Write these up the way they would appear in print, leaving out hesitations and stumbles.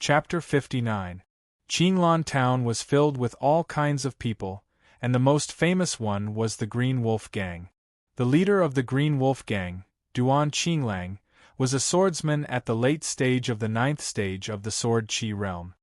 Chapter 59. Qinglan town was filled with all kinds of people, and the most famous one was the Green Wolf Gang. The leader of the Green Wolf Gang, Duan Qinglang, was a swordsman at the late stage of the 9th stage of the Sword Qi realm.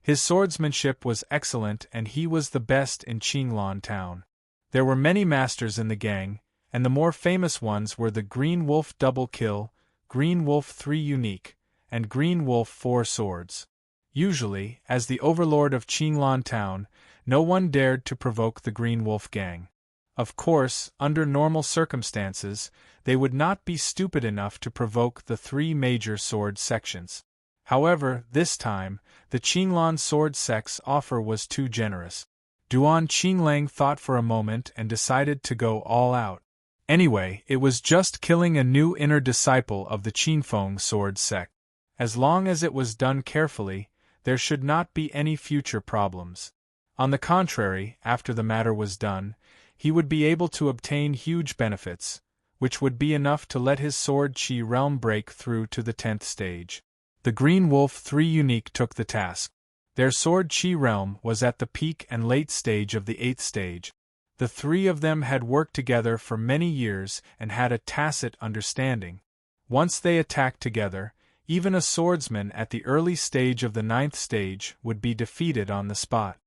His swordsmanship was excellent and he was the best in Qinglan town. There were many masters in the gang, and the more famous ones were the Green Wolf Double Kill, Green Wolf 3 Unique, and Green Wolf 4 Swords. Usually, as the overlord of Qinglan town, no one dared to provoke the Green Wolf Gang. Of course, under normal circumstances, they would not be stupid enough to provoke the 3 major sword sections. However, this time, the Qinglan sword sect's offer was too generous. Duan Qinglang thought for a moment and decided to go all out. Anyway, it was just killing a new inner disciple of the Qinfeng sword sect. As long as it was done carefully, there should not be any future problems. On the contrary, after the matter was done, he would be able to obtain huge benefits, which would be enough to let his Sword Qi realm break through to the 10th stage. The Green Wolf 3 Unique took the task. Their Sword Qi realm was at the peak and late stage of the 8th stage. The 3 of them had worked together for many years and had a tacit understanding. Once they attacked together, even a swordsman at the early stage of the 9th stage would be defeated on the spot.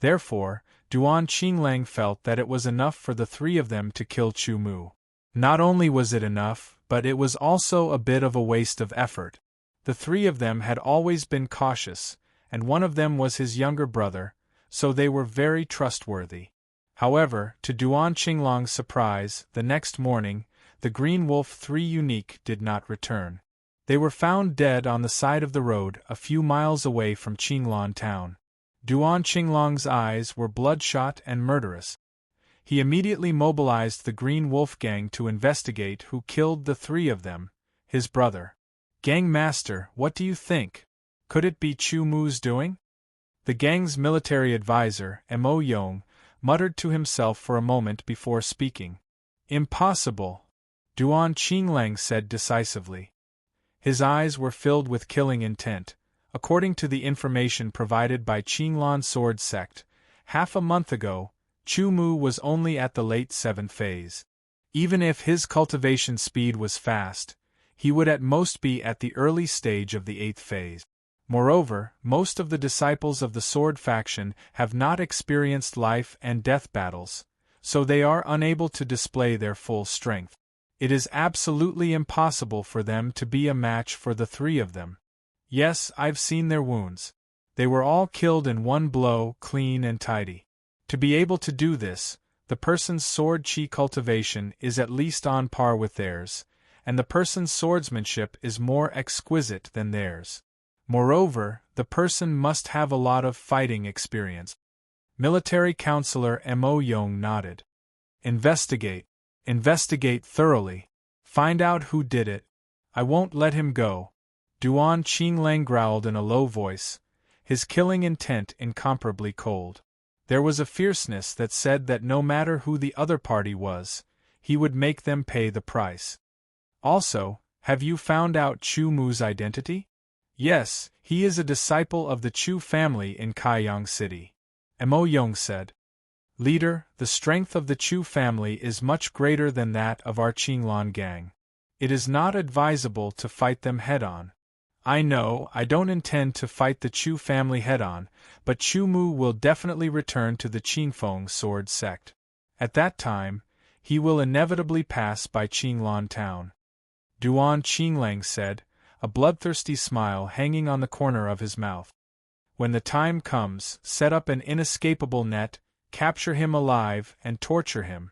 Therefore, Duan Qinglang felt that it was enough for the 3 of them to kill Chu Mu. Not only was it enough, but it was also a bit of a waste of effort. The 3 of them had always been cautious, and one of them was his younger brother, so they were very trustworthy. However, to Duan Qinglang's surprise, the next morning, the Green Wolf 3 Unique did not return. They were found dead on the side of the road a few miles away from Qinglan town. Duan Qinglang's eyes were bloodshot and murderous. He immediately mobilized the Green Wolf Gang to investigate who killed the 3 of them, his brother. "Gang master, what do you think? Could it be Chu Mu's doing?" The gang's military advisor, Mo Yong, muttered to himself for a moment before speaking. "Impossible," Duan Qinglang said decisively. His eyes were filled with killing intent. According to the information provided by Qinglan Sword Sect, half a month ago, Chu Mu was only at the late 7th phase. Even if his cultivation speed was fast, he would at most be at the early stage of the 8th phase. Moreover, most of the disciples of the Sword faction have not experienced life and death battles, so they are unable to display their full strength. It is absolutely impossible for them to be a match for the 3 of them. Yes, I've seen their wounds. They were all killed in one blow, clean and tidy. To be able to do this, the person's sword qi cultivation is at least on par with theirs, and the person's swordsmanship is more exquisite than theirs. Moreover, the person must have a lot of fighting experience. Military Counselor Mo Yong nodded. Investigate. Investigate thoroughly. Find out who did it. I won't let him go. Duan Qinglang growled in a low voice, his killing intent incomparably cold. There was a fierceness that said that no matter who the other party was, he would make them pay the price. Also, have you found out Chu Mu's identity? Yes, he is a disciple of the Chu family in Kaiyang City. Mo Yong said. Leader, the strength of the Chu family is much greater than that of our Qinglan gang. It is not advisable to fight them head-on. I know, I don't intend to fight the Chu family head-on, but Chu Mu will definitely return to the Qinfeng sword sect. At that time, he will inevitably pass by Qinglan town. Duan Qinglang said, a bloodthirsty smile hanging on the corner of his mouth. When the time comes, set up an inescapable net, capture him alive, and torture him.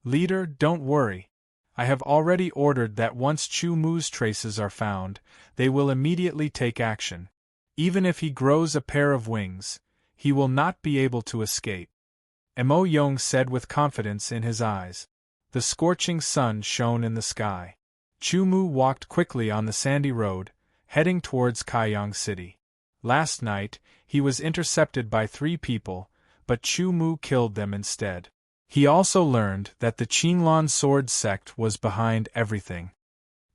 Leader, don't worry. I have already ordered that once Chu Mu's traces are found, they will immediately take action. Even if he grows a pair of wings, he will not be able to escape. Mo Yong said with confidence in his eyes. The scorching sun shone in the sky. Chu Mu walked quickly on the sandy road, heading towards Kaiyang City. Last night, he was intercepted by 3 people, but Chu Mu killed them instead. He also learned that the Qinglan Sword Sect was behind everything.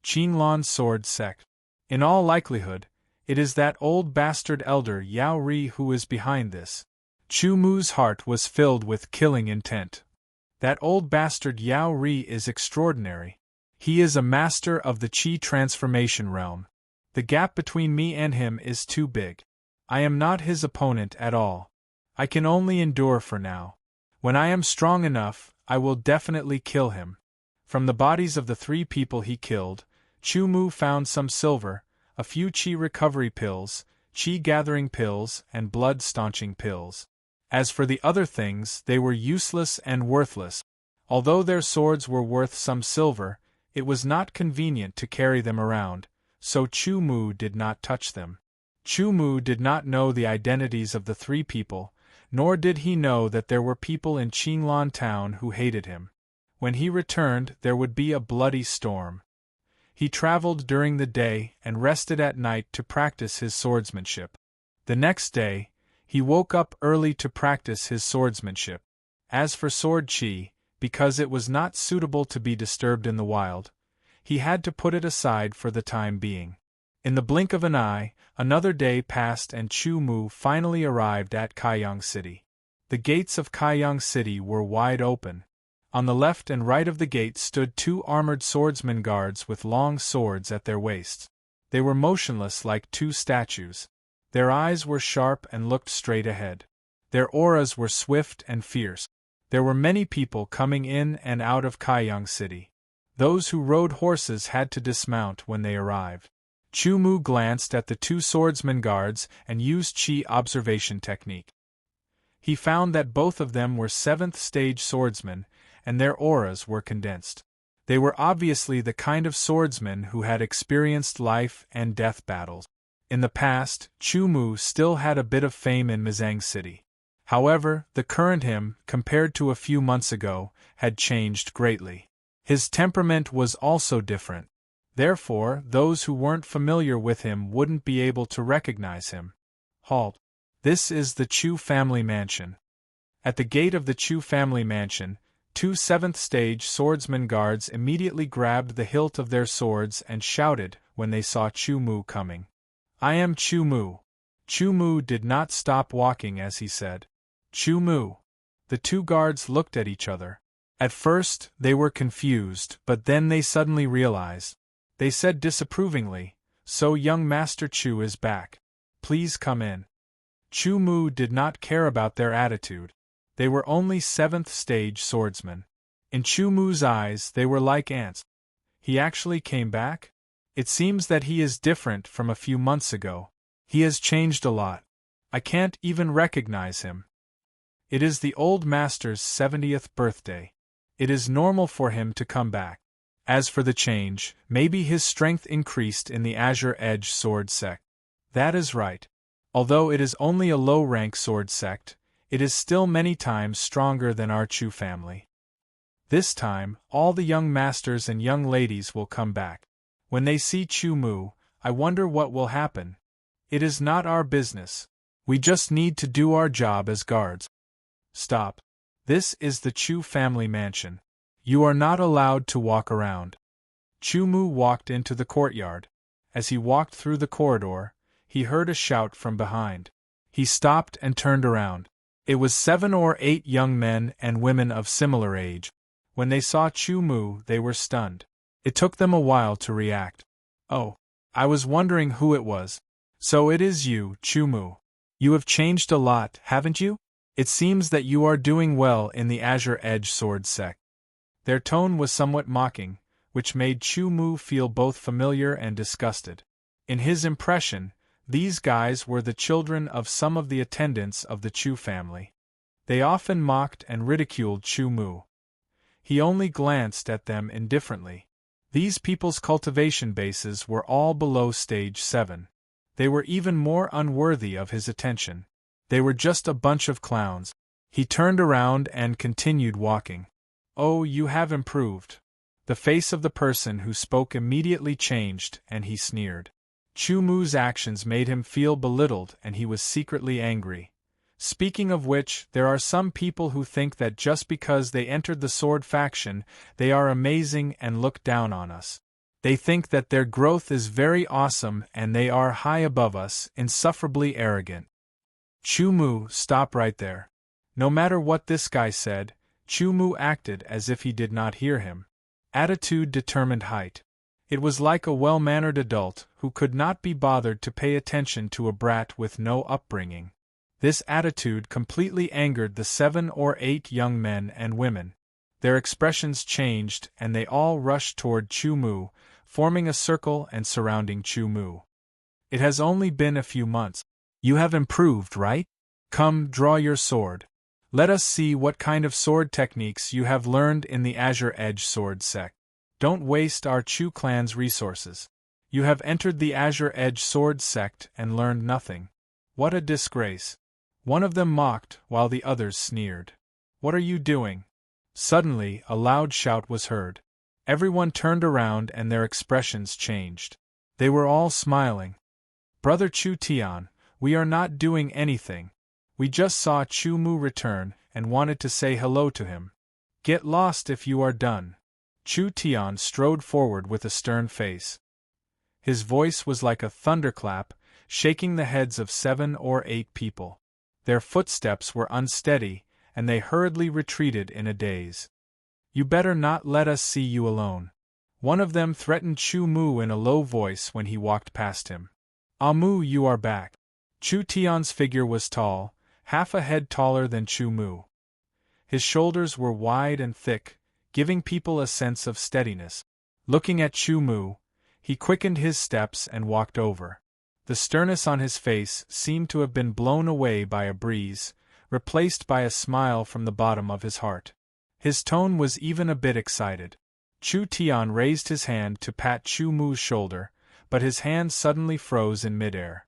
Qinglan Sword Sect. In all likelihood, It is that old bastard elder Yao Ri who is behind this. Chu Mu's heart was filled with killing intent. That old bastard Yao Ri is extraordinary. He is a master of the Qi transformation realm. The gap between me and him is too big. I am not his opponent at all. I can only endure for now. When I am strong enough, I will definitely kill him. From the bodies of the 3 people he killed, Chu Mu found some silver, a few Qi recovery pills, Qi gathering pills, and blood staunching pills. As for the other things, they were useless and worthless. Although their swords were worth some silver, it was not convenient to carry them around, so Chu Mu did not touch them. Chu Mu did not know the identities of the 3 people, nor did he know that there were people in Qinglan town who hated him. When he returned, there would be a bloody storm. He traveled during the day and rested at night to practice his swordsmanship. The next day, he woke up early to practice his swordsmanship. As for sword Qi, because it was not suitable to be disturbed in the wild, he had to put it aside for the time being. In the blink of an eye, another day passed and Chu Mu finally arrived at Kaiyang City. The gates of Kaiyang City were wide open. On the left and right of the gate stood 2 armored swordsmen guards with long swords at their waists. They were motionless like 2 statues. Their eyes were sharp and looked straight ahead. Their auras were swift and fierce. There were many people coming in and out of Kaiyang City. Those who rode horses had to dismount when they arrived. Chu Mu glanced at the 2 swordsman guards and used Qi observation technique. He found that both of them were 7th stage swordsmen, and their auras were condensed. They were obviously the kind of swordsmen who had experienced life and death battles. In the past, Chu Mu still had a bit of fame in Mizang City. However, the current him, compared to a few months ago, had changed greatly. His temperament was also different. Therefore, those who weren't familiar with him wouldn't be able to recognize him. Halt. This is the Chu family mansion. At the gate of the Chu family mansion, 2 7th-stage swordsman guards immediately grabbed the hilt of their swords and shouted when they saw Chu Mu coming. "I am Chu Mu." Chu Mu did not stop walking as he said, "Chu Mu." The 2 guards looked at each other. At first, they were confused, but then they suddenly realized. They said disapprovingly, "So young Master Chu is back. Please come in." Chu Mu did not care about their attitude. They were only 7th-stage swordsmen. In Chu Mu's eyes, they were like ants. He actually came back? It seems that he is different from a few months ago. He has changed a lot. I can't even recognize him. It is the old master's 70th birthday. It is normal for him to come back. As for the change, maybe his strength increased in the Azure Edge sword sect. That is right. Although it is only a low-rank sword sect, it is still many times stronger than our Chu family. This time, all the young masters and young ladies will come back. When they see Chu Mu, I wonder what will happen. It is not our business. We just need to do our job as guards. Stop. This is the Chu family mansion. You are not allowed to walk around. Chu Mu walked into the courtyard. As he walked through the corridor, he heard a shout from behind. He stopped and turned around. It was 7 or 8 young men and women of similar age. When they saw Chu Mu, they were stunned. It took them a while to react. "Oh, I was wondering who it was. So it is you, Chu Mu. You have changed a lot, haven't you? It seems that you are doing well in the Azure Edge sword sect." Their tone was somewhat mocking, which made Chu Mu feel both familiar and disgusted. In his impression, these guys were the children of some of the attendants of the Chu family. They often mocked and ridiculed Chu Mu. He only glanced at them indifferently. These people's cultivation bases were all below stage 7. They were even more unworthy of his attention. They were just a bunch of clowns. He turned around and continued walking. "Oh, you have improved." The face of the person who spoke immediately changed, and he sneered. Chu Mu's actions made him feel belittled, and he was secretly angry. Speaking of which, there are some people who think that just because they entered the sword faction, they are amazing and look down on us. They think that their growth is very awesome and they are high above us, insufferably arrogant. Chu Mu, stop right there. No matter what this guy said, Chu Mu acted as if he did not hear him. Attitude determined height. It was like a well-mannered adult who could not be bothered to pay attention to a brat with no upbringing. This attitude completely angered the 7 or 8 young men and women. Their expressions changed and they all rushed toward Chu Mu, forming a circle and surrounding Chu Mu. It has only been a few months. You have improved, right? Come, draw your sword. Let us see what kind of sword techniques you have learned in the Azure Edge Sword sect. Don't waste our Chu clan's resources. You have entered the Azure Edge Sword sect and learned nothing. What a disgrace. One of them mocked while the others sneered. What are you doing? Suddenly, a loud shout was heard. Everyone turned around and their expressions changed. They were all smiling. Brother Chu Tian, we are not doing anything. We just saw Chu Mu return and wanted to say hello to him. Get lost if you are done. Chu Tian strode forward with a stern face. His voice was like a thunderclap, shaking the heads of 7 or 8 people. Their footsteps were unsteady, and they hurriedly retreated in a daze. You better not let us see you alone. One of them threatened Chu Mu in a low voice when he walked past him. Ah Mu, you are back. Chu Tian's figure was tall, half a head taller than Chu Mu. His shoulders were wide and thick, giving people a sense of steadiness. Looking at Chu Mu, he quickened his steps and walked over. The sternness on his face seemed to have been blown away by a breeze, replaced by a smile from the bottom of his heart. His tone was even a bit excited. Chu Tian raised his hand to pat Chu Mu's shoulder, but his hand suddenly froze in midair.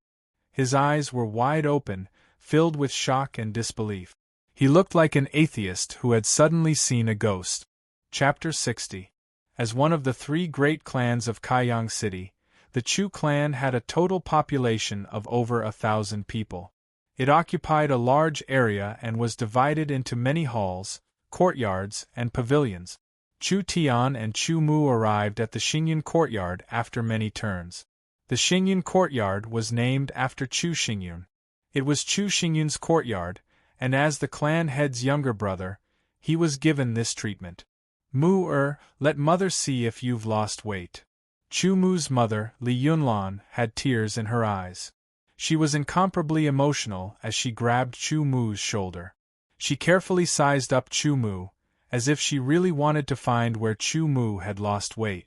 His eyes were wide open, filled with shock and disbelief. He looked like an atheist who had suddenly seen a ghost. Chapter 60. As one of the 3 great clans of Kaiyang City, the Chu clan had a total population of over 1,000 people. It occupied a large area and was divided into many halls, courtyards, and pavilions. Chu Tian and Chu Mu arrived at the Xingyun courtyard after many turns. The Xingyun courtyard was named after Chu Xingyun. It was Chu Xingyun's courtyard, and as the clan head's younger brother, he was given this treatment. Mu let mother see if you've lost weight. Chu Mu's mother, Li Yunlan, had tears in her eyes. She was incomparably emotional as she grabbed Chu Mu's shoulder. She carefully sized up Chu Mu, as if she really wanted to find where Chu Mu had lost weight.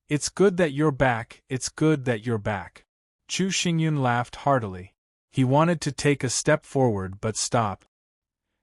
It's good that you're back, it's good that you're back. Chu Xingyun laughed heartily. He wanted to take a step forward but stopped.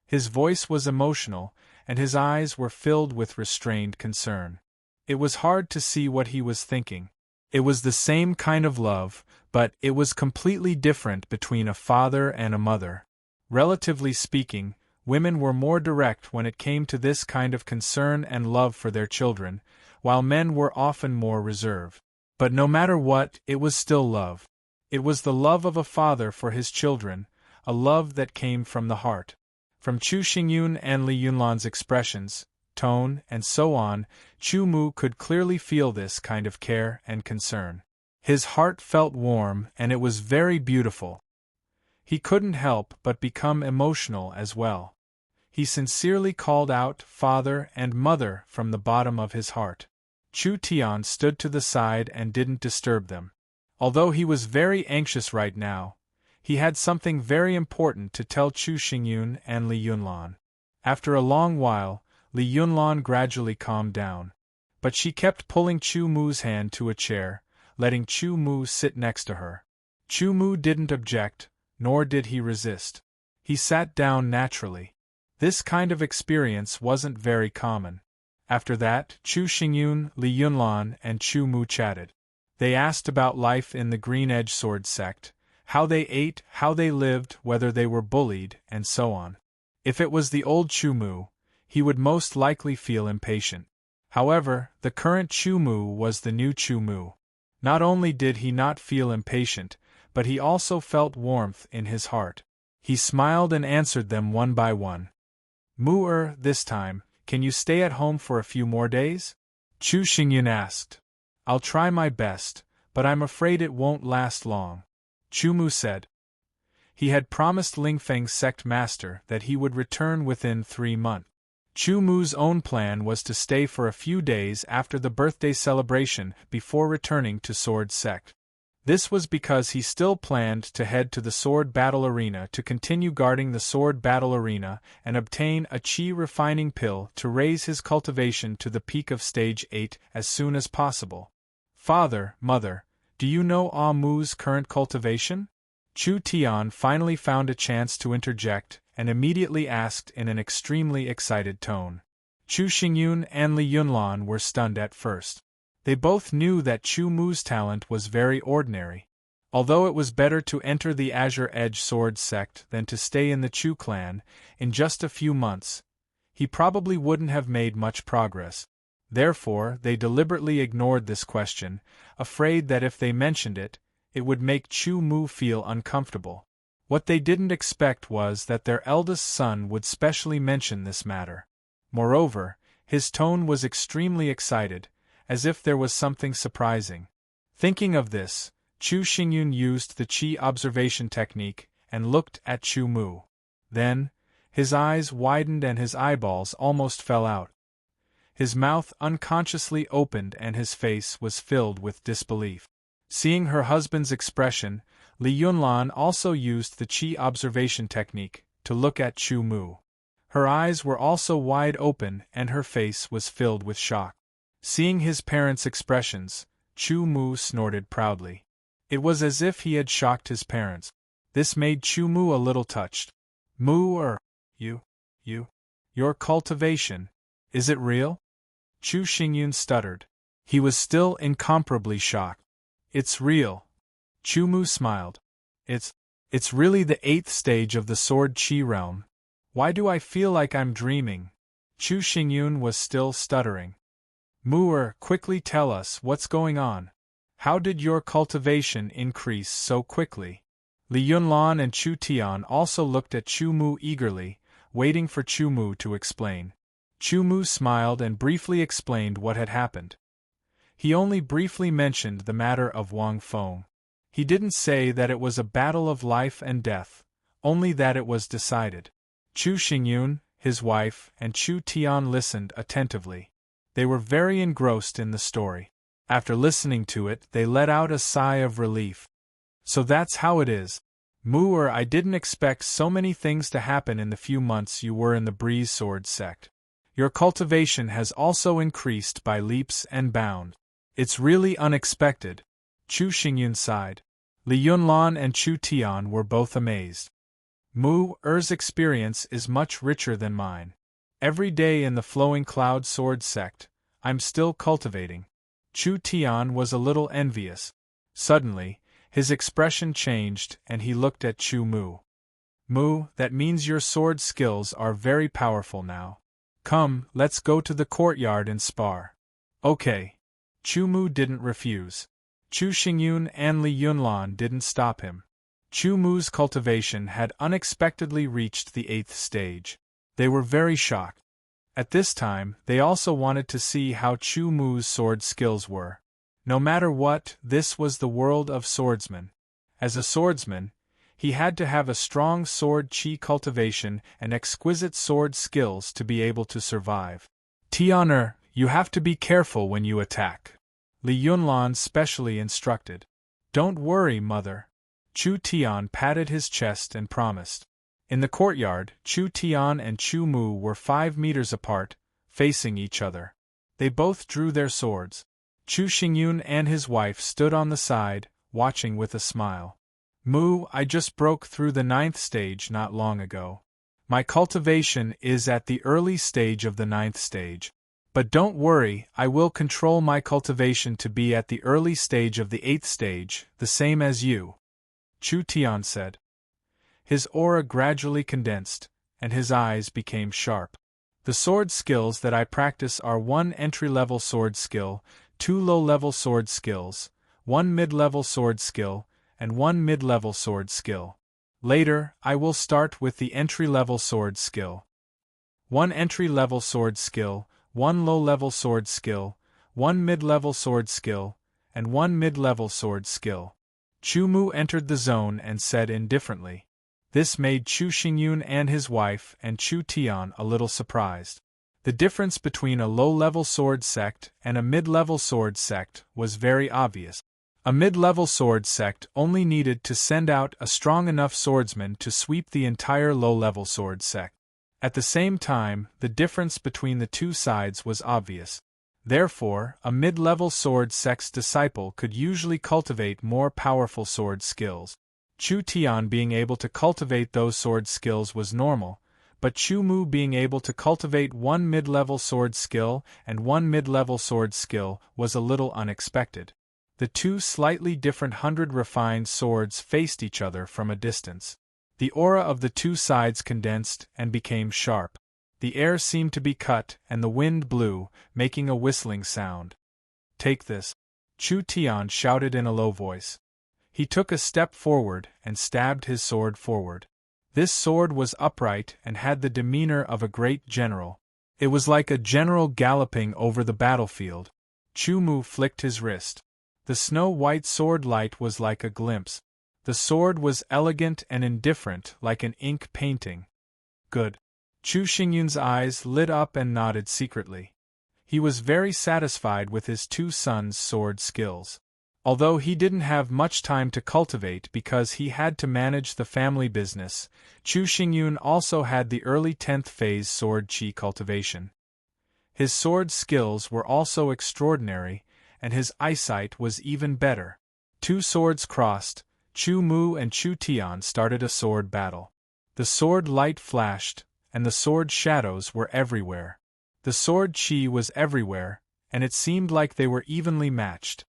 His voice was emotional, and his eyes were filled with restrained concern. It was hard to see what he was thinking. It was the same kind of love, but it was completely different between a father and a mother. Relatively speaking, women were more direct when it came to this kind of concern and love for their children, while men were often more reserved. But no matter what, it was still love. It was the love of a father for his children, a love that came from the heart. From Chu Xingyun and Li Yunlan's expressions, tone, and so on, Chu Mu could clearly feel this kind of care and concern. His heart felt warm and it was very beautiful. He couldn't help but become emotional as well. He sincerely called out father and mother from the bottom of his heart. Chu Tian stood to the side and didn't disturb them. Although he was very anxious right now, he had something very important to tell Chu Xingyun and Li Yunlan. After a long while, Li Yunlan gradually calmed down. But she kept pulling Chu Mu's hand to a chair, letting Chu Mu sit next to her. Chu Mu didn't object, nor did he resist. He sat down naturally. This kind of experience wasn't very common. After that, Chu Xingyun, Li Yunlan, and Chu Mu chatted. They asked about life in the Green Edge Sword sect, how they ate, how they lived, whether they were bullied, and so on. If it was the old Chu Mu, he would most likely feel impatient. However, the current Chu Mu was the new Chu Mu. Not only did he not feel impatient, but he also felt warmth in his heart. He smiled and answered them one by one. Mu this time, can you stay at home for a few more days? Chu Xingyun asked. I'll try my best, but I'm afraid it won't last long, Chu Mu said. He had promised Lingfeng's sect master that he would return within 3 months. Chu Mu's own plan was to stay for a few days after the birthday celebration before returning to Sword Sect. This was because he still planned to head to the Sword Battle Arena to continue guarding the Sword Battle Arena and obtain a Qi refining pill to raise his cultivation to the peak of Stage 8 as soon as possible. Father, Mother, do you know Ah Mu's current cultivation? Chu Tian finally found a chance to interject and immediately asked in an extremely excited tone. Chu Xingyun and Li Yunlan were stunned at first. They both knew that Chu Mu's talent was very ordinary. Although it was better to enter the Azure Edge Sword Sect than to stay in the Chu clan, in just a few months, he probably wouldn't have made much progress. Therefore, they deliberately ignored this question, afraid that if they mentioned it, it would make Chu Mu feel uncomfortable. What they didn't expect was that their eldest son would specially mention this matter. Moreover, his tone was extremely excited, as if there was something surprising. Thinking of this, Chu Xingyun used the Qi observation technique and looked at Chu Mu. Then, his eyes widened and his eyeballs almost fell out. His mouth unconsciously opened and his face was filled with disbelief. Seeing her husband's expression, Li Yunlan also used the Qi observation technique to look at Chu Mu. Her eyes were also wide open and her face was filled with shock. Seeing his parents' expressions, Chu Mu snorted proudly. It was as if he had shocked his parents. This made Chu Mu a little touched. Your cultivation, is it real? Chu Xingyun stuttered. He was still incomparably shocked. It's real. Chu Mu smiled. It's really the 8th stage of the Sword Qi realm. Why do I feel like I'm dreaming? Chu Xingyun was still stuttering. Mu'er, quickly tell us what's going on. How did your cultivation increase so quickly? Li Yunlan and Chu Tian also looked at Chu Mu eagerly, waiting for Chu Mu to explain. Chu Mu smiled and briefly explained what had happened. He only briefly mentioned the matter of Wang Feng. He didn't say that it was a battle of life and death, only that it was decided. Chu Xingyun, his wife, and Chu Tian listened attentively. They were very engrossed in the story. After listening to it, they let out a sigh of relief. So that's how it is. Mu'er, I didn't expect so many things to happen in the few months you were in the Breeze Sword Sect. Your cultivation has also increased by leaps and bounds. It's really unexpected. Chu Xingyun sighed. Li Yunlan and Chu Tian were both amazed. Mu'er's experience is much richer than mine. Every day in the Flowing Cloud Sword Sect, I'm still cultivating. Chu Tian was a little envious. Suddenly, his expression changed and he looked at Chu Mu. Mu, that means your sword skills are very powerful now. Come, let's go to the courtyard and spar. Okay. Chu Mu didn't refuse. Chu Xingyun and Li Yunlan didn't stop him. Chu Mu's cultivation had unexpectedly reached the 8th stage. They were very shocked. At this time, they also wanted to see how Chu Mu's sword skills were. No matter what, this was the world of swordsmen. As a swordsman, he had to have a strong sword qi cultivation and exquisite sword skills to be able to survive. Tianer, you have to be careful when you attack. Li Yunlan specially instructed. Don't worry, mother. Chu Tian patted his chest and promised. In the courtyard, Chu Tian and Chu Mu were 5 meters apart, facing each other. They both drew their swords. Chu Xingyun and his wife stood on the side, watching with a smile. Mu, I just broke through the 9th stage not long ago. My cultivation is at the early stage of the 9th stage. But don't worry, I will control my cultivation to be at the early stage of the 8th stage, the same as you. Chu Tian said. His aura gradually condensed, and his eyes became sharp. The sword skills that I practice are 1 entry-level sword skill, 2 low-level sword skills, 1 mid-level sword skill, and 1 mid-level sword skill. Later, I will start with the entry-level sword skill. 1 entry-level sword skill, 1 low-level sword skill, 1 mid-level sword skill, and 1 mid-level sword skill. Chu Mu entered the zone and said indifferently. This made Chu Xingyun and his wife and Chu Tian a little surprised. The difference between a low-level sword sect and a mid-level sword sect was very obvious. A mid-level sword sect only needed to send out a strong enough swordsman to sweep the entire low-level sword sect. At the same time, the difference between the two sides was obvious. Therefore, a mid-level sword sect's disciple could usually cultivate more powerful sword skills. Chu Tian being able to cultivate those sword skills was normal, but Chu Mu being able to cultivate 1 mid-level sword skill and 1 mid-level sword skill was a little unexpected. The two slightly different 100 refined swords faced each other from a distance. The aura of the two sides condensed and became sharp. The air seemed to be cut and the wind blew, making a whistling sound. "Take this," Chu Tian shouted in a low voice. He took a step forward and stabbed his sword forward. This sword was upright and had the demeanor of a great general. It was like a general galloping over the battlefield. Chu Mu flicked his wrist. The snow-white sword light was like a glimpse. The sword was elegant and indifferent, like an ink painting. Good. Chu Xingyun's eyes lit up and nodded secretly. He was very satisfied with his two sons' sword skills. Although he didn't have much time to cultivate because he had to manage the family business, Chu Xingyun also had the early 10th phase sword chi cultivation. His sword skills were also extraordinary, and his eyesight was even better. Two swords crossed, Chu Mu and Chu Tian started a sword battle. The sword light flashed, and the sword shadows were everywhere. The sword chi was everywhere, and it seemed like they were evenly matched.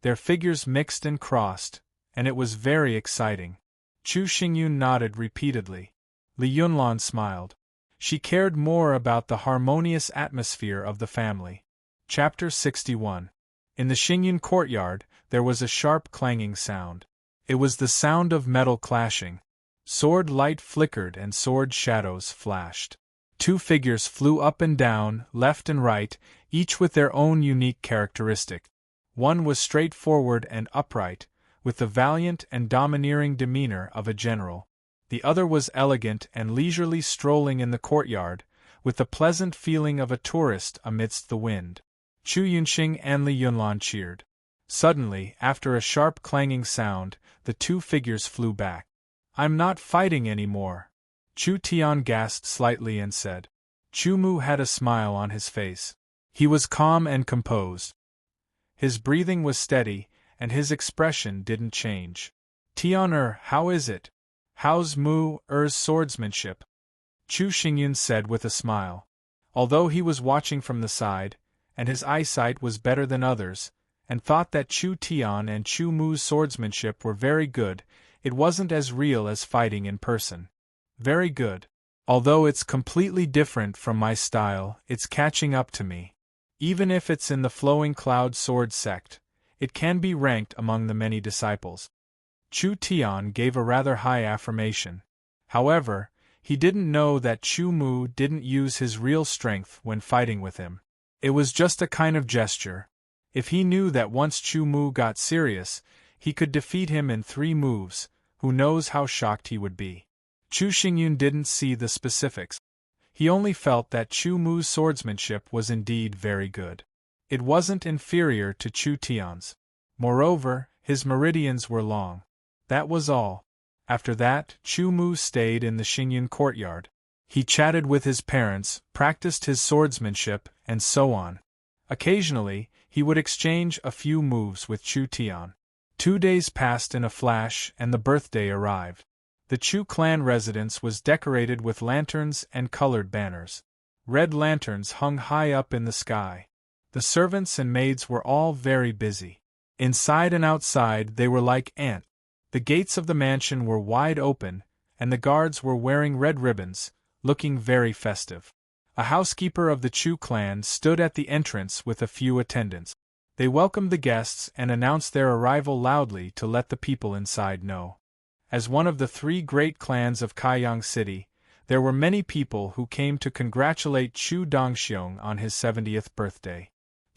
Their figures mixed and crossed, and it was very exciting. Chu Xingyun nodded repeatedly. Li Yunlan smiled. She cared more about the harmonious atmosphere of the family. Chapter 61. In the Xingyun courtyard, there was a sharp clanging sound. It was the sound of metal clashing. Sword light flickered and sword shadows flashed. Two figures flew up and down, left and right, each with their own unique characteristic. One was straightforward and upright, with the valiant and domineering demeanor of a general. The other was elegant and leisurely strolling in the courtyard, with the pleasant feeling of a tourist amidst the wind. Chu Yunxing and Li Yunlan cheered. Suddenly, after a sharp clanging sound, the two figures flew back. "I'm not fighting anymore," Chu Tian gasped slightly and said. Chu Mu had a smile on his face. He was calm and composed. His breathing was steady, and his expression didn't change. "Tian, how is it? How's Mu-er's swordsmanship?" Chu Xingyun said with a smile. Although he was watching from the side, and his eyesight was better than others, and thought that Chu Tian and Chu Mu's swordsmanship were very good, it wasn't as real as fighting in person. "Very good. Although it's completely different from my style, it's catching up to me. Even if it's in the Flowing Cloud Sword sect, it can be ranked among the many disciples." Chu Tian gave a rather high affirmation. However, he didn't know that Chu Mu didn't use his real strength when fighting with him. It was just a kind of gesture. If he knew that once Chu Mu got serious, he could defeat him in 3 moves, who knows how shocked he would be. Chu Xingyun didn't see the specifics. He only felt that Chu Mu's swordsmanship was indeed very good. It wasn't inferior to Chu Tian's. Moreover, his meridians were long. That was all. After that, Chu Mu stayed in the Xingyun courtyard. He chatted with his parents, practiced his swordsmanship, and so on. Occasionally, he would exchange a few moves with Chu Tian. 2 days passed in a flash and the birthday arrived. The Chu clan residence was decorated with lanterns and colored banners. Red lanterns hung high up in the sky. The servants and maids were all very busy. Inside and outside they were like ants. The gates of the mansion were wide open, and the guards were wearing red ribbons, looking very festive. A housekeeper of the Chu clan stood at the entrance with a few attendants. They welcomed the guests and announced their arrival loudly to let the people inside know. As one of the 3 great clans of Kaiyang City, there were many people who came to congratulate Chu Dongxiong on his 70th birthday.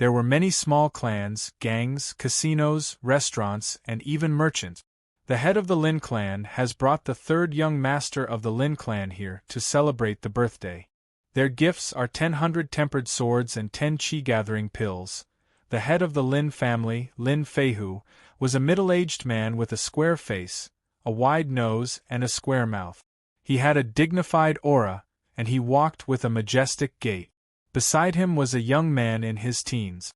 There were many small clans, gangs, casinos, restaurants, and even merchants. The head of the Lin clan has brought the third young master of the Lin clan here to celebrate the birthday. Their gifts are 10 tempered swords and 10 chi-gathering pills. The head of the Lin family, Lin Feihu, was a middle-aged man with a square face, a wide nose, and a square mouth. He had a dignified aura, and he walked with a majestic gait. Beside him was a young man in his teens.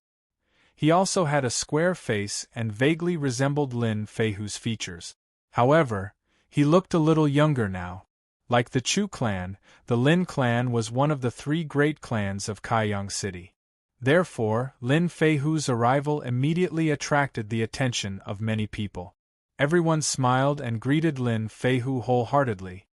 He also had a square face and vaguely resembled Lin Feihu's features. However, he looked a little younger now. Like the Chu clan, the Lin clan was one of the 3 great clans of Kaiyang City. Therefore, Lin Feihu's arrival immediately attracted the attention of many people. Everyone smiled and greeted Lin Feihu wholeheartedly.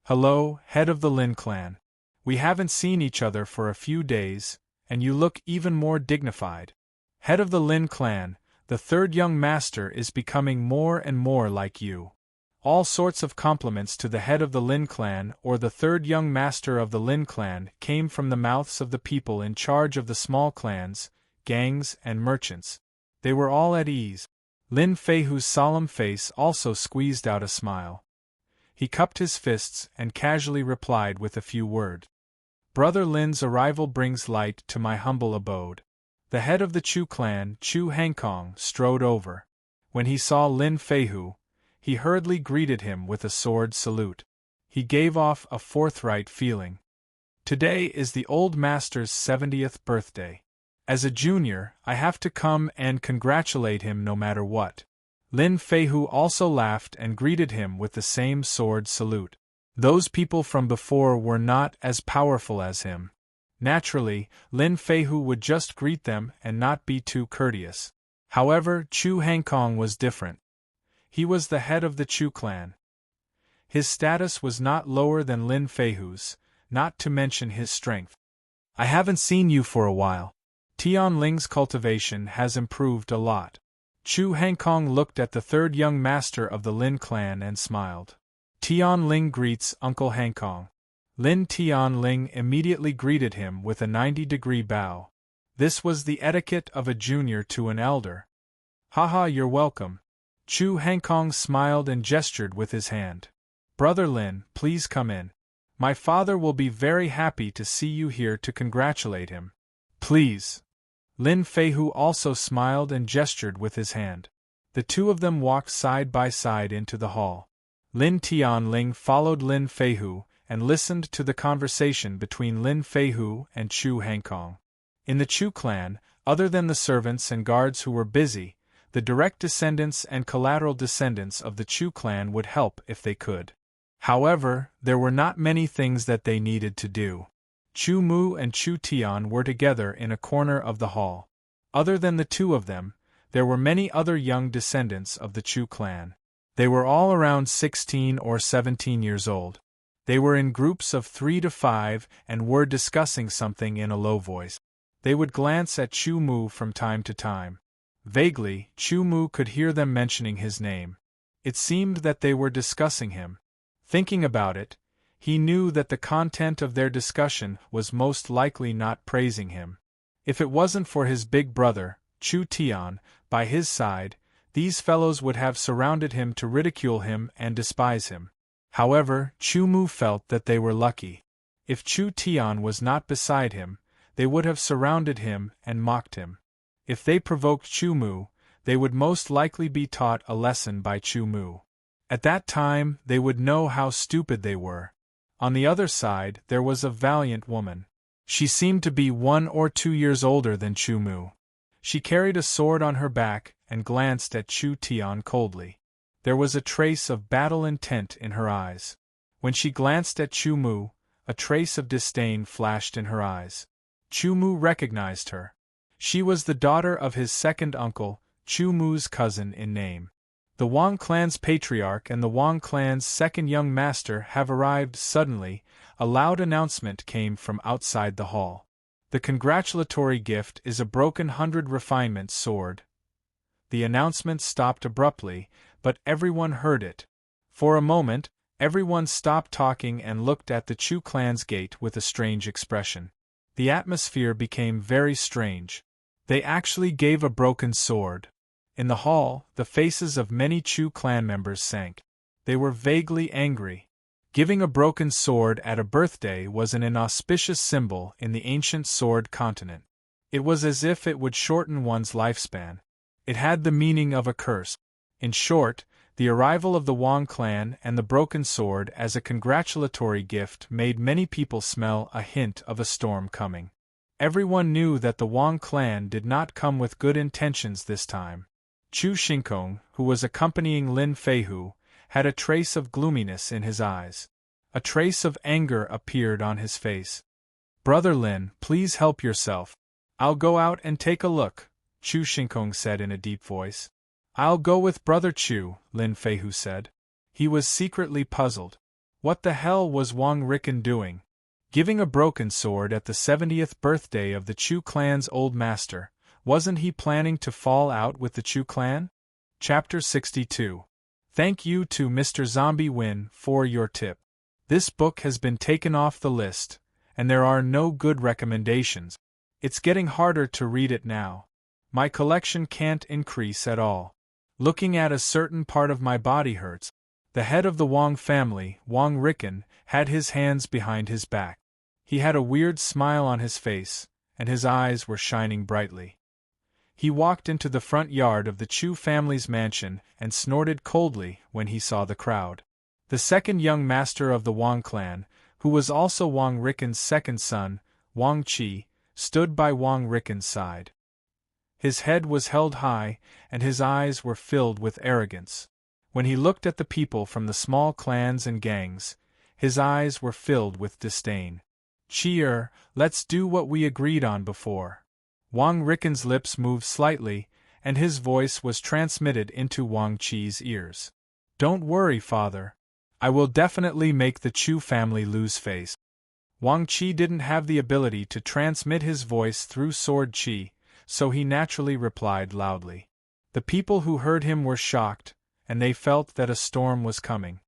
"Hello, head of the Lin clan. We haven't seen each other for a few days, and you look even more dignified. Head of the Lin clan, the third young master is becoming more and more like you." All sorts of compliments to the head of the Lin clan or the third young master of the Lin clan came from the mouths of the people in charge of the small clans, gangs, and merchants. They were all at ease. Lin Feihu's solemn face also squeezed out a smile. He cupped his fists and casually replied with a few words. "Brother Lin's arrival brings light to my humble abode." The head of the Chu clan, Chu Hangkong, strode over. When he saw Lin Feihu, he hurriedly greeted him with a sword salute. He gave off a forthright feeling. Today is the old master's 70th birthday. As a junior, I have to come and congratulate him no matter what. Lin Feihu also laughed and greeted him with the same sword salute. Those people from before were not as powerful as him. Naturally, Lin Feihu would just greet them and not be too courteous. However, Chu Hangkong was different. He was the head of the Chu clan. His status was not lower than Lin Feihu's, not to mention his strength. "I haven't seen you for a while. Tian Ling's cultivation has improved a lot." Chu Hangkong looked at the third young master of the Lin clan and smiled. "Tian Ling greets Uncle Hangkong." Lin Tian Ling immediately greeted him with a 90-degree bow. This was the etiquette of a junior to an elder. "Haha, you're welcome." Chu Hangkong smiled and gestured with his hand. "Brother Lin, please come in. My father will be very happy to see you here to congratulate him." "Please." Lin Feihu also smiled and gestured with his hand. The two of them walked side by side into the hall. Lin Tian Ling followed Lin Feihu and listened to the conversation between Lin Feihu and Chu Hangkong. In the Chu clan, other than the servants and guards who were busy, the direct descendants and collateral descendants of the Chu clan would help if they could. However, there were not many things that they needed to do. Chu Mu and Chu Tian were together in a corner of the hall. Other than the two of them, there were many other young descendants of the Chu clan. They were all around 16 or 17 years old. They were in groups of 3 to 5 and were discussing something in a low voice. They would glance at Chu Mu from time to time. Vaguely, Chu Mu could hear them mentioning his name. It seemed that they were discussing him. Thinking about it, he knew that the content of their discussion was most likely not praising him. If it wasn't for his big brother, Chu Tian, by his side, these fellows would have surrounded him to ridicule him and despise him. However, Chu Mu felt that they were lucky. If Chu Tian was not beside him, they would have surrounded him and mocked him. If they provoked Chu Mu, they would most likely be taught a lesson by Chu Mu. At that time, they would know how stupid they were. On the other side, there was a valiant woman. She seemed to be 1 or 2 years older than Chu Mu. She carried a sword on her back and glanced at Chu Tian coldly. There was a trace of battle intent in her eyes. When she glanced at Chu Mu, a trace of disdain flashed in her eyes. Chu Mu recognized her. She was the daughter of his second uncle, Chu Mu's cousin in name. The Wang clan's patriarch and the Wang clan's second young master have arrived suddenly. A loud announcement came from outside the hall. The congratulatory gift is a broken 100 refinement sword. The announcement stopped abruptly, but everyone heard it. For a moment, everyone stopped talking and looked at the Chu clan's gate with a strange expression. The atmosphere became very strange. They actually gave a broken sword. In the hall, the faces of many Chu clan members sank. They were vaguely angry. Giving a broken sword at a birthday was an inauspicious symbol in the ancient sword continent. It was as if it would shorten one's lifespan. It had the meaning of a curse. In short, the arrival of the Wang clan and the broken sword as a congratulatory gift made many people smell a hint of a storm coming. Everyone knew that the Wang clan did not come with good intentions this time. Chu Shinkong, who was accompanying Lin Feihu, had a trace of gloominess in his eyes. A trace of anger appeared on his face. "Brother Lin, please help yourself. I'll go out and take a look," Chu Shinkong said in a deep voice. "I'll go with Brother Chu," Lin Feihu said. He was secretly puzzled. What the hell was Wang Ricken doing? Giving a broken sword at the 70th birthday of the Chu clan's old master, wasn't he planning to fall out with the Chu clan? Chapter 62. Thank you to Mr. Zombie Win for your tip. This book has been taken off the list, and there are no good recommendations. It's getting harder to read it now. My collection can't increase at all. Looking at a certain part of my body hurts. The head of the Wang family, Wang Ricken, had his hands behind his back. He had a weird smile on his face, and his eyes were shining brightly. He walked into the front yard of the Chu family's mansion and snorted coldly when he saw the crowd. The second young master of the Wang clan, who was also Wang Ricken's second son, Wang Qi, stood by Wang Ricken's side. His head was held high, and his eyes were filled with arrogance. When he looked at the people from the small clans and gangs, his eyes were filled with disdain. "Qi, let's do what we agreed on before." Wang Ricken's lips moved slightly, and his voice was transmitted into Wang Qi's ears. "Don't worry, father. I will definitely make the Chu family lose face." Wang Qi didn't have the ability to transmit his voice through sword qi, so he naturally replied loudly. The people who heard him were shocked, and they felt that a storm was coming.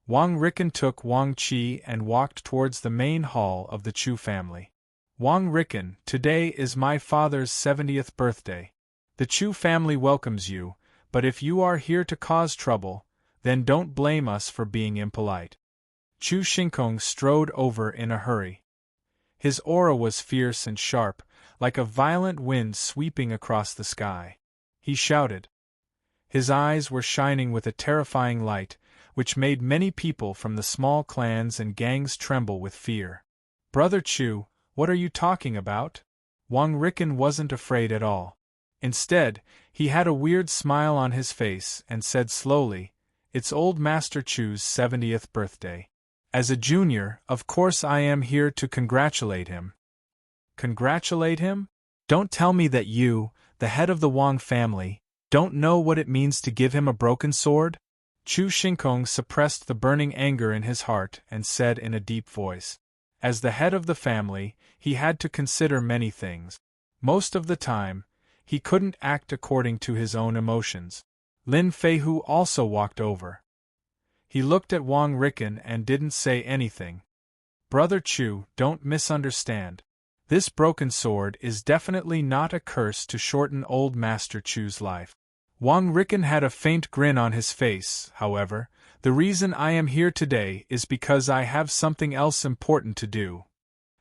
Wang Ricken took Wang Qi and walked towards the main hall of the Chu family. "Wang Ricken, today is my father's 70th birthday. The Chu family welcomes you, but if you are here to cause trouble, then don't blame us for being impolite." Chu Shinkong strode over in a hurry. His aura was fierce and sharp, like a violent wind sweeping across the sky. He shouted. His eyes were shining with a terrifying light, which made many people from the small clans and gangs tremble with fear. "Brother Chu, what are you talking about?" Wang Ricken wasn't afraid at all. Instead, he had a weird smile on his face and said slowly, "It's old Master Chu's 70th birthday. As a junior, of course I am here to congratulate him." "Congratulate him? Don't tell me that you, the head of the Wang family, don't know what it means to give him a broken sword?" Chu Shinkong suppressed the burning anger in his heart and said in a deep voice. As the head of the family, he had to consider many things. Most of the time, he couldn't act according to his own emotions. Lin Feihu also walked over. He looked at Wang Ricken and didn't say anything. "Brother Chu, don't misunderstand. This broken sword is definitely not a curse to shorten old Master Chu's life." Wang Ricken had a faint grin on his face, however. "The reason I am here today is because I have something else important to do.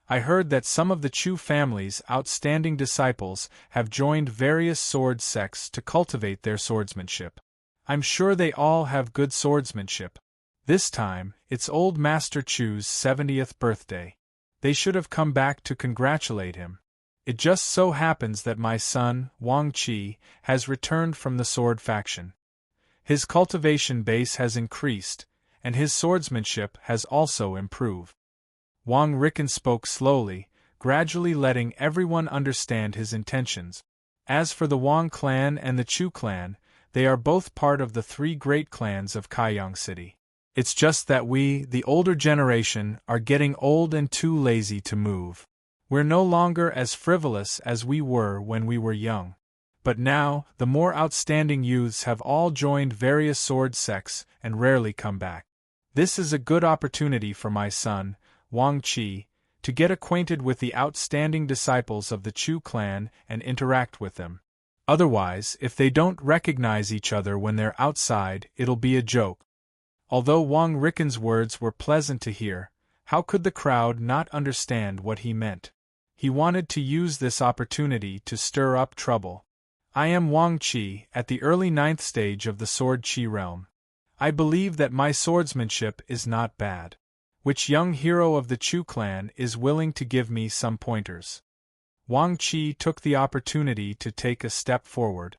I heard that some of the Chu family's outstanding disciples have joined various sword sects to cultivate their swordsmanship. I'm sure they all have good swordsmanship. This time, it's old Master Chu's 70th birthday. They should have come back to congratulate him. It just so happens that my son, Wang Qi, has returned from the sword faction. His cultivation base has increased, and his swordsmanship has also improved." Wang Ricken spoke slowly, gradually letting everyone understand his intentions. As for the Wang clan and the Chu clan, they are both part of the three great clans of Kaiyang City. It's just that we, the older generation, are getting old and too lazy to move. We're no longer as frivolous as we were when we were young. But now, the more outstanding youths have all joined various sword sects and rarely come back. This is a good opportunity for my son, Wang Qi, to get acquainted with the outstanding disciples of the Chu clan and interact with them. Otherwise, if they don't recognize each other when they're outside, it'll be a joke. Although Wang Riken's words were pleasant to hear, how could the crowd not understand what he meant? He wanted to use this opportunity to stir up trouble. I am Wang Qi, at the early 9th stage of the Sword Qi realm. I believe that my swordsmanship is not bad. Which young hero of the Chu clan is willing to give me some pointers? Wang Qi took the opportunity to take a step forward.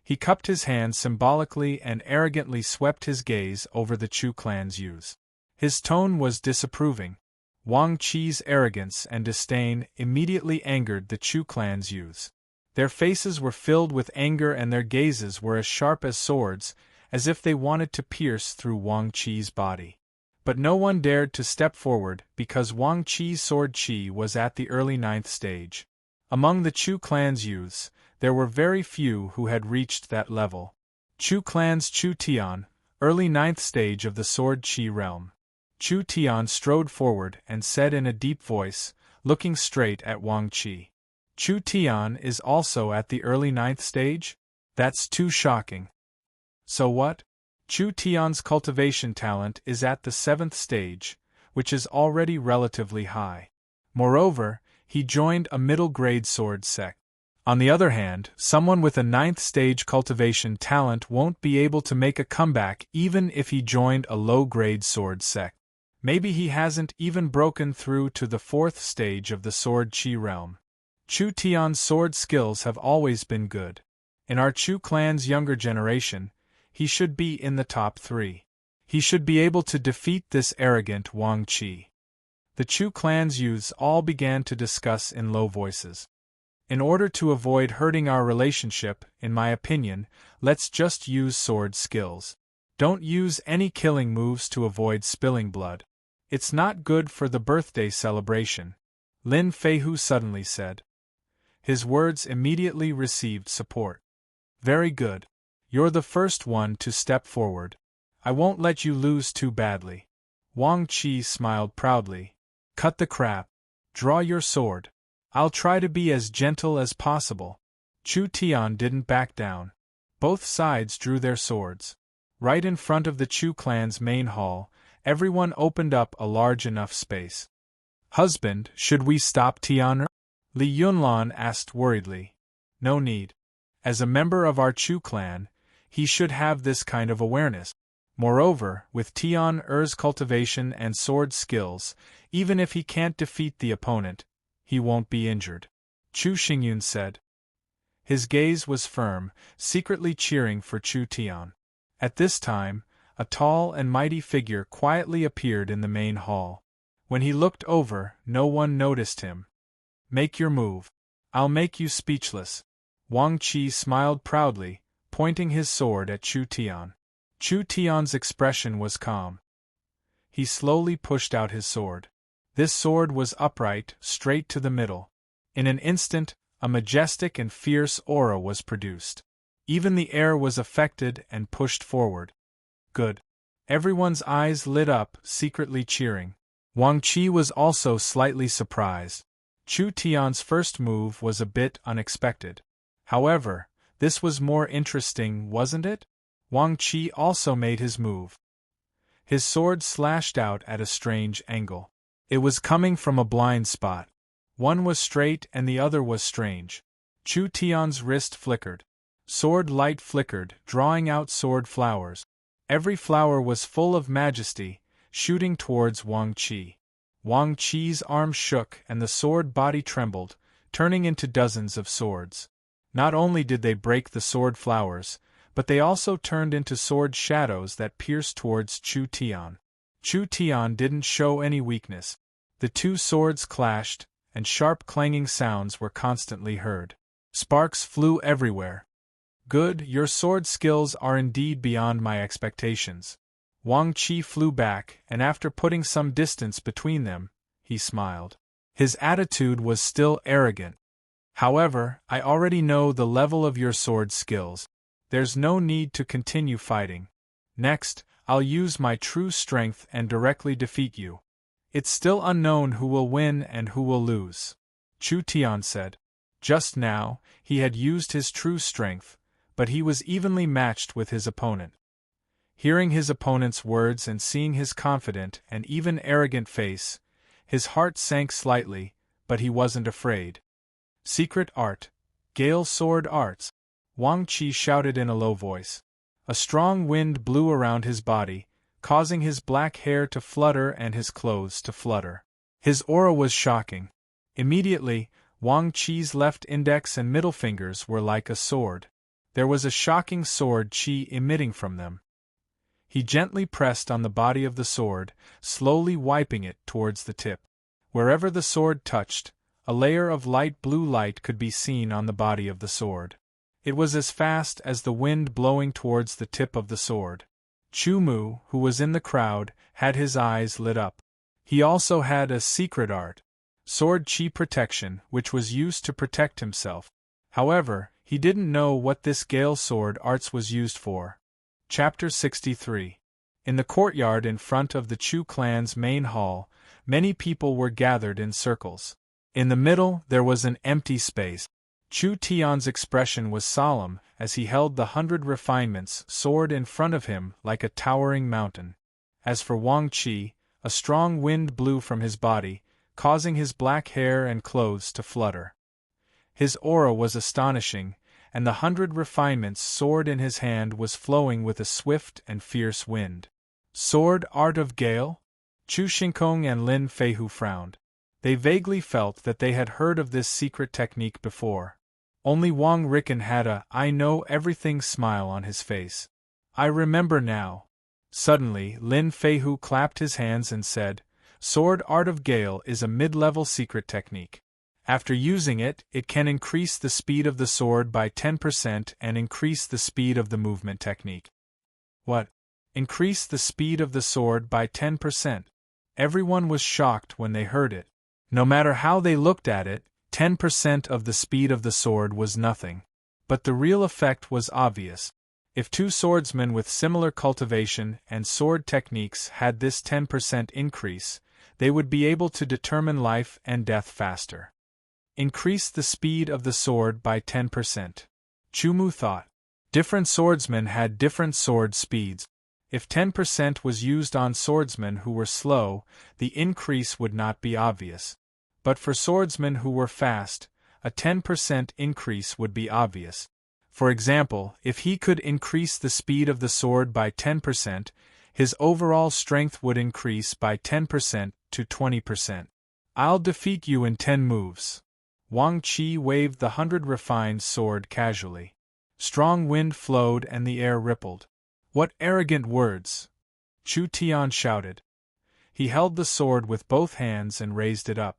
He cupped his hands symbolically and arrogantly swept his gaze over the Chu clan's youths. His tone was disapproving. Wang Qi's arrogance and disdain immediately angered the Chu clan's youths. Their faces were filled with anger and their gazes were as sharp as swords, as if they wanted to pierce through Wang Qi's body. But no one dared to step forward because Wang Qi's sword Qi was at the early 9th stage. Among the Chu clan's youths, there were very few who had reached that level. Chu clan's Chu Tian, early 9th stage of the sword Qi realm. Chu Tian strode forward and said in a deep voice, looking straight at Wang Qi. Chu Tian is also at the early 9th stage? That's too shocking. So what? Chu Tian's cultivation talent is at the 7th stage, which is already relatively high. Moreover, he joined a middle-grade sword sect. On the other hand, someone with a 9th stage cultivation talent won't be able to make a comeback even if he joined a low-grade sword sect. Maybe he hasn't even broken through to the 4th stage of the sword Qi realm. Chu Tian's sword skills have always been good. In our Chu clan's younger generation, he should be in the top 3. He should be able to defeat this arrogant Wang Qi. The Chu clan's youths all began to discuss in low voices. In order to avoid hurting our relationship, in my opinion, let's just use sword skills. Don't use any killing moves to avoid spilling blood. It's not good for the birthday celebration, Lin Feihu suddenly said. His words immediately received support. Very good. You're the first one to step forward. I won't let you lose too badly. Wang Qi smiled proudly. Cut the crap. Draw your sword. I'll try to be as gentle as possible. Chu Tian didn't back down. Both sides drew their swords. Right in front of the Chu clan's main hall, everyone opened up a large enough space. Husband, should we stop Tian? Li Yunlan asked worriedly. No need. As a member of our Chu clan, he should have this kind of awareness. Moreover, with Tian Er's cultivation and sword skills, even if he can't defeat the opponent, he won't be injured. Chu Xingyun said. His gaze was firm, secretly cheering for Chu Tian. At this time, a tall and mighty figure quietly appeared in the main hall. When he looked over, no one noticed him. Make your move. I'll make you speechless. Wang Qi smiled proudly, pointing his sword at Chu Tian. Chu Tian's expression was calm. He slowly pushed out his sword. This sword was upright, straight to the middle. In an instant, a majestic and fierce aura was produced. Even the air was affected and pushed forward. Good. Everyone's eyes lit up, secretly cheering. Wang Qi was also slightly surprised. Chu Tian's first move was a bit unexpected. However, this was more interesting, wasn't it? Wang Qi also made his move. His sword slashed out at a strange angle. It was coming from a blind spot. One was straight and the other was strange. Chu Tian's wrist flickered. Sword light flickered, drawing out sword flowers. Every flower was full of majesty, shooting towards Wang Qi. Wang Qi's arm shook and the sword body trembled, turning into dozens of swords. Not only did they break the sword flowers, but they also turned into sword shadows that pierced towards Chu Tian. Chu Tian didn't show any weakness. The two swords clashed, and sharp clanging sounds were constantly heard. Sparks flew everywhere. Good, your sword skills are indeed beyond my expectations. Wang Qi flew back, and after putting some distance between them, he smiled. His attitude was still arrogant. However, I already know the level of your sword skills. There's no need to continue fighting. Next, I'll use my true strength and directly defeat you. It's still unknown who will win and who will lose, Chu Tian said. Just now, he had used his true strength, but he was evenly matched with his opponent. Hearing his opponent's words and seeing his confident and even arrogant face, his heart sank slightly, but he wasn't afraid. Secret art. Gale sword arts. Wang Qi shouted in a low voice. A strong wind blew around his body, causing his black hair to flutter and his clothes to flutter. His aura was shocking. Immediately, Wang Qi's left index and middle fingers were like a sword. There was a shocking sword qi emitting from them. He gently pressed on the body of the sword, slowly wiping it towards the tip. Wherever the sword touched, a layer of light blue light could be seen on the body of the sword. It was as fast as the wind blowing towards the tip of the sword. Chu Mu, who was in the crowd, had his eyes lit up. He also had a secret art, sword qi protection, which was used to protect himself. However, he didn't know what this gale sword arts was used for. Chapter 63. In the courtyard in front of the Chu clan's main hall, many people were gathered in circles. In the middle there was an empty space. Chu Tian's expression was solemn as he held the 100 refinements sword in front of him like a towering mountain. As for Wang Qi, a strong wind blew from his body, causing his black hair and clothes to flutter. His aura was astonishing, and the 100 refinements sword in his hand was flowing with a swift and fierce wind. Sword art of gale? Chu Xingkong and Lin Feihu frowned. They vaguely felt that they had heard of this secret technique before. Only Wang Ricken had a "I know everything" smile on his face. I remember now. Suddenly, Lin Feihu clapped his hands and said, Sword art of gale is a mid-level secret technique. After using it, it can increase the speed of the sword by 10% and increase the speed of the movement technique. What? Increase the speed of the sword by 10%? Everyone was shocked when they heard it. No matter how they looked at it, 10% of the speed of the sword was nothing. But the real effect was obvious. If two swordsmen with similar cultivation and sword techniques had this 10% increase, they would be able to determine life and death faster. Increase the speed of the sword by 10%. Chu Mu thought. Different swordsmen had different sword speeds. If 10% was used on swordsmen who were slow, the increase would not be obvious. But for swordsmen who were fast, a 10% increase would be obvious. For example, if he could increase the speed of the sword by 10%, his overall strength would increase by 10% to 20%. I'll defeat you in 10 moves. Wang Qi waved the 100 refined sword casually. Strong wind flowed and the air rippled. What arrogant words! Chu Tian shouted. He held the sword with both hands and raised it up.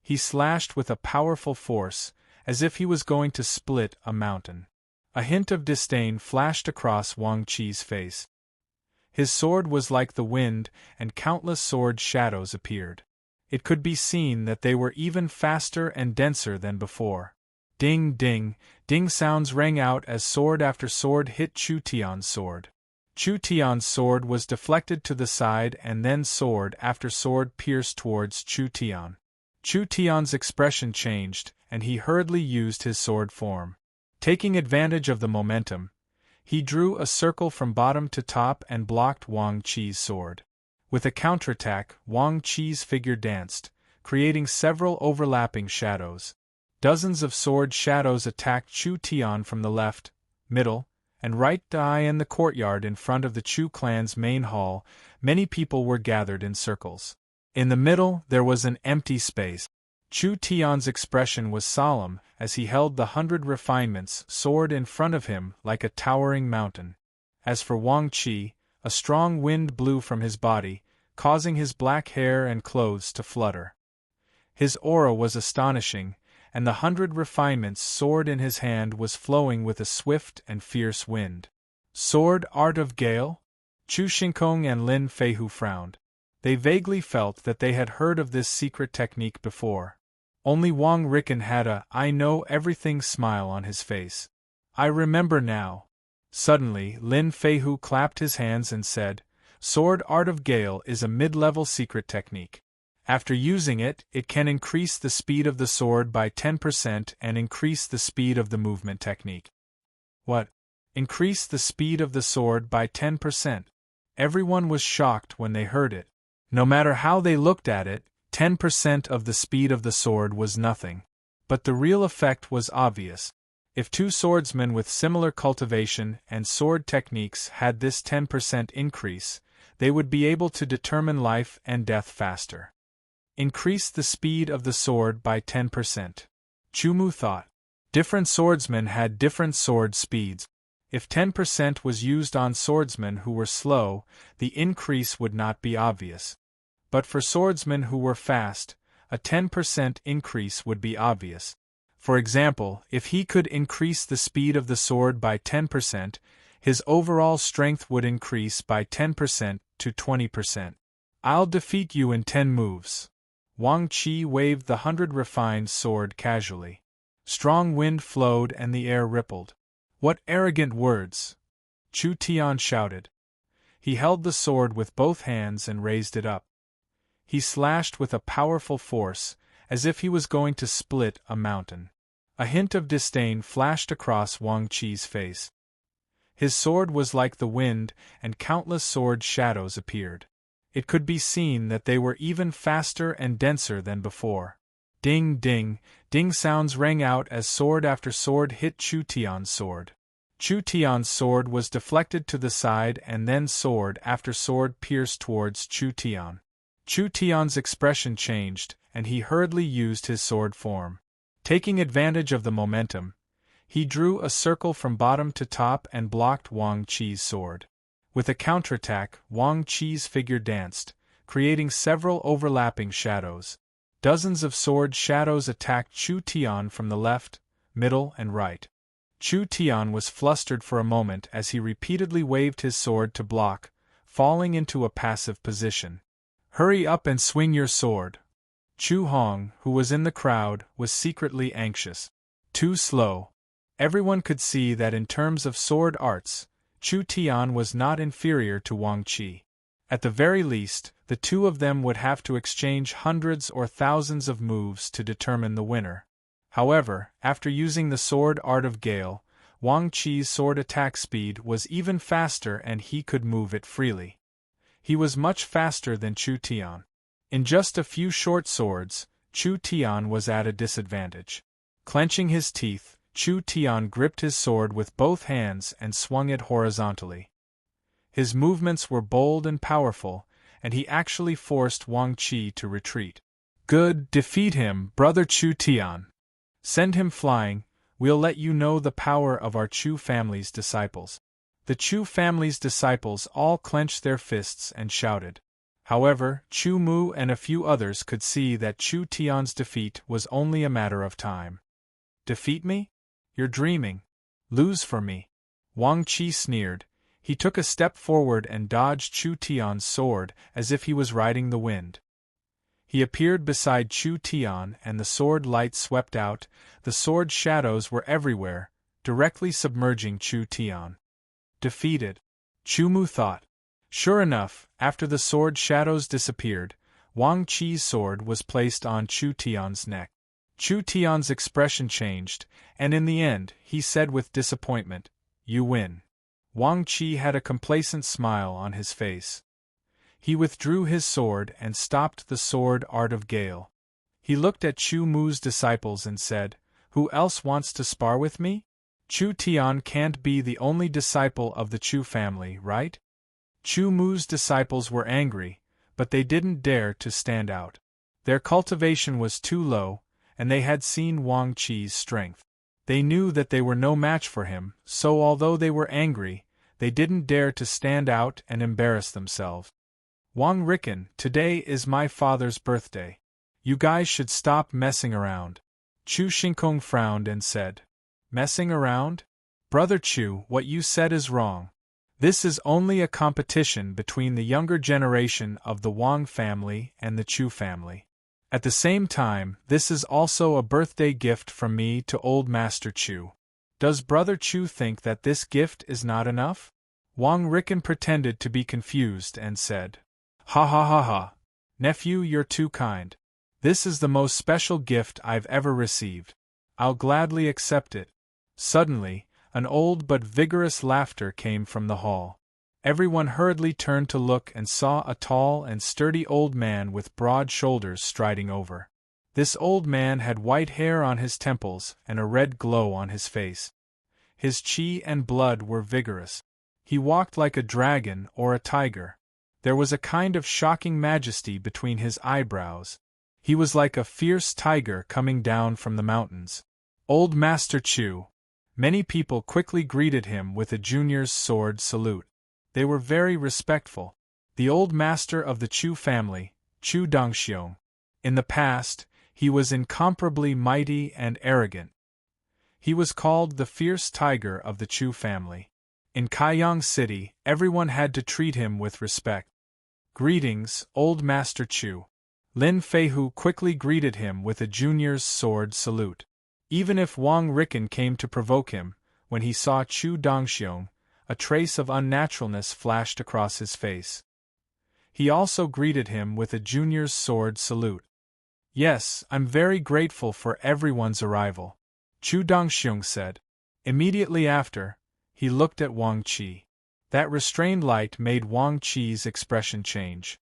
He slashed with a powerful force, as if he was going to split a mountain. A hint of disdain flashed across Wang Qi's face. His sword was like the wind, and countless sword shadows appeared. It could be seen that they were even faster and denser than before. Ding ding, ding sounds rang out as sword after sword hit Chu Tian's sword. Chu Tian's sword was deflected to the side and then sword after sword pierced towards Chu Tian. Chu Tian's expression changed, and he hurriedly used his sword form. Taking advantage of the momentum, he drew a circle from bottom to top and blocked Wang Qi's sword. With a counterattack, Wang Qi's figure danced, creating several overlapping shadows. Dozens of sword shadows attacked Chu Tian from the left, middle, and right eye in the courtyard in front of the Chu clan's main hall. Many people were gathered in circles. In the middle there was an empty space. Chu Tian's expression was solemn as he held the 100 refinements sword in front of him like a towering mountain. As for Wang Qi, a strong wind blew from his body, causing his black hair and clothes to flutter. His aura was astonishing, and the 100 refinements sword in his hand was flowing with a swift and fierce wind. Sword art of gale? Chu Xingkong and Lin Feihu frowned. They vaguely felt that they had heard of this secret technique before. Only Wang Ricken had a "I know everything" smile on his face. I remember now. Suddenly, Lin Feihu clapped his hands and said, Sword art of gale is a mid-level secret technique. After using it, it can increase the speed of the sword by 10% and increase the speed of the movement technique. What? Increase the speed of the sword by 10%. Everyone was shocked when they heard it. No matter how they looked at it, 10% of the speed of the sword was nothing. But the real effect was obvious. If two swordsmen with similar cultivation and sword techniques had this 10% increase, they would be able to determine life and death faster. Increase the speed of the sword by 10%. Chumu thought. Different swordsmen had different sword speeds. If 10% was used on swordsmen who were slow, the increase would not be obvious. But for swordsmen who were fast, a 10% increase would be obvious. For example, if he could increase the speed of the sword by 10%, his overall strength would increase by 10% to 20%. I'll defeat you in 10 moves. Wang Qi waved the 100 refined sword casually. Strong wind flowed and the air rippled. What arrogant words! Chu Tian shouted. He held the sword with both hands and raised it up. He slashed with a powerful force, as if he was going to split a mountain. A hint of disdain flashed across Wang Qi's face. His sword was like the wind, and countless sword shadows appeared. It could be seen that they were even faster and denser than before. Ding, ding, ding sounds rang out as sword after sword hit Chu Tian's sword. Chu Tian's sword was deflected to the side and then sword after sword pierced towards Chu Tian. Chu Tian's expression changed, and he hurriedly used his sword form. Taking advantage of the momentum, he drew a circle from bottom to top and blocked Wang Qi's sword. With a counterattack, Wang Qi's figure danced, creating several overlapping shadows. Dozens of sword shadows attacked Chu Tian from the left, middle, and right. Chu Tian was flustered for a moment as he repeatedly waved his sword to block, falling into a passive position. Hurry up and swing your sword. Chu Hong, who was in the crowd, was secretly anxious. Too slow. Everyone could see that in terms of sword arts, Chu Tian was not inferior to Wang Qi. At the very least, the two of them would have to exchange hundreds or thousands of moves to determine the winner. However, after using the sword art of Gale, Wang Qi's sword attack speed was even faster and he could move it freely. He was much faster than Chu Tian. In just a few short swords, Chu Tian was at a disadvantage. Clenching his teeth, Chu Tian gripped his sword with both hands and swung it horizontally. His movements were bold and powerful, and he actually forced Wang Qi to retreat. Good, defeat him, brother Chu Tian. Send him flying, we'll let you know the power of our Chu family's disciples. The Chu family's disciples all clenched their fists and shouted. However, Chu Mu and a few others could see that Chu Tian's defeat was only a matter of time. Defeat me? You're dreaming. Lose for me. Wang Qi sneered. He took a step forward and dodged Chu Tian's sword as if he was riding the wind. He appeared beside Chu Tian and the sword light swept out, the sword shadows were everywhere, directly submerging Chu Tian. Defeated. Chu Mu thought. Sure enough, after the sword shadows disappeared, Wang Qi's sword was placed on Chu Tian's neck. Chu Tian's expression changed, and in the end, he said with disappointment, "You win." Wang Qi had a complacent smile on his face. He withdrew his sword and stopped the sword art of Gale. He looked at Chu Mu's disciples and said, "Who else wants to spar with me? Chu Tian can't be the only disciple of the Chu family, right?" Chu Mu's disciples were angry, but they didn't dare to stand out. Their cultivation was too low, and they had seen Wang Qi's strength. They knew that they were no match for him, so although they were angry, they didn't dare to stand out and embarrass themselves. Wang Ricken, today is my father's birthday. You guys should stop messing around. Chu Shinkong frowned and said, "Messing around? Brother Chu, what you said is wrong. This is only a competition between the younger generation of the Wang family and the Chu family. At the same time, this is also a birthday gift from me to old Master Chu. Does Brother Chu think that this gift is not enough?" Wang Ricken pretended to be confused and said, "Ha ha ha ha. Nephew, you're too kind. This is the most special gift I've ever received. I'll gladly accept it. Suddenly, an old but vigorous laughter came from the hall. Everyone hurriedly turned to look and saw a tall and sturdy old man with broad shoulders striding over. This old man had white hair on his temples and a red glow on his face. His chi and blood were vigorous. He walked like a dragon or a tiger. There was a kind of shocking majesty between his eyebrows. He was like a fierce tiger coming down from the mountains. Old Master Chu. Many people quickly greeted him with a junior's sword salute. They were very respectful. The old master of the Chu family, Chu Dongxiong. In the past, he was incomparably mighty and arrogant. He was called the fierce tiger of the Chu family. In Kaiyang City, everyone had to treat him with respect. Greetings, Old Master Chu. Lin Feihu quickly greeted him with a junior's sword salute. Even if Wang Ricken came to provoke him, when he saw Chu Dongxiong, a trace of unnaturalness flashed across his face. He also greeted him with a junior's sword salute. Yes, I'm very grateful for everyone's arrival, Chu Dongxiong said. Immediately after, he looked at Wang Qi. That restrained light made Wang Qi's expression change.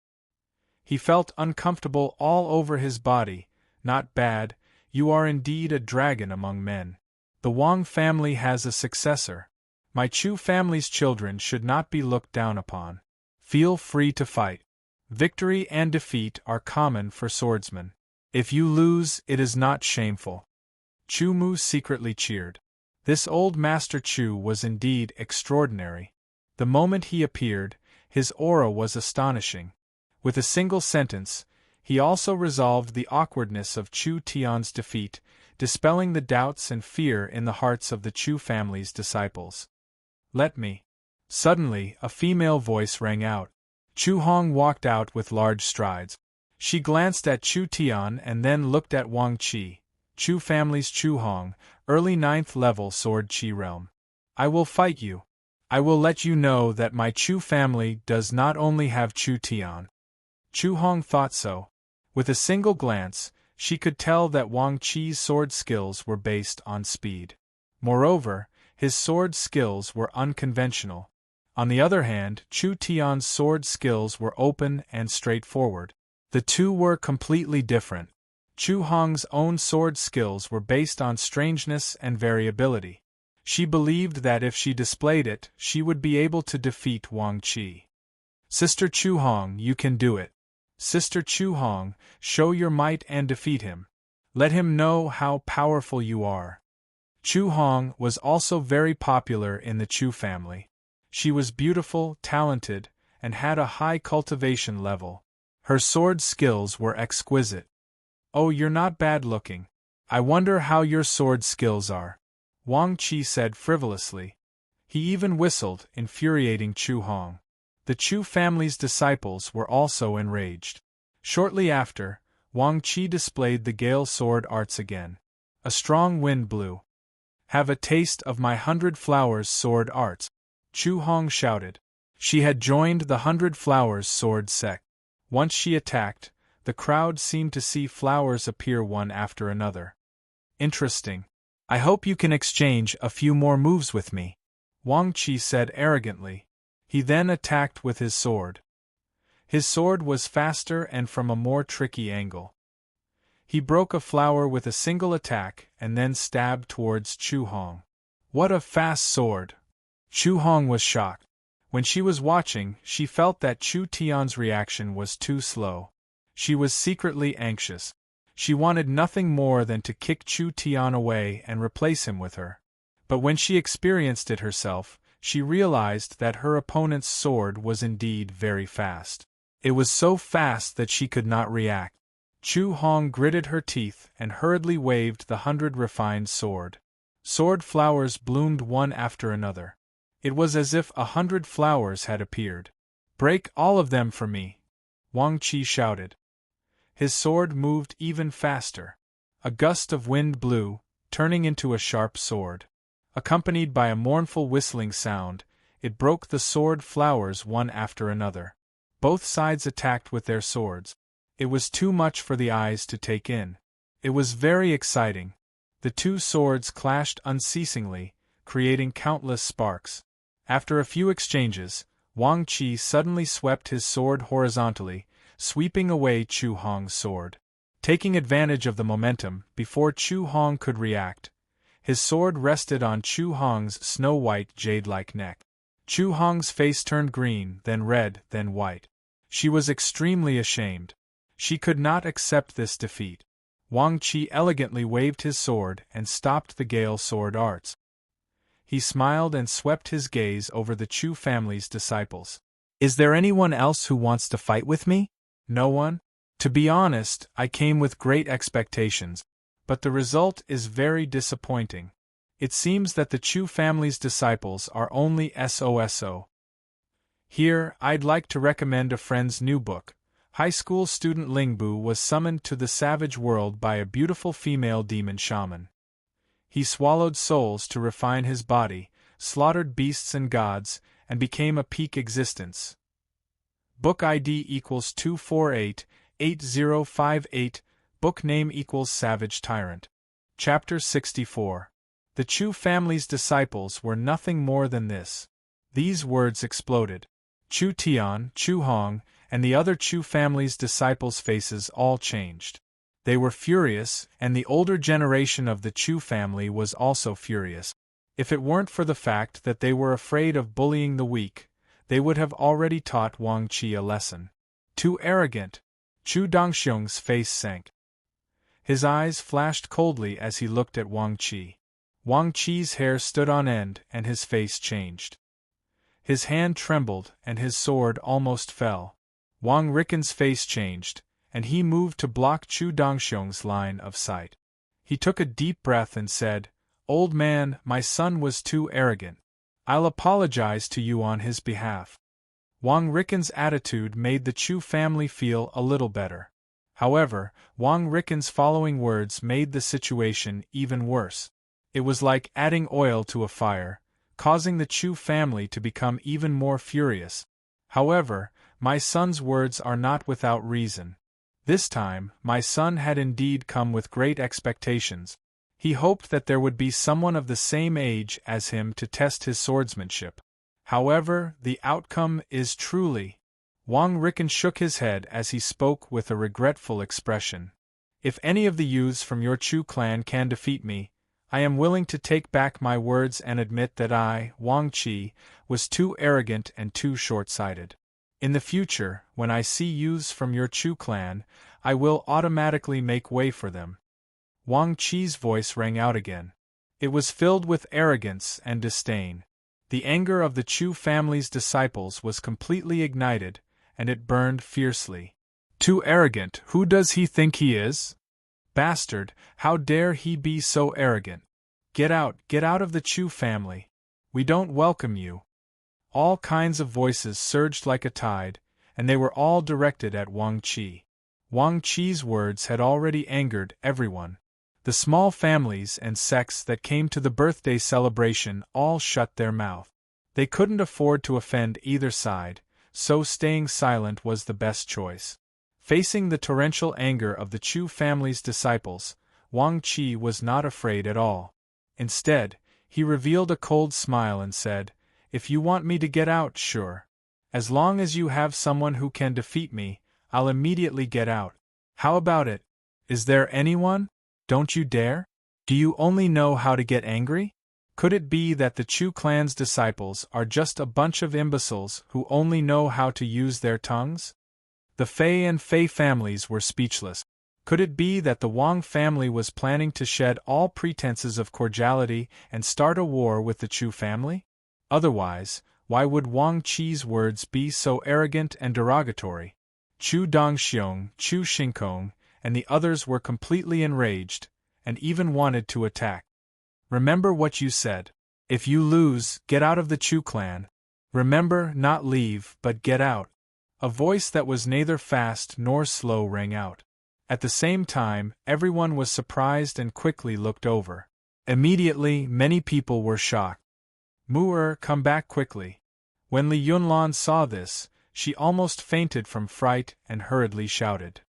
He felt uncomfortable all over his body. Not bad, you are indeed a dragon among men. The Wang family has a successor. My Chu family's children should not be looked down upon. Feel free to fight. Victory and defeat are common for swordsmen. If you lose, it is not shameful. Chu Mu secretly cheered. This old Master Chu was indeed extraordinary. The moment he appeared, his aura was astonishing. With a single sentence, he also resolved the awkwardness of Chu Tian's defeat, dispelling the doubts and fear in the hearts of the Chu family's disciples. Let me. Suddenly, a female voice rang out. Chu Hong walked out with large strides. She glanced at Chu Tian and then looked at Wang Qi, Chu family's Chu Hong, early 9th level sword Qi realm. I will fight you. I will let you know that my Chu family does not only have Chu Tian. Chu Hong thought so. With a single glance, she could tell that Wang Qi's sword skills were based on speed. Moreover, his sword skills were unconventional. On the other hand, Chu Tian's sword skills were open and straightforward. The two were completely different. Chu Hong's own sword skills were based on strangeness and variability. She believed that if she displayed it, she would be able to defeat Wang Qi. Sister Chu Hong, you can do it. Sister Chu Hong, show your might and defeat him. Let him know how powerful you are. Chu Hong was also very popular in the Chu family. She was beautiful, talented, and had a high cultivation level. Her sword skills were exquisite. Oh, you're not bad looking. I wonder how your sword skills are. Wang Qi said frivolously. He even whistled, infuriating Chu Hong. The Chu family's disciples were also enraged. Shortly after, Wang Qi displayed the Gale sword arts again. A strong wind blew. Have a taste of my 100 Flowers sword arts, Chu Hong shouted. She had joined the 100 Flowers sword sect. Once she attacked, the crowd seemed to see flowers appear one after another. Interesting. I hope you can exchange a few more moves with me, Wang Qi said arrogantly. He then attacked with his sword. His sword was faster and from a more tricky angle. He broke a flower with a single attack and then stabbed towards Chu Hong. What a fast sword! Chu Hong was shocked. When she was watching, she felt that Chu Tian's reaction was too slow. She was secretly anxious. She wanted nothing more than to kick Chu Tian away and replace him with her. But when she experienced it herself, she realized that her opponent's sword was indeed very fast. It was so fast that she could not react. Chu Hong gritted her teeth and hurriedly waved the 100 refined sword. Sword flowers bloomed one after another. It was as if 100 flowers had appeared. Break all of them for me, Wang Qi shouted. His sword moved even faster. A gust of wind blew, turning into a sharp sword. Accompanied by a mournful whistling sound, it broke the sword flowers one after another. Both sides attacked with their swords. It was too much for the eyes to take in. It was very exciting. The two swords clashed unceasingly, creating countless sparks. After a few exchanges, Wang Qi suddenly swept his sword horizontally, sweeping away Chu Hong's sword. Taking advantage of the momentum, before Chu Hong could react, his sword rested on Chu Hong's snow-white jade-like neck. Chu Hong's face turned green, then red, then white. She was extremely ashamed. She could not accept this defeat. Wang Qi elegantly waved his sword and stopped the Gale sword arts. He smiled and swept his gaze over the Chu family's disciples. "Is there anyone else who wants to fight with me?" "No one? To be honest, I came with great expectations, but the result is very disappointing. It seems that the Chu family's disciples are only SOSO. Here, I'd like to recommend a friend's new book. High school student Lingbu was summoned to the savage world by a beautiful female demon shaman. He swallowed souls to refine his body, slaughtered beasts and gods, and became a peak existence. Book ID equals 248-8058, book name equals Savage Tyrant. Chapter 64. The Chu family's disciples were nothing more than this. These words exploded. Chu Tian, Chu Hong, and the other Chu family's disciples' faces all changed. They were furious, and the older generation of the Chu family was also furious. If it weren't for the fact that they were afraid of bullying the weak, they would have already taught Wang Qi a lesson. Too arrogant! Chu Dongxiong's face sank. His eyes flashed coldly as he looked at Wang Qi. Wang Qi's hair stood on end and his face changed. His hand trembled and his sword almost fell. Wang Riken's face changed, and he moved to block Chu Dongxiong's line of sight. He took a deep breath and said, "Old man, my son was too arrogant. I'll apologize to you on his behalf." Wang Riken's attitude made the Chu family feel a little better. However, Wang Riken's following words made the situation even worse. It was like adding oil to a fire, causing the Chu family to become even more furious. "However, my son's words are not without reason. This time, my son had indeed come with great expectations. He hoped that there would be someone of the same age as him to test his swordsmanship. However, the outcome is truly—" Wang Riken shook his head as he spoke with a regretful expression. "If any of the youths from your Chu clan can defeat me, I am willing to take back my words and admit that I, Wang Qi, was too arrogant and too short-sighted. In the future, when I see youths from your Chu clan, I will automatically make way for them." Wang Qi's voice rang out again. It was filled with arrogance and disdain. The anger of the Chu family's disciples was completely ignited, and it burned fiercely. "Too arrogant, who does he think he is? Bastard, how dare he be so arrogant? Get out of the Chu family. We don't welcome you." All kinds of voices surged like a tide, and they were all directed at Wang Qi. Wang Qi's words had already angered everyone. The small families and sects that came to the birthday celebration all shut their mouth. They couldn't afford to offend either side, so staying silent was the best choice. Facing the torrential anger of the Chu family's disciples, Wang Qi was not afraid at all. Instead, he revealed a cold smile and said, "If you want me to get out, sure. As long as you have someone who can defeat me, I'll immediately get out. How about it? Is there anyone? Don't you dare? Do you only know how to get angry? Could it be that the Chu clan's disciples are just a bunch of imbeciles who only know how to use their tongues?" The Fei and Fei families were speechless. Could it be that the Wang family was planning to shed all pretenses of cordiality and start a war with the Chu family? Otherwise, why would Wang Qi's words be so arrogant and derogatory? Chu Dongxiong, Chu Xingkong, and the others were completely enraged, and even wanted to attack. "Remember what you said. If you lose, get out of the Chu clan. Remember, not leave, but get out." A voice that was neither fast nor slow rang out. At the same time, everyone was surprised and quickly looked over. Immediately, many people were shocked. "Mu'er, come back quickly." When Li Yunlan saw this, she almost fainted from fright and hurriedly shouted,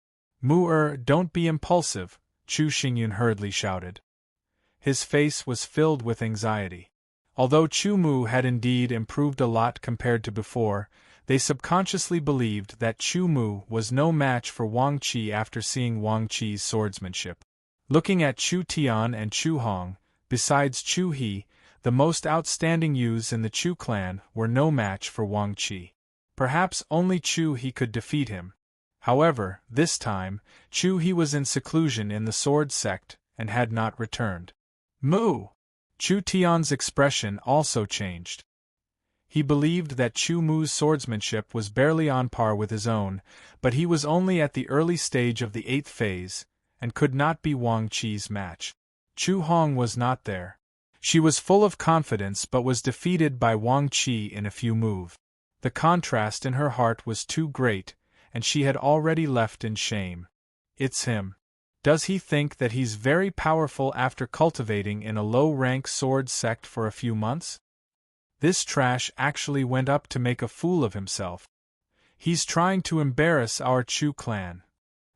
Don't be impulsive, Chu Xingyun hurriedly shouted. His face was filled with anxiety. Although Chu Mu had indeed improved a lot compared to before, they subconsciously believed that Chu Mu was no match for Wang Qi after seeing Wang Qi's swordsmanship. Looking at Chu Tian and Chu Hong, besides Chu He, the most outstanding youths in the Chu clan were no match for Wang Qi. Perhaps only Chu He could defeat him. However, this time, Chu He was in seclusion in the sword sect and had not returned. Mu! Chu Tian's expression also changed. He believed that Chu Mu's swordsmanship was barely on par with his own, but he was only at the early stage of the 8th phase, and could not be Wang Qi's match. Chu Hong was not there. She was full of confidence but was defeated by Wang Qi in a few moves. The contrast in her heart was too great, and she had already left in shame. It's him. Does he think that he's very powerful after cultivating in a low-rank sword sect for a few months? This trash actually went up to make a fool of himself. He's trying to embarrass our Chu clan.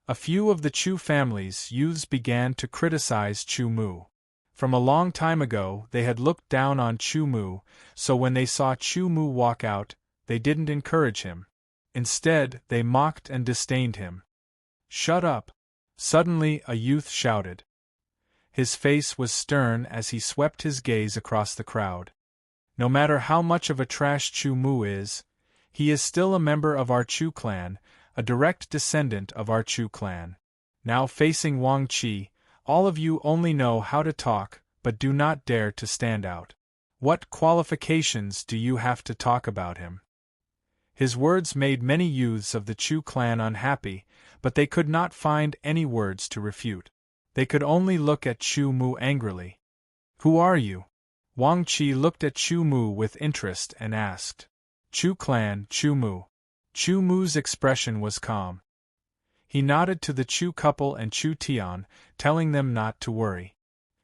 A few of the Chu family's youths began to criticize Chu Mu. From a long time ago they had looked down on Chu Mu, so when they saw Chu Mu walk out, they didn't encourage him. Instead, they mocked and disdained him. Shut up! Suddenly a youth shouted. His face was stern as he swept his gaze across the crowd. No matter how much of a trash Chu Mu is, he is still a member of our Chu clan, a direct descendant of our Chu clan. Now facing Wang Qi, all of you only know how to talk, but do not dare to stand out. What qualifications do you have to talk about him? His words made many youths of the Chu clan unhappy, but they could not find any words to refute. They could only look at Chu Mu angrily. Who are you? Wang Qi looked at Chu Mu with interest and asked. Chu clan, Chu Mu. Chu Mu's expression was calm. He nodded to the Chu couple and Chu Tian, telling them not to worry.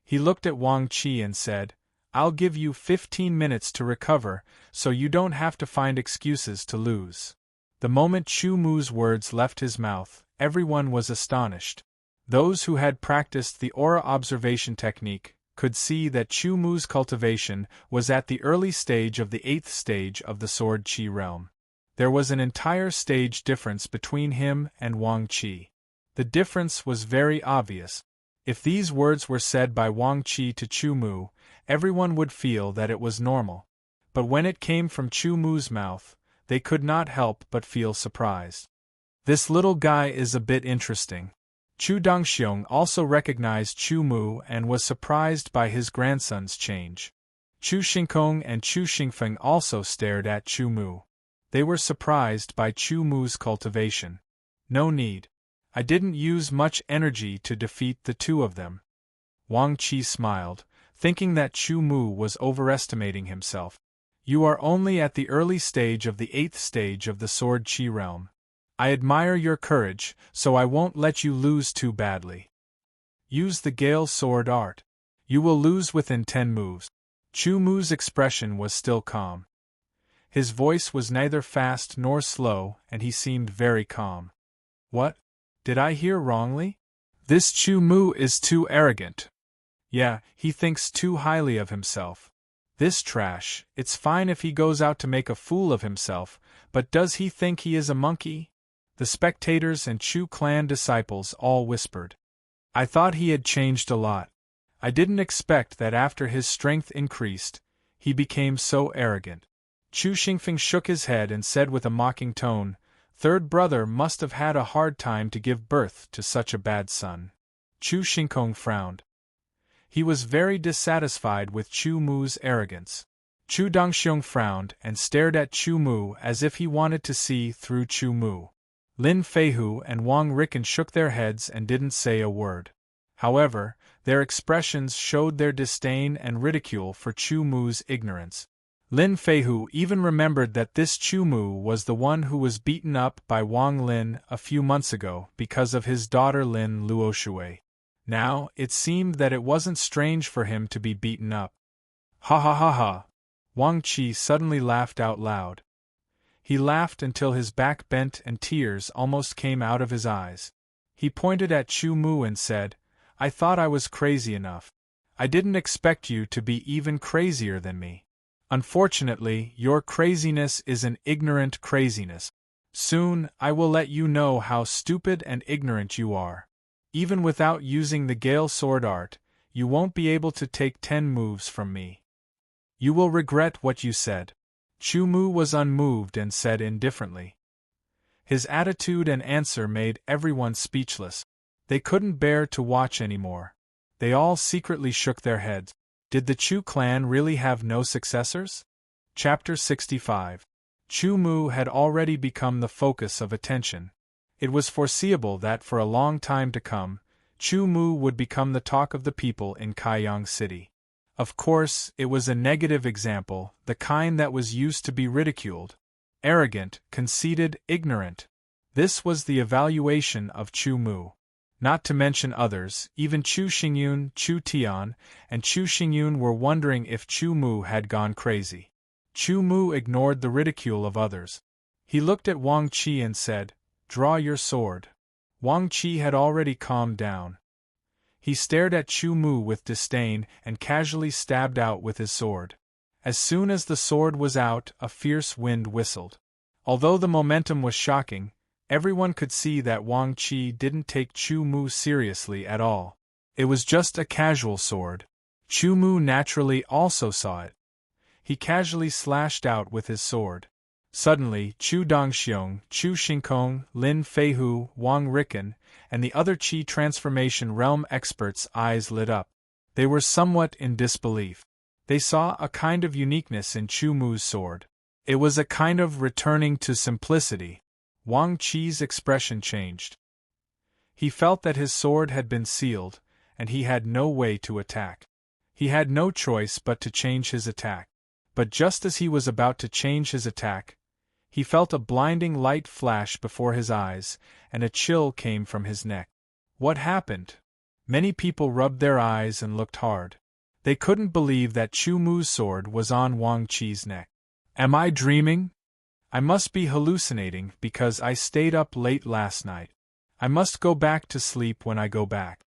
He looked at Wang Qi and said, I'll give you 15 minutes to recover, so you don't have to find excuses to lose. The moment Chu Mu's words left his mouth, everyone was astonished. Those who had practiced the aura observation technique could see that Chu Mu's cultivation was at the early stage of the 8th stage of the Sword Qi realm. There was an entire stage difference between him and Wang Qi. The difference was very obvious. If these words were said by Wang Qi to Chu Mu, everyone would feel that it was normal. But when it came from Chu Mu's mouth, they could not help but feel surprised. This little guy is a bit interesting. Chu Dongxiong also recognized Chu Mu and was surprised by his grandson's change. Chu Xingkong and Chu Xingfeng also stared at Chu Mu. They were surprised by Chu Mu's cultivation. No need. I didn't use much energy to defeat the two of them. Wang Qi smiled, thinking that Chu Mu was overestimating himself. You are only at the early stage of the 8th stage of the Sword Qi realm. I admire your courage, so I won't let you lose too badly. Use the Gale Sword art. You will lose within 10 moves. Chu Mu's expression was still calm. His voice was neither fast nor slow, and he seemed very calm. What? Did I hear wrongly? This Chu Mu is too arrogant. Yeah, he thinks too highly of himself. This trash, it's fine if he goes out to make a fool of himself, but does he think he is a monkey? The spectators and Chu clan disciples all whispered. I thought he had changed a lot. I didn't expect that after his strength increased, he became so arrogant. Chu Xingfeng shook his head and said with a mocking tone, Third brother must have had a hard time to give birth to such a bad son. Chu Xingkong frowned. He was very dissatisfied with Chu Mu's arrogance. Chu Dongxiong frowned and stared at Chu Mu as if he wanted to see through Chu Mu. Lin Feihu and Wang Ricken shook their heads and didn't say a word. However, their expressions showed their disdain and ridicule for Chu Mu's ignorance. Lin Feihu even remembered that this Chu Mu was the one who was beaten up by Wang Lin a few months ago because of his daughter Lin Luoshui. Now, it seemed that it wasn't strange for him to be beaten up. Ha ha ha ha! Wang Qi suddenly laughed out loud. He laughed until his back bent and tears almost came out of his eyes. He pointed at Chu Mu and said, I thought I was crazy enough. I didn't expect you to be even crazier than me. Unfortunately, your craziness is an ignorant craziness. Soon, I will let you know how stupid and ignorant you are. Even without using the Gale Sword art, you won't be able to take 10 moves from me. You will regret what you said. Chu Mu was unmoved and said indifferently. His attitude and answer made everyone speechless. They couldn't bear to watch anymore. They all secretly shook their heads. Did the Chu clan really have no successors? Chapter 65. Chu Mu had already become the focus of attention. It was foreseeable that for a long time to come, Chu Mu would become the talk of the people in Kaiyang City. Of course, it was a negative example, the kind that was used to be ridiculed. Arrogant, conceited, ignorant. This was the evaluation of Chu Mu. Not to mention others, even Chu Xingyun, Chu Tian, and Chu Xingyun were wondering if Chu Mu had gone crazy. Chu Mu ignored the ridicule of others. He looked at Wang Qi and said, Draw your sword. Wang Qi had already calmed down. He stared at Chu Mu with disdain and casually stabbed out with his sword. As soon as the sword was out, a fierce wind whistled. Although the momentum was shocking, everyone could see that Wang Qi didn't take Chu Mu seriously at all. It was just a casual sword. Chu Mu naturally also saw it. He casually slashed out with his sword. Suddenly, Chu Dongxiong, Chu Xingkong, Lin Feihu, Wang Ricken, and the other Qi transformation realm experts' eyes lit up. They were somewhat in disbelief. They saw a kind of uniqueness in Chu Mu's sword. It was a kind of returning to simplicity. Wang Qi's expression changed. He felt that his sword had been sealed, and he had no way to attack. He had no choice but to change his attack. But just as he was about to change his attack, he felt a blinding light flash before his eyes, and a chill came from his neck. What happened? Many people rubbed their eyes and looked hard. They couldn't believe that Chu Mu's sword was on Wang Qi's neck. Am I dreaming? I must be hallucinating because I stayed up late last night. I must go back to sleep when I go back.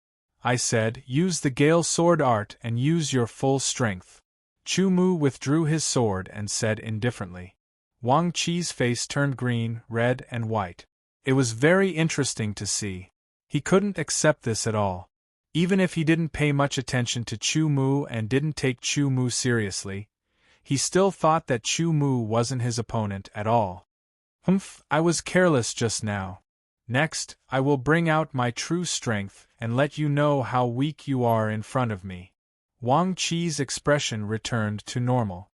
I said, use the Gale Sword art and use your full strength. Chu Mu withdrew his sword and said indifferently. Wang Qi's face turned green, red, and white. It was very interesting to see. He couldn't accept this at all. Even if he didn't pay much attention to Chu Mu and didn't take Chu Mu seriously, he still thought that Chu Mu wasn't his opponent at all. I was careless just now. Next, I will bring out my true strength and let you know how weak you are in front of me. Wang Qi's expression returned to normal.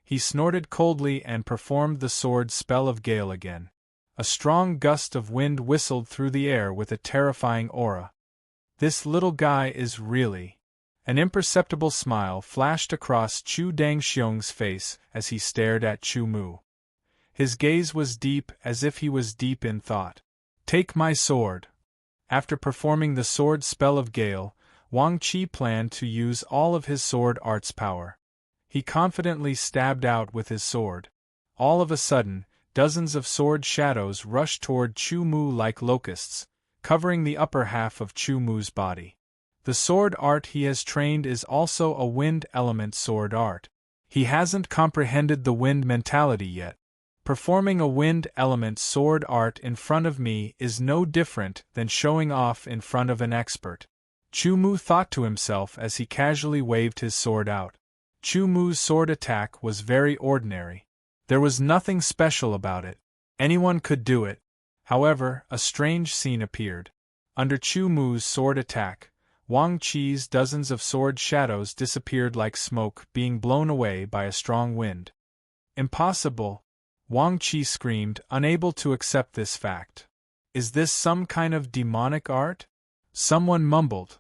He snorted coldly and performed the sword spell of gale again. A strong gust of wind whistled through the air with a terrifying aura. This little guy is really... An imperceptible smile flashed across Chu Dangxiong's face as he stared at Chu Mu. His gaze was deep, as if he was deep in thought. Take my sword. After performing the sword spell of gale, Wang Qi planned to use all of his sword art's power. He confidently stabbed out with his sword. All of a sudden, dozens of sword shadows rushed toward Chu Mu like locusts, covering the upper half of Chu Mu's body. The sword art he has trained is also a wind element sword art. He hasn't comprehended the wind mentality yet. Performing a wind element sword art in front of me is no different than showing off in front of an expert. Chu Mu thought to himself as he casually waved his sword out. Chu Mu's sword attack was very ordinary. There was nothing special about it. Anyone could do it. However, a strange scene appeared. Under Chu Mu's sword attack, Wang Qi's dozens of sword shadows disappeared like smoke being blown away by a strong wind. Impossible! Wang Qi screamed, unable to accept this fact. Is this some kind of demonic art? Someone mumbled.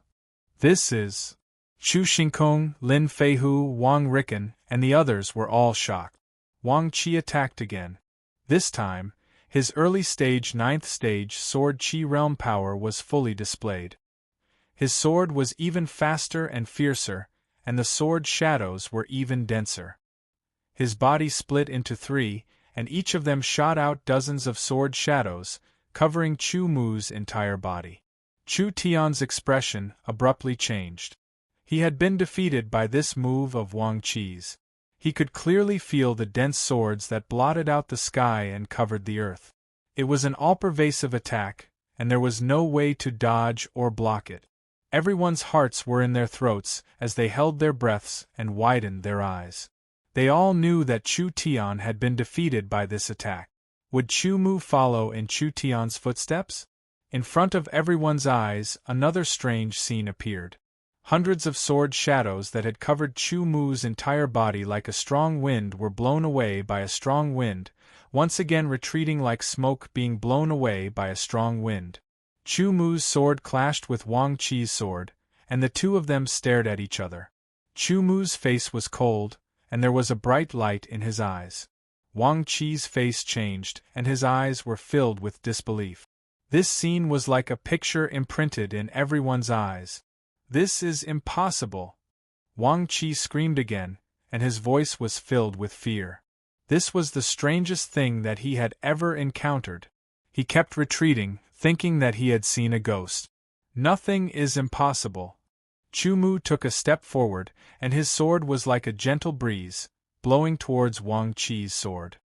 This is... Chu Xingkong, Lin Feihu, Wang Ricken, and the others were all shocked. Wang Qi attacked again. This time, his early-stage 9th stage sword Qi realm power was fully displayed. His sword was even faster and fiercer, and the sword shadows were even denser. His body split into 3, and each of them shot out dozens of sword shadows, covering Chu Mu's entire body. Chu Tian's expression abruptly changed. He had been defeated by this move of Wang Qi's. He could clearly feel the dense swords that blotted out the sky and covered the earth. It was an all-pervasive attack, and there was no way to dodge or block it. Everyone's hearts were in their throats as they held their breaths and widened their eyes. They all knew that Chu Tian had been defeated by this attack. Would Chu Mu follow in Chu Tian's footsteps? In front of everyone's eyes, another strange scene appeared. Hundreds of sword shadows that had covered Chu Mu's entire body like a strong wind were blown away by a strong wind, once again retreating like smoke being blown away by a strong wind. Chu Mu's sword clashed with Wang Qi's sword, and the two of them stared at each other. Chu Mu's face was cold, and there was a bright light in his eyes. Wang Qi's face changed, and his eyes were filled with disbelief. This scene was like a picture imprinted in everyone's eyes. This is impossible! Wang Qi screamed again, and his voice was filled with fear. This was the strangest thing that he had ever encountered. He kept retreating, thinking that he had seen a ghost. Nothing is impossible. Chu Mu took a step forward, and his sword was like a gentle breeze, blowing towards Wang Qi's sword.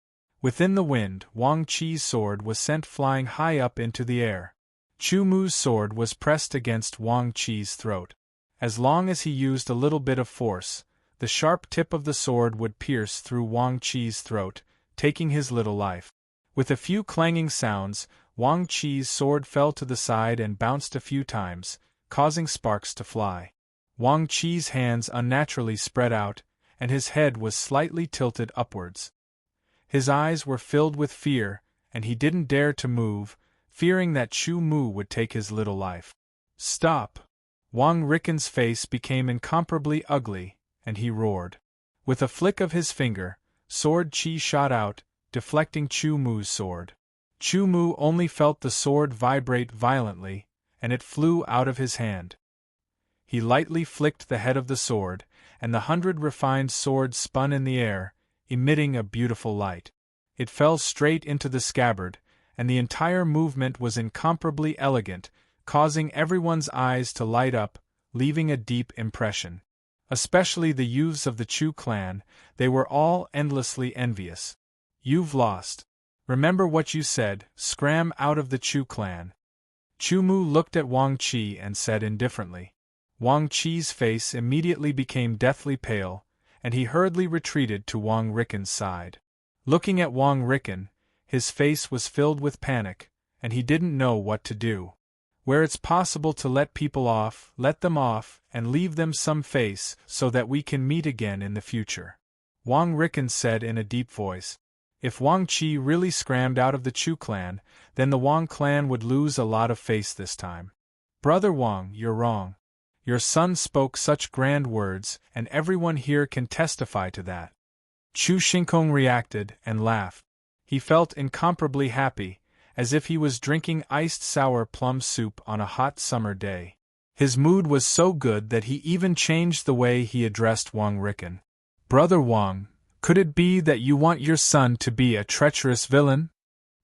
Within the wind, Wang Qi's sword was sent flying high up into the air. Chu Mu's sword was pressed against Wang Qi's throat. As long as he used a little bit of force, the sharp tip of the sword would pierce through Wang Qi's throat, taking his little life. With a few clanging sounds, Wang Qi's sword fell to the side and bounced a few times, causing sparks to fly. Wang Qi's hands unnaturally spread out, and his head was slightly tilted upwards. His eyes were filled with fear, and he didn't dare to move, fearing that Chu Mu would take his little life. Stop! Wang Riken's face became incomparably ugly, and he roared. With a flick of his finger, Sword Qi shot out, deflecting Chu Mu's sword. Chu Mu only felt the sword vibrate violently, and it flew out of his hand. He lightly flicked the head of the sword, and the 100 refined swords spun in the air, emitting a beautiful light. It fell straight into the scabbard, and the entire movement was incomparably elegant, causing everyone's eyes to light up, leaving a deep impression. Especially the youths of the Chu clan, they were all endlessly envious. You've lost. Remember what you said, scram out of the Chu clan. Chu Mu looked at Wang Qi and said indifferently. Wang Qi's face immediately became deathly pale, and he hurriedly retreated to Wang Riken's side. Looking at Wang Riken, his face was filled with panic, and he didn't know what to do. Where it's possible to let people off, let them off, and leave them some face so that we can meet again in the future. Wang Riken said in a deep voice. If Wang Qi really scrammed out of the Chu clan, then the Wang clan would lose a lot of face this time. Brother Wang, you're wrong. Your son spoke such grand words, and everyone here can testify to that. Chu Xingkong reacted and laughed. He felt incomparably happy, as if he was drinking iced sour plum soup on a hot summer day. His mood was so good that he even changed the way he addressed Wang Riken. Brother Wang, could it be that you want your son to be a treacherous villain?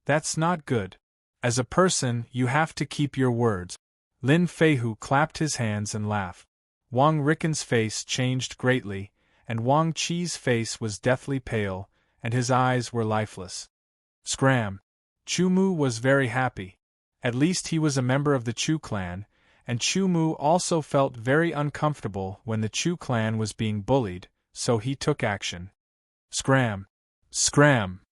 That's not good. As a person, you have to keep your words. Lin Feihu clapped his hands and laughed. Wang Riken's face changed greatly, and Wang Qi's face was deathly pale, and his eyes were lifeless. Scram! Chu Mu was very happy. At least he was a member of the Chu clan, and Chu Mu also felt very uncomfortable when the Chu clan was being bullied, so he took action. Scram! Scram!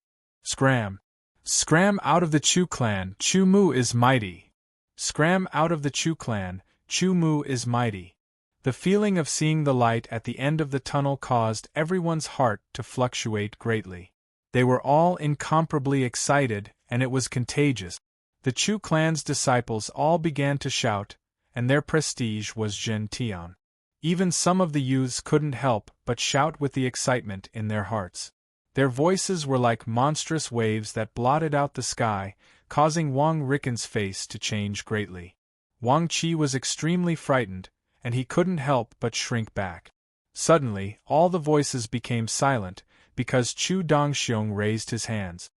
Scram! Scram out of the Chu clan, Chu Mu is mighty! Scram out of the Chu clan, Chu Mu is mighty! The feeling of seeing the light at the end of the tunnel caused everyone's heart to fluctuate greatly. They were all incomparably excited, and it was contagious. The Chu clan's disciples all began to shout, and their prestige was Zhen Tian. Even some of the youths couldn't help but shout with the excitement in their hearts. Their voices were like monstrous waves that blotted out the sky, causing Wang Riken's face to change greatly. Wang Qi was extremely frightened, and he couldn't help but shrink back. Suddenly, all the voices became silent, because Chu Dongxiong raised his hands.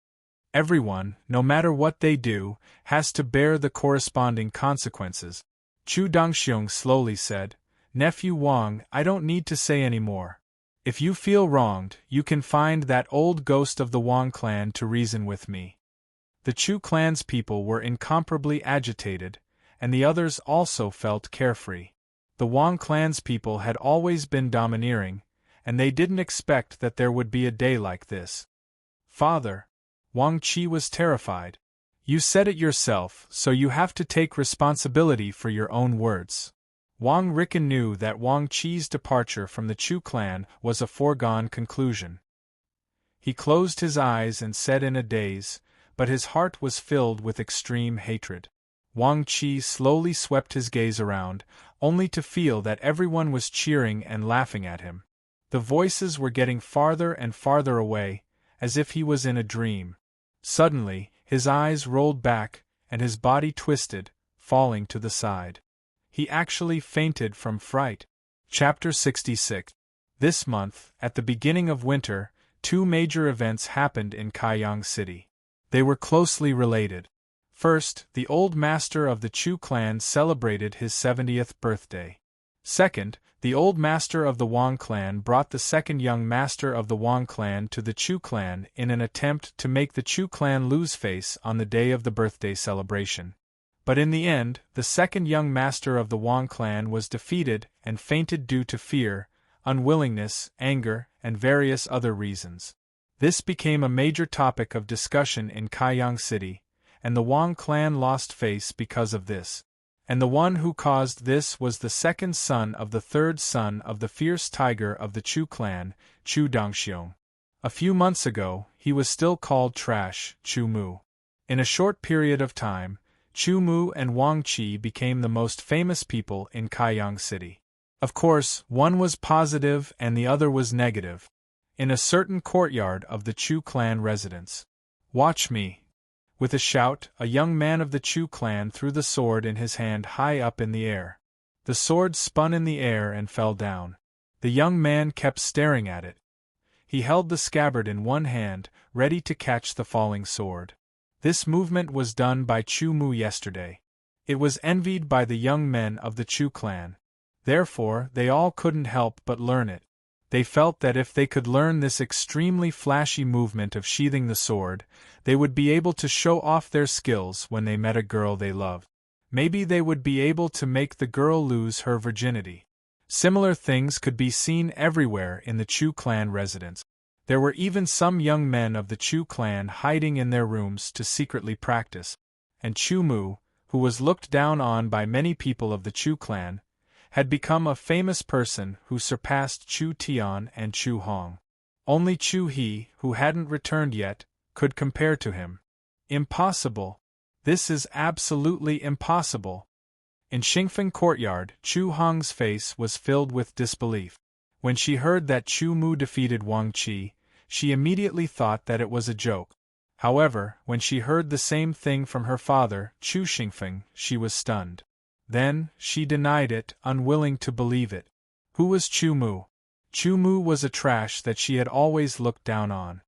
Everyone, no matter what they do, has to bear the corresponding consequences. Chu Dongxiong slowly said, Nephew Wang, I don't need to say any more. If you feel wronged, you can find that old ghost of the Wang clan to reason with me. The Chu clan's people were incomparably agitated, and the others also felt carefree. The Wang clan's people had always been domineering, and they didn't expect that there would be a day like this. Father, Wang Qi was terrified. You said it yourself, so you have to take responsibility for your own words. Wang Ricken knew that Wang Qi's departure from the Chu clan was a foregone conclusion. He closed his eyes and said in a daze, but his heart was filled with extreme hatred. Wang Qi slowly swept his gaze around, only to feel that everyone was cheering and laughing at him. The voices were getting farther and farther away, as if he was in a dream. Suddenly, his eyes rolled back, and his body twisted, falling to the side. He actually fainted from fright. Chapter 66. This month, at the beginning of winter, two major events happened in Kaiyang City. They were closely related. First, the old master of the Chu clan celebrated his 70th birthday. Second, the old master of the Wang clan brought the second young master of the Wang clan to the Chu clan in an attempt to make the Chu clan lose face on the day of the birthday celebration. But in the end, the second young master of the Wang clan was defeated and fainted due to fear, unwillingness, anger, and various other reasons. This became a major topic of discussion in Kaiyang City, and the Wang clan lost face because of this. And the one who caused this was the second son of the third son of the fierce tiger of the Chu clan, Chu Dongxiong. A few months ago, he was still called Trash, Chu Mu. In a short period of time, Chu Mu and Wang Qi became the most famous people in Kaiyang City. Of course, one was positive and the other was negative. In a certain courtyard of the Chu clan residence. Watch me. With a shout, a young man of the Chu clan threw the sword in his hand high up in the air. The sword spun in the air and fell down. The young man kept staring at it. He held the scabbard in one hand, ready to catch the falling sword. This movement was done by Chu Mu yesterday. It was envied by the young men of the Chu clan. Therefore, they all couldn't help but learn it. They felt that if they could learn this extremely flashy movement of sheathing the sword, they would be able to show off their skills when they met a girl they loved. Maybe they would be able to make the girl lose her virginity. Similar things could be seen everywhere in the Chu clan residence. There were even some young men of the Chu clan hiding in their rooms to secretly practice. And Chu Mu, who was looked down on by many people of the Chu clan, had become a famous person who surpassed Chu Tian and Chu Hong. Only Chu He, who hadn't returned yet, could compare to him. Impossible. This is absolutely impossible. In Xingfeng courtyard, Chu Hong's face was filled with disbelief. When she heard that Chu Mu defeated Wang Qi, she immediately thought that it was a joke. However, when she heard the same thing from her father, Chu Xingfeng, she was stunned. Then, she denied it, unwilling to believe it. Who was Chu Mu? Chu Mu was a trash that she had always looked down on.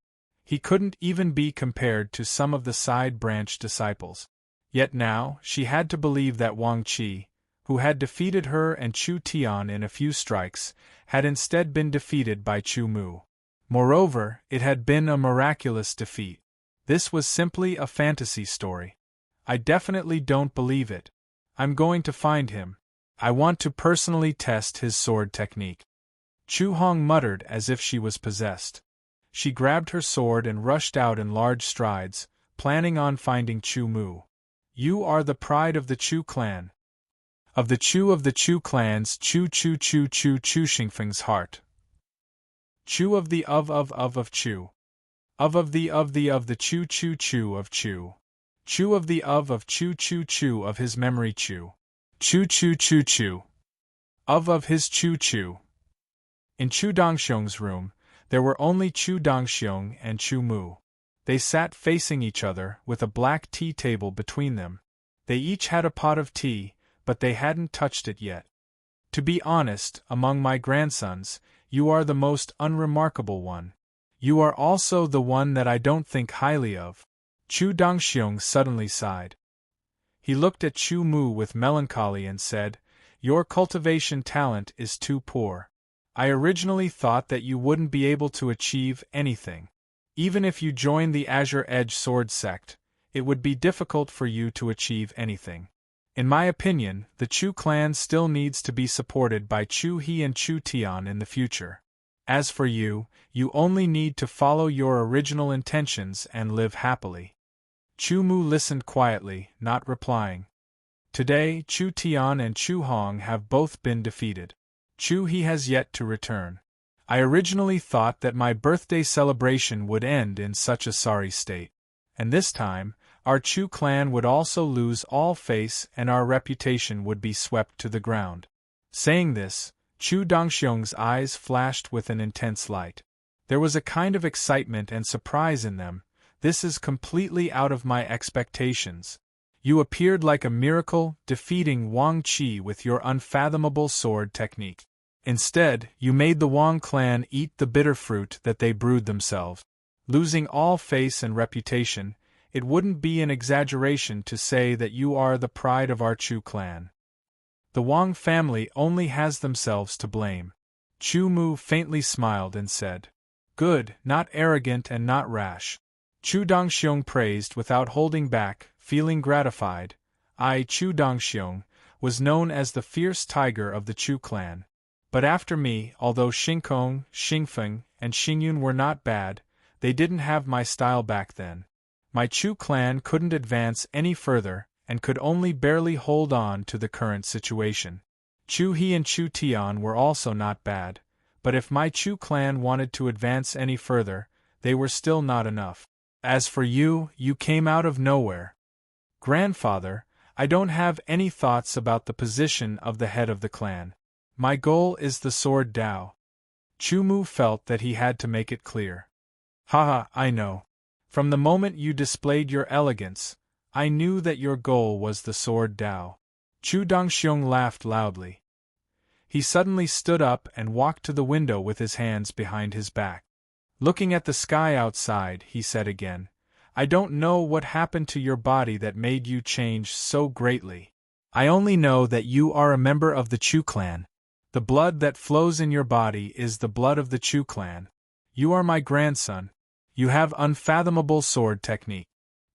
He couldn't even be compared to some of the side branch disciples. Yet now, she had to believe that Wang Qi, who had defeated her and Chu Tian in a few strikes, had instead been defeated by Chu Mu. Moreover, it had been a miraculous defeat. This was simply a fantasy story. I definitely don't believe it. I'm going to find him. I want to personally test his sword technique. Chu Hong muttered as if she was possessed. She grabbed her sword and rushed out in large strides, planning on finding Chu Mu. You are the pride of the Chu clan. Of the Chu clans, Chu Xingfeng's heart. Chu of the of Chu. Of the Chu of Chu. Chu of the of Chu of his memory Chu. Chu. Of his Chu. In Chu Dongxiong's room, there were only Chu Dongxiong and Chu Mu. They sat facing each other, with a black tea table between them. They each had a pot of tea, but they hadn't touched it yet. To be honest, among my grandsons, you are the most unremarkable one. You are also the one that I don't think highly of. Chu Dongxiong suddenly sighed. He looked at Chu Mu with melancholy and said, "Your cultivation talent is too poor. I originally thought that you wouldn't be able to achieve anything. Even if you joined the Azure Edge Sword sect, it would be difficult for you to achieve anything. In my opinion, the Chu clan still needs to be supported by Chu He and Chu Tian in the future. As for you, you only need to follow your original intentions and live happily." Chu Mu listened quietly, not replying. Today, Chu Tian and Chu Hong have both been defeated. Chu He has yet to return. I originally thought that my birthday celebration would end in such a sorry state. And this time, our Chu clan would also lose all face and our reputation would be swept to the ground. Saying this, Chu Dongxiong's eyes flashed with an intense light. There was a kind of excitement and surprise in them. "This is completely out of my expectations. You appeared like a miracle, defeating Wang Qi with your unfathomable sword technique. Instead, you made the Wang clan eat the bitter fruit that they brewed themselves. Losing all face and reputation, it wouldn't be an exaggeration to say that you are the pride of our Chu clan. The Wang family only has themselves to blame." Chu Mu faintly smiled and said, "Good, not arrogant and not rash." Chu Dongxiong praised without holding back, feeling gratified. I, Chu Dongxiong, was known as the fierce tiger of the Chu clan. But after me, although Xingkong, Xingfeng, and Xingyun were not bad, they didn't have my style back then. My Chu clan couldn't advance any further, and could only barely hold on to the current situation. Chu He and Chu Tian were also not bad, but if my Chu clan wanted to advance any further, they were still not enough. As for you, you came out of nowhere. Grandfather, I don't have any thoughts about the position of the head of the clan. My goal is the sword Dao." Chu Mu felt that he had to make it clear. "Haha, I know. From the moment you displayed your elegance, I knew that your goal was the sword Dao." Chu Dongxiong laughed loudly. He suddenly stood up and walked to the window with his hands behind his back. Looking at the sky outside, he said again, "I don't know what happened to your body that made you change so greatly. I only know that you are a member of the Chu clan. The blood that flows in your body is the blood of the Chu clan. You are my grandson. You have unfathomable sword technique.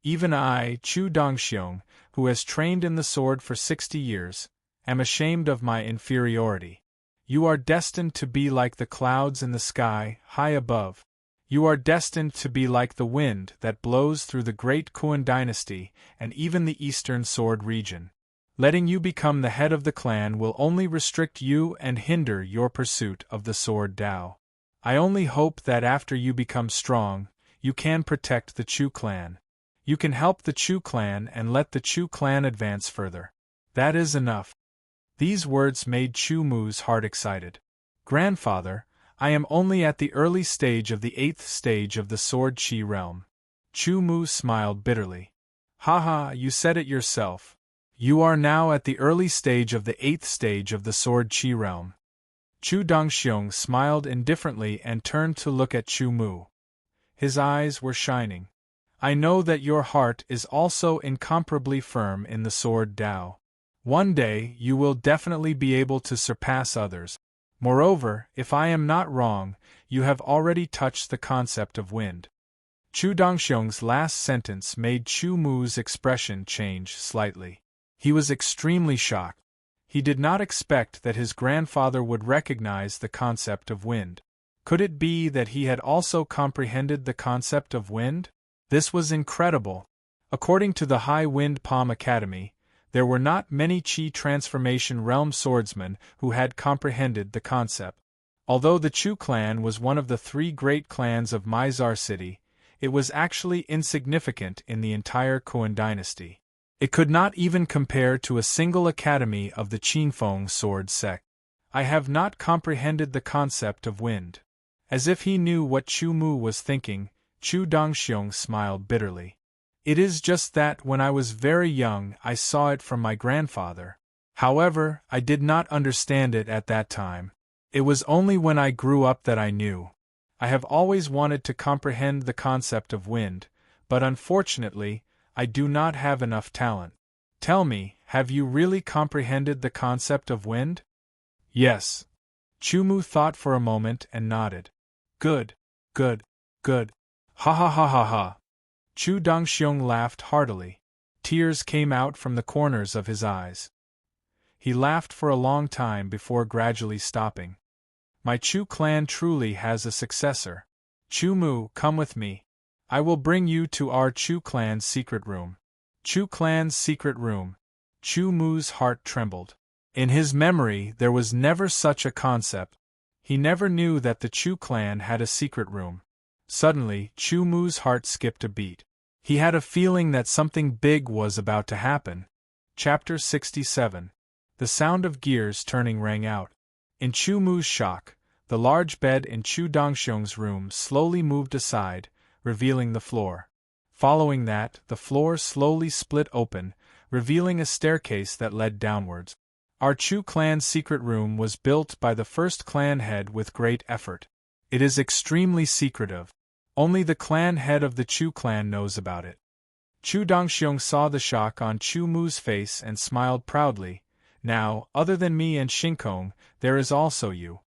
Even I, Chu Dongxiong, who has trained in the sword for 60 years, am ashamed of my inferiority. You are destined to be like the clouds in the sky, high above. You are destined to be like the wind that blows through the great Kuan dynasty and even the eastern sword region. Letting you become the head of the clan will only restrict you and hinder your pursuit of the sword Dao. I only hope that after you become strong, you can protect the Chu clan. You can help the Chu clan and let the Chu clan advance further. That is enough." These words made Chu Mu's heart excited. "Grandfather, I am only at the early stage of the 8th stage of the Sword Qi realm." Chu Mu smiled bitterly. "Haha, you said it yourself. You are now at the early stage of the 8th stage of the Sword Qi realm." Chu Dongxiong smiled indifferently and turned to look at Chu Mu. His eyes were shining. "I know that your heart is also incomparably firm in the sword Dao. One day you will definitely be able to surpass others. Moreover, if I am not wrong, you have already touched the concept of wind." Chu Dongxiong's last sentence made Chu Mu's expression change slightly. He was extremely shocked. He did not expect that his grandfather would recognize the concept of wind. Could it be that he had also comprehended the concept of wind? This was incredible. According to the High Wind Palm Academy, there were not many Qi Transformation Realm swordsmen who had comprehended the concept. Although the Chu clan was one of the 3 great clans of Mizar City, it was actually insignificant in the entire Kuan dynasty. It could not even compare to a single academy of the Qinfeng sword sect. "I have not comprehended the concept of wind." As if he knew what Chu Mu was thinking, Chu Dongxiong smiled bitterly. "It is just that when I was very young I saw it from my grandfather. However, I did not understand it at that time. It was only when I grew up that I knew. I have always wanted to comprehend the concept of wind, but unfortunately, I do not have enough talent. Tell me, have you really comprehended the concept of wind? Yes. Chumu thought for a moment and nodded. Good, good, good. Ha ha ha ha ha. Chu Dongxiong laughed heartily. Tears came out from the corners of his eyes. He laughed for a long time before gradually stopping. My Chu clan truly has a successor. Chu Mu, come with me. I will bring you to our Chu clan's secret room. Chu clan's secret room. Chu Mu's heart trembled. In his memory there was never such a concept. He never knew that the Chu clan had a secret room. Suddenly, Chu Mu's heart skipped a beat. He had a feeling that something big was about to happen. Chapter 67. The sound of gears turning rang out. In Chu Mu's shock, the large bed in Chu Dongxiong's room slowly moved aside, revealing the floor. Following that, the floor slowly split open, revealing a staircase that led downwards. Our Chu clan's secret room was built by the first clan head with great effort. It is extremely secretive. Only the clan head of the Chu clan knows about it. Chu Dongxiong saw the shock on Chu Mu's face and smiled proudly. Now, other than me and Shinkong, there is also you.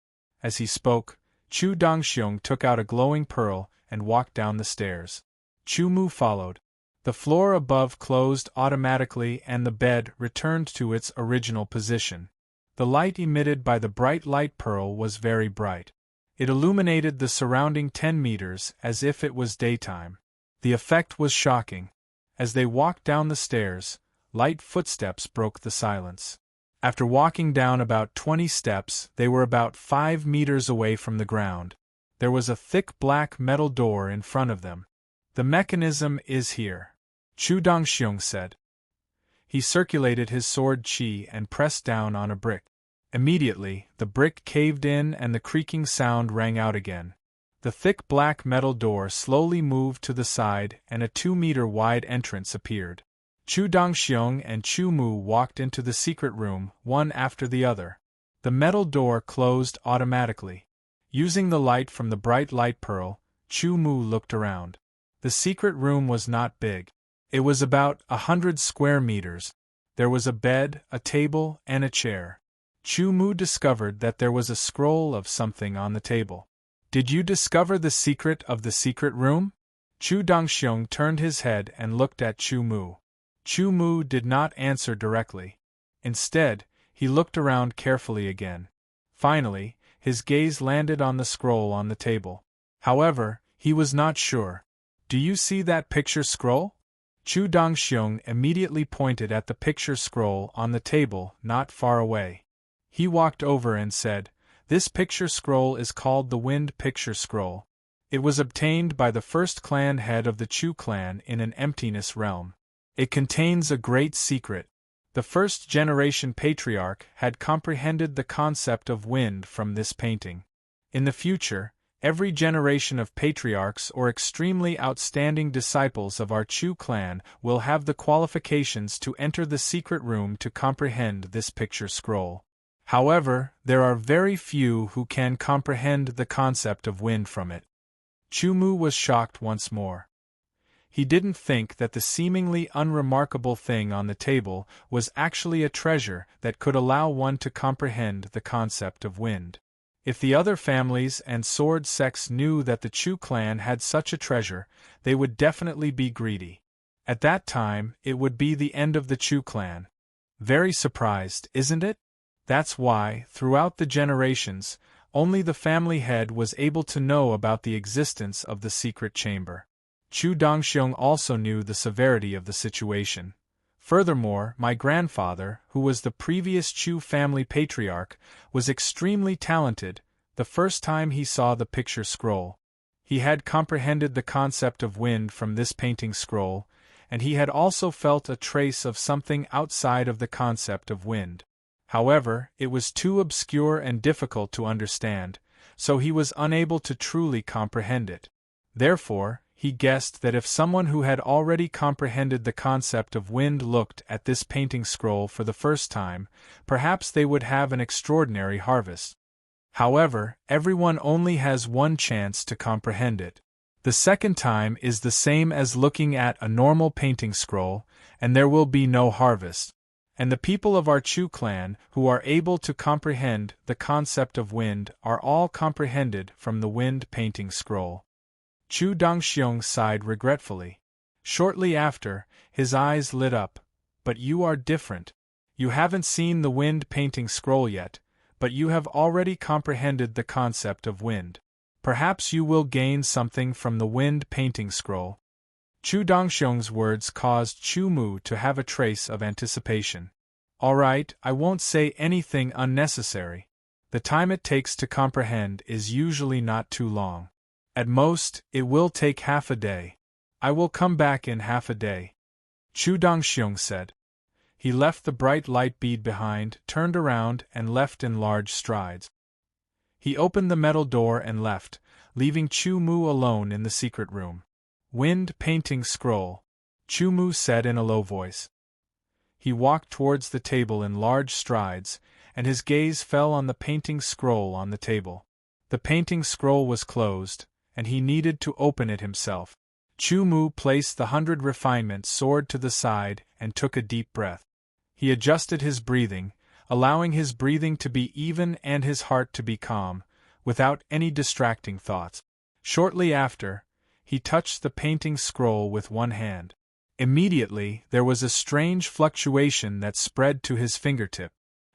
As he spoke, Chu Dongxiong took out a glowing pearl and walked down the stairs. Chu Mu followed. The floor above closed automatically and the bed returned to its original position. The light emitted by the bright light pearl was very bright. It illuminated the surrounding 10 meters as if it was daytime. The effect was shocking. As they walked down the stairs, light footsteps broke the silence. After walking down about 20 steps, they were about 5 meters away from the ground. There was a thick black metal door in front of them. The mechanism is here, Chu Dongxiong said. He circulated his sword qi and pressed down on a brick. Immediately, the brick caved in and the creaking sound rang out again. The thick black metal door slowly moved to the side and a 2-meter-wide entrance appeared. Chu Dongxiong and Chu Mu walked into the secret room, one after the other. The metal door closed automatically. Using the light from the bright light pearl, Chu Mu looked around. The secret room was not big. It was about 100 square meters. There was a bed, a table, and a chair. Chu Mu discovered that there was a scroll of something on the table. Did you discover the secret of the secret room? Chu Dongxiong turned his head and looked at Chu Mu. Chu Mu did not answer directly. Instead, he looked around carefully again. Finally, his gaze landed on the scroll on the table. However, he was not sure. Do you see that picture scroll? Chu Dongxiong immediately pointed at the picture scroll on the table not far away. He walked over and said, "This picture scroll is called the Wind Picture Scroll. It was obtained by the first clan head of the Chu clan in an emptiness realm. It contains a great secret. The first-generation patriarch had comprehended the concept of wind from this painting. In the future, every generation of patriarchs or extremely outstanding disciples of our Chu clan will have the qualifications to enter the secret room to comprehend this picture scroll. However, there are very few who can comprehend the concept of wind from it." Chu Mu was shocked once more. He didn't think that the seemingly unremarkable thing on the table was actually a treasure that could allow one to comprehend the concept of wind. If the other families and sword sects knew that the Chu clan had such a treasure, they would definitely be greedy. At that time, it would be the end of the Chu clan. Very surprised, isn't it? That's why, throughout the generations, only the family head was able to know about the existence of the secret chamber. Chu Dongxiong also knew the severity of the situation. Furthermore, my grandfather, who was the previous Chu family patriarch, was extremely talented. The first time he saw the picture scroll, he had comprehended the concept of wind from this painting scroll, and he had also felt a trace of something outside of the concept of wind. However, it was too obscure and difficult to understand, so he was unable to truly comprehend it. Therefore, he guessed that if someone who had already comprehended the concept of wind looked at this painting scroll for the first time, perhaps they would have an extraordinary harvest. However, everyone only has one chance to comprehend it. The second time is the same as looking at a normal painting scroll, and there will be no harvest. And the people of our Chu clan, who are able to comprehend the concept of wind, are all comprehended from the wind painting scroll. Chu Dongxiong sighed regretfully. Shortly after, his eyes lit up. But you are different. You haven't seen the wind painting scroll yet, but you have already comprehended the concept of wind. Perhaps you will gain something from the wind painting scroll. Chu Dongxiong's words caused Chu Mu to have a trace of anticipation. All right, I won't say anything unnecessary. The time it takes to comprehend is usually not too long. At most, it will take half a day. I will come back in half a day. Chu Dongxiong said. He left the bright light bead behind, turned around, and left in large strides. He opened the metal door and left, leaving Chu Mu alone in the secret room. Wind painting scroll, Chu Mu said in a low voice. He walked towards the table in large strides, and his gaze fell on the painting scroll on the table. The painting scroll was closed, and he needed to open it himself. Chu Mu placed the 100 refinement sword to the side and took a deep breath. He adjusted his breathing, allowing his breathing to be even and his heart to be calm, without any distracting thoughts. Shortly after, he touched the painting scroll with one hand. Immediately, there was a strange fluctuation that spread to his fingertip.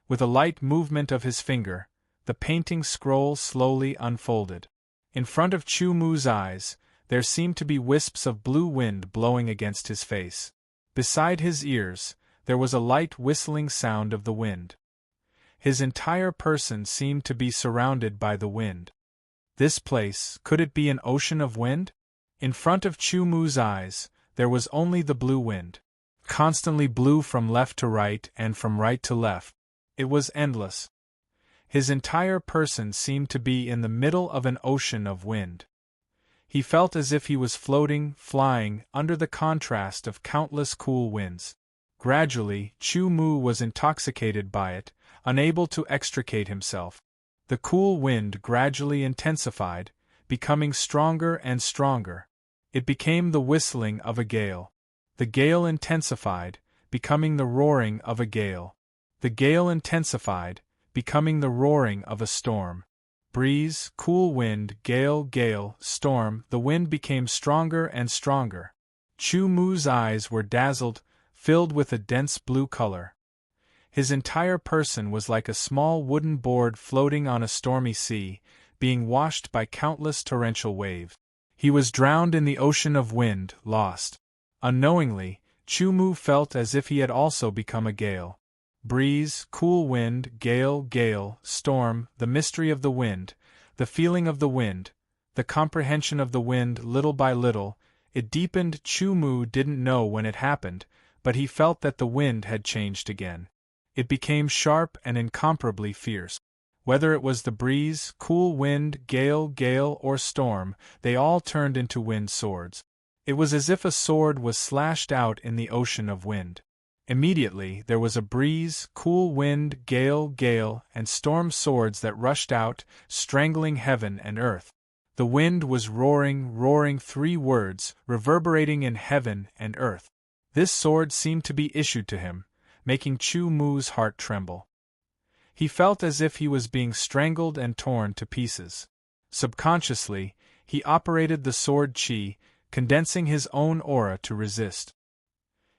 With a light movement of his finger, the painting scroll slowly unfolded. In front of Chu Mu's eyes, there seemed to be wisps of blue wind blowing against his face. Beside his ears, there was a light whistling sound of the wind. His entire person seemed to be surrounded by the wind. This place, could it be an ocean of wind? In front of Chu Mu's eyes, there was only the blue wind. Constantly blew from left to right and from right to left. It was endless. His entire person seemed to be in the middle of an ocean of wind. He felt as if he was floating, flying, under the contrast of countless cool winds. Gradually, Chu Mu was intoxicated by it, unable to extricate himself. The cool wind gradually intensified, becoming stronger and stronger. It became the whistling of a gale. The gale intensified, becoming the roaring of a gale. The gale intensified, becoming the roaring of a storm. Breeze, cool wind, gale, gale, storm, the wind became stronger and stronger. Chu Mu's eyes were dazzled, filled with a dense blue color. His entire person was like a small wooden board floating on a stormy sea, being washed by countless torrential waves. He was drowned in the ocean of wind, lost. Unknowingly, Chu Mu felt as if he had also become a gale. Breeze, cool wind, gale, gale, storm, the mystery of the wind, the feeling of the wind, the comprehension of the wind little by little, it deepened. Chu Mu didn't know when it happened, but he felt that the wind had changed again. It became sharp and incomparably fierce. Whether it was the breeze, cool wind, gale, gale, or storm, they all turned into wind swords. It was as if a sword was slashed out in the ocean of wind. Immediately, there was a breeze, cool wind, gale, gale, and storm swords that rushed out, strangling heaven and earth. The wind was roaring, roaring, 3 words, reverberating in heaven and earth. This sword seemed to be issued to him, making Chu Mu's heart tremble. He felt as if he was being strangled and torn to pieces. Subconsciously, he operated the sword chi, condensing his own aura to resist.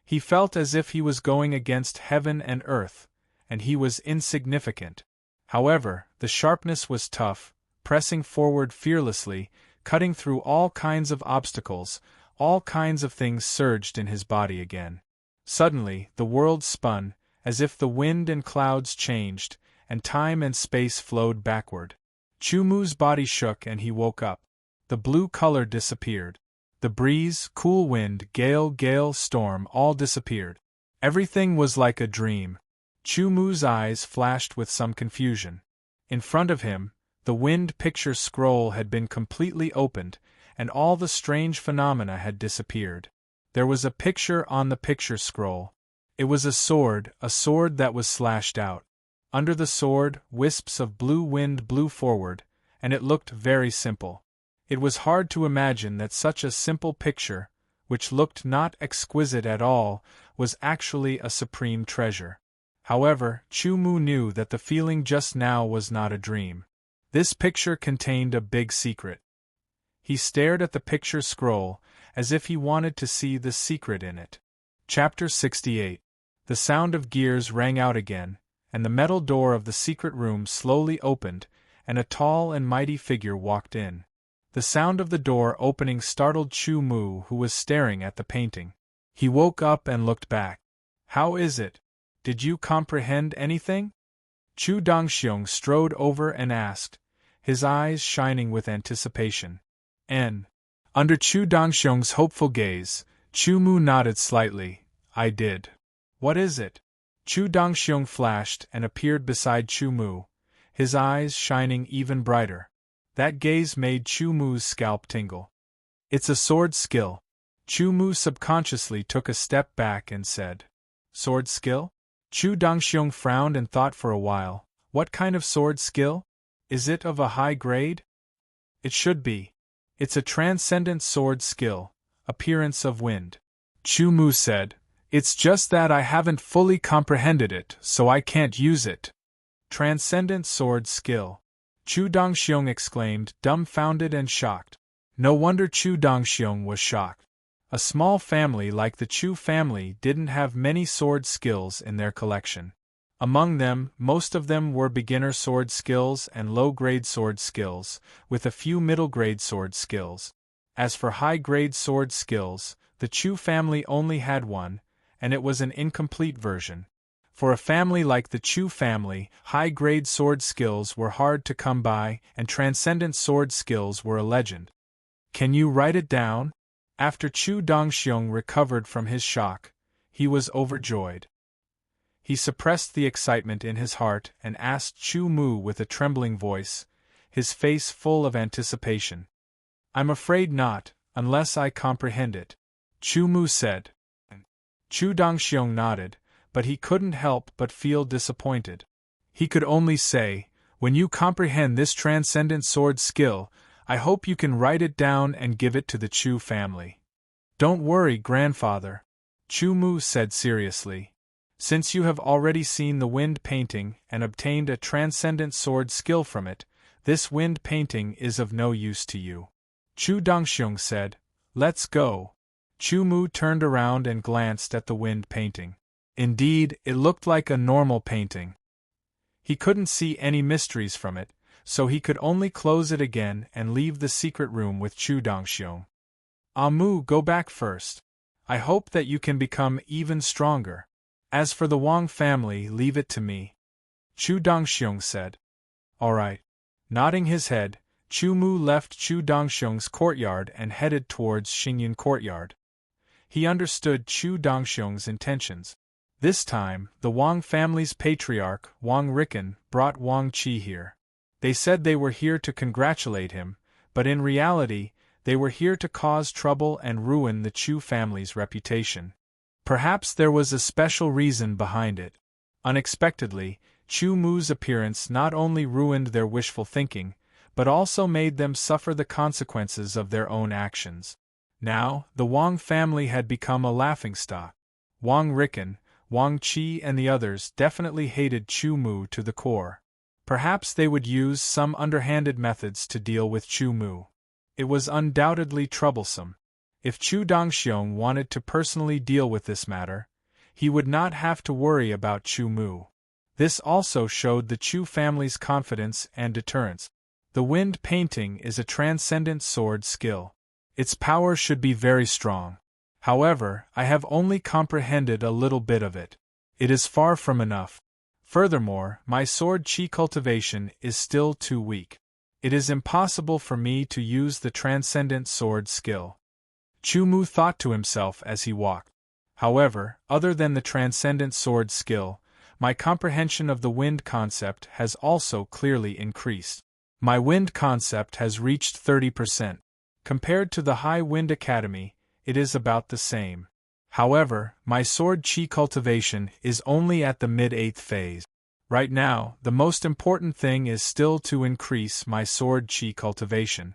He felt as if he was going against heaven and earth, and he was insignificant. However, the sharpness was tough, pressing forward fearlessly, cutting through all kinds of obstacles, all kinds of things surged in his body again. Suddenly, the world spun, as if the wind and clouds changed, and time and space flowed backward. Chu Mu's body shook and he woke up. The blue color disappeared. The breeze, cool wind, gale, gale, storm all disappeared. Everything was like a dream. Chu Mu's eyes flashed with some confusion. In front of him, the wind picture scroll had been completely opened, and all the strange phenomena had disappeared. There was a picture on the picture scroll. It was a sword that was slashed out. Under the sword, wisps of blue wind blew forward, and it looked very simple. It was hard to imagine that such a simple picture, which looked not exquisite at all, was actually a supreme treasure. However, Chu Mu knew that the feeling just now was not a dream. This picture contained a big secret. He stared at the picture scroll, as if he wanted to see the secret in it. Chapter 68. The sound of gears rang out again, and the metal door of the secret room slowly opened, and a tall and mighty figure walked in. The sound of the door opening startled Chu Mu, who was staring at the painting. He woke up and looked back. "How is it? Did you comprehend anything?" Chu Dongxiong strode over and asked, his eyes shining with anticipation. Under Chu Dongxiong's hopeful gaze, Chu Mu nodded slightly. "I did." "What is it?" Chu Dongxiong flashed and appeared beside Chu Mu, his eyes shining even brighter. That gaze made Chu Mu's scalp tingle. "It's a sword skill." Chu Mu subconsciously took a step back and said, "Sword skill?" Chu Dongxiong frowned and thought for a while. "What kind of sword skill? Is it of a high grade?" "It should be. It's a transcendent sword skill, appearance of wind." Chu Mu said, "It's just that I haven't fully comprehended it, so I can't use it." Transcendent sword skill. Chu Dongxiong exclaimed, dumbfounded and shocked. No wonder Chu Dongxiong was shocked. A small family like the Chu family didn't have many sword skills in their collection. Among them, most of them were beginner sword skills and low-grade sword skills, with a few middle-grade sword skills. As for high-grade sword skills, the Chu family only had one, and it was an incomplete version. For a family like the Chu family, high-grade sword skills were hard to come by, and transcendent sword skills were a legend. "Can you write it down?" After Chu Dongxiong recovered from his shock, he was overjoyed. He suppressed the excitement in his heart and asked Chu Mu with a trembling voice, his face full of anticipation. "I'm afraid not, unless I comprehend it," Chu Mu said. Chu Dongxiong nodded, but he couldn't help but feel disappointed. He could only say, "When you comprehend this transcendent sword skill, I hope you can write it down and give it to the Chu family." "Don't worry, grandfather," Chu Mu said seriously. "Since you have already seen the wind painting and obtained a transcendent sword skill from it, this wind painting is of no use to you." Chu Dongxiong said, "Let's go." Chu Mu turned around and glanced at the wind painting. Indeed, it looked like a normal painting. He couldn't see any mysteries from it, so he could only close it again and leave the secret room with Chu Dongxiong. "Mu, go back first. I hope that you can become even stronger. As for the Wang family, leave it to me," Chu Dongxiong said. "All right." Nodding his head, Chu Mu left Chu Dongxiong's courtyard and headed towards Xingyan courtyard. He understood Chu Dongxiong's intentions. This time, the Wang family's patriarch, Wang Ricken, brought Wang Qi here. They said they were here to congratulate him, but in reality, they were here to cause trouble and ruin the Chu family's reputation. Perhaps there was a special reason behind it. Unexpectedly, Chu Mu's appearance not only ruined their wishful thinking, but also made them suffer the consequences of their own actions. Now, the Wang family had become a laughingstock. Wang Ricken, Wang Qi and the others definitely hated Chu Mu to the core. Perhaps they would use some underhanded methods to deal with Chu Mu. It was undoubtedly troublesome. If Chu Dongxiong wanted to personally deal with this matter, he would not have to worry about Chu Mu. This also showed the Chu family's confidence and deterrence. The wind painting is a transcendent sword skill. Its power should be very strong. However, I have only comprehended a little bit of it. It is far from enough. Furthermore, my sword chi cultivation is still too weak. It is impossible for me to use the transcendent sword skill. Chu Mu thought to himself as he walked. However, other than the transcendent sword skill, my comprehension of the wind concept has also clearly increased. My wind concept has reached 30%. Compared to the High Wind Academy, it is about the same. However, my sword chi cultivation is only at the mid-8th phase. Right now, the most important thing is still to increase my sword chi cultivation.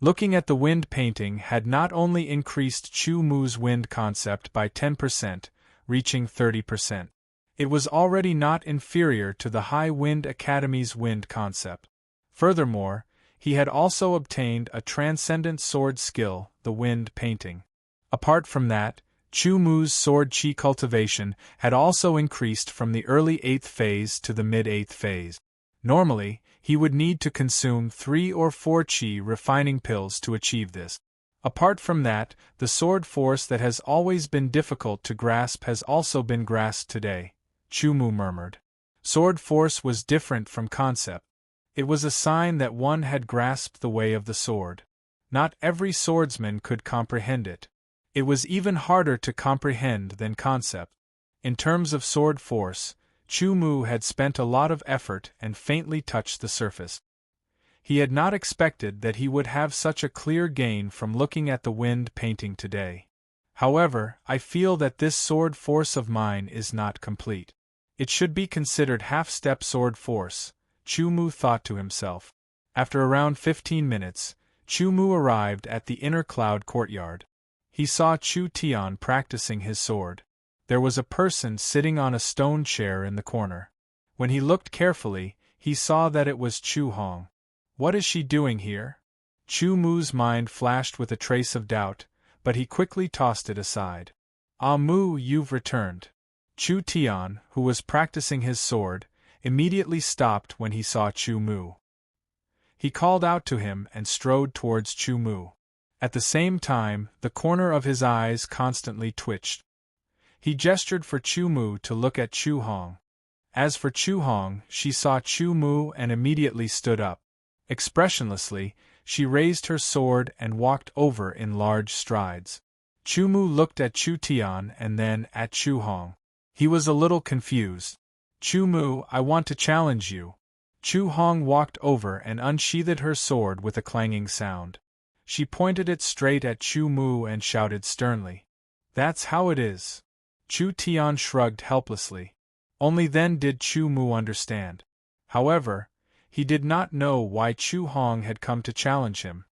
Looking at the wind painting had not only increased Chu Mu's wind concept by 10%, reaching 30%. It was already not inferior to the High Wind Academy's wind concept. Furthermore, he had also obtained a transcendent sword skill, the wind painting. Apart from that, Chu Mu's sword chi cultivation had also increased from the early 8th phase to the mid-8th phase. Normally, he would need to consume 3 or 4 chi refining pills to achieve this. Apart from that, the sword force that has always been difficult to grasp has also been grasped today, Chu Mu murmured. Sword force was different from concept. It was a sign that one had grasped the way of the sword. Not every swordsman could comprehend it. It was even harder to comprehend than concept. In terms of sword force, Chu Mu had spent a lot of effort and faintly touched the surface. He had not expected that he would have such a clear gain from looking at the wind painting today. However, I feel that this sword force of mine is not complete. It should be considered half-step sword force, Chu Mu thought to himself. After around 15 minutes, Chu Mu arrived at the inner cloud courtyard. He saw Chu Tian practicing his sword. There was a person sitting on a stone chair in the corner. When he looked carefully, he saw that it was Chu Hong. What is she doing here? Chu Mu's mind flashed with a trace of doubt, but he quickly tossed it aside. Ah Mu, you've returned. Chu Tian, who was practicing his sword, immediately stopped when he saw Chu Mu. He called out to him and strode towards Chu Mu. At the same time, the corner of his eyes constantly twitched. He gestured for Chu Mu to look at Chu Hong. As for Chu Hong, she saw Chu Mu and immediately stood up. Expressionlessly, she raised her sword and walked over in large strides. Chu Mu looked at Chu Tian and then at Chu Hong. He was a little confused. Chu Mu, I want to challenge you. Chu Hong walked over and unsheathed her sword with a clanging sound. She pointed it straight at Chu Mu and shouted sternly. That's how it is. Chu Tian shrugged helplessly. Only then did Chu Mu understand. However, he did not know why Chu Hong had come to challenge him.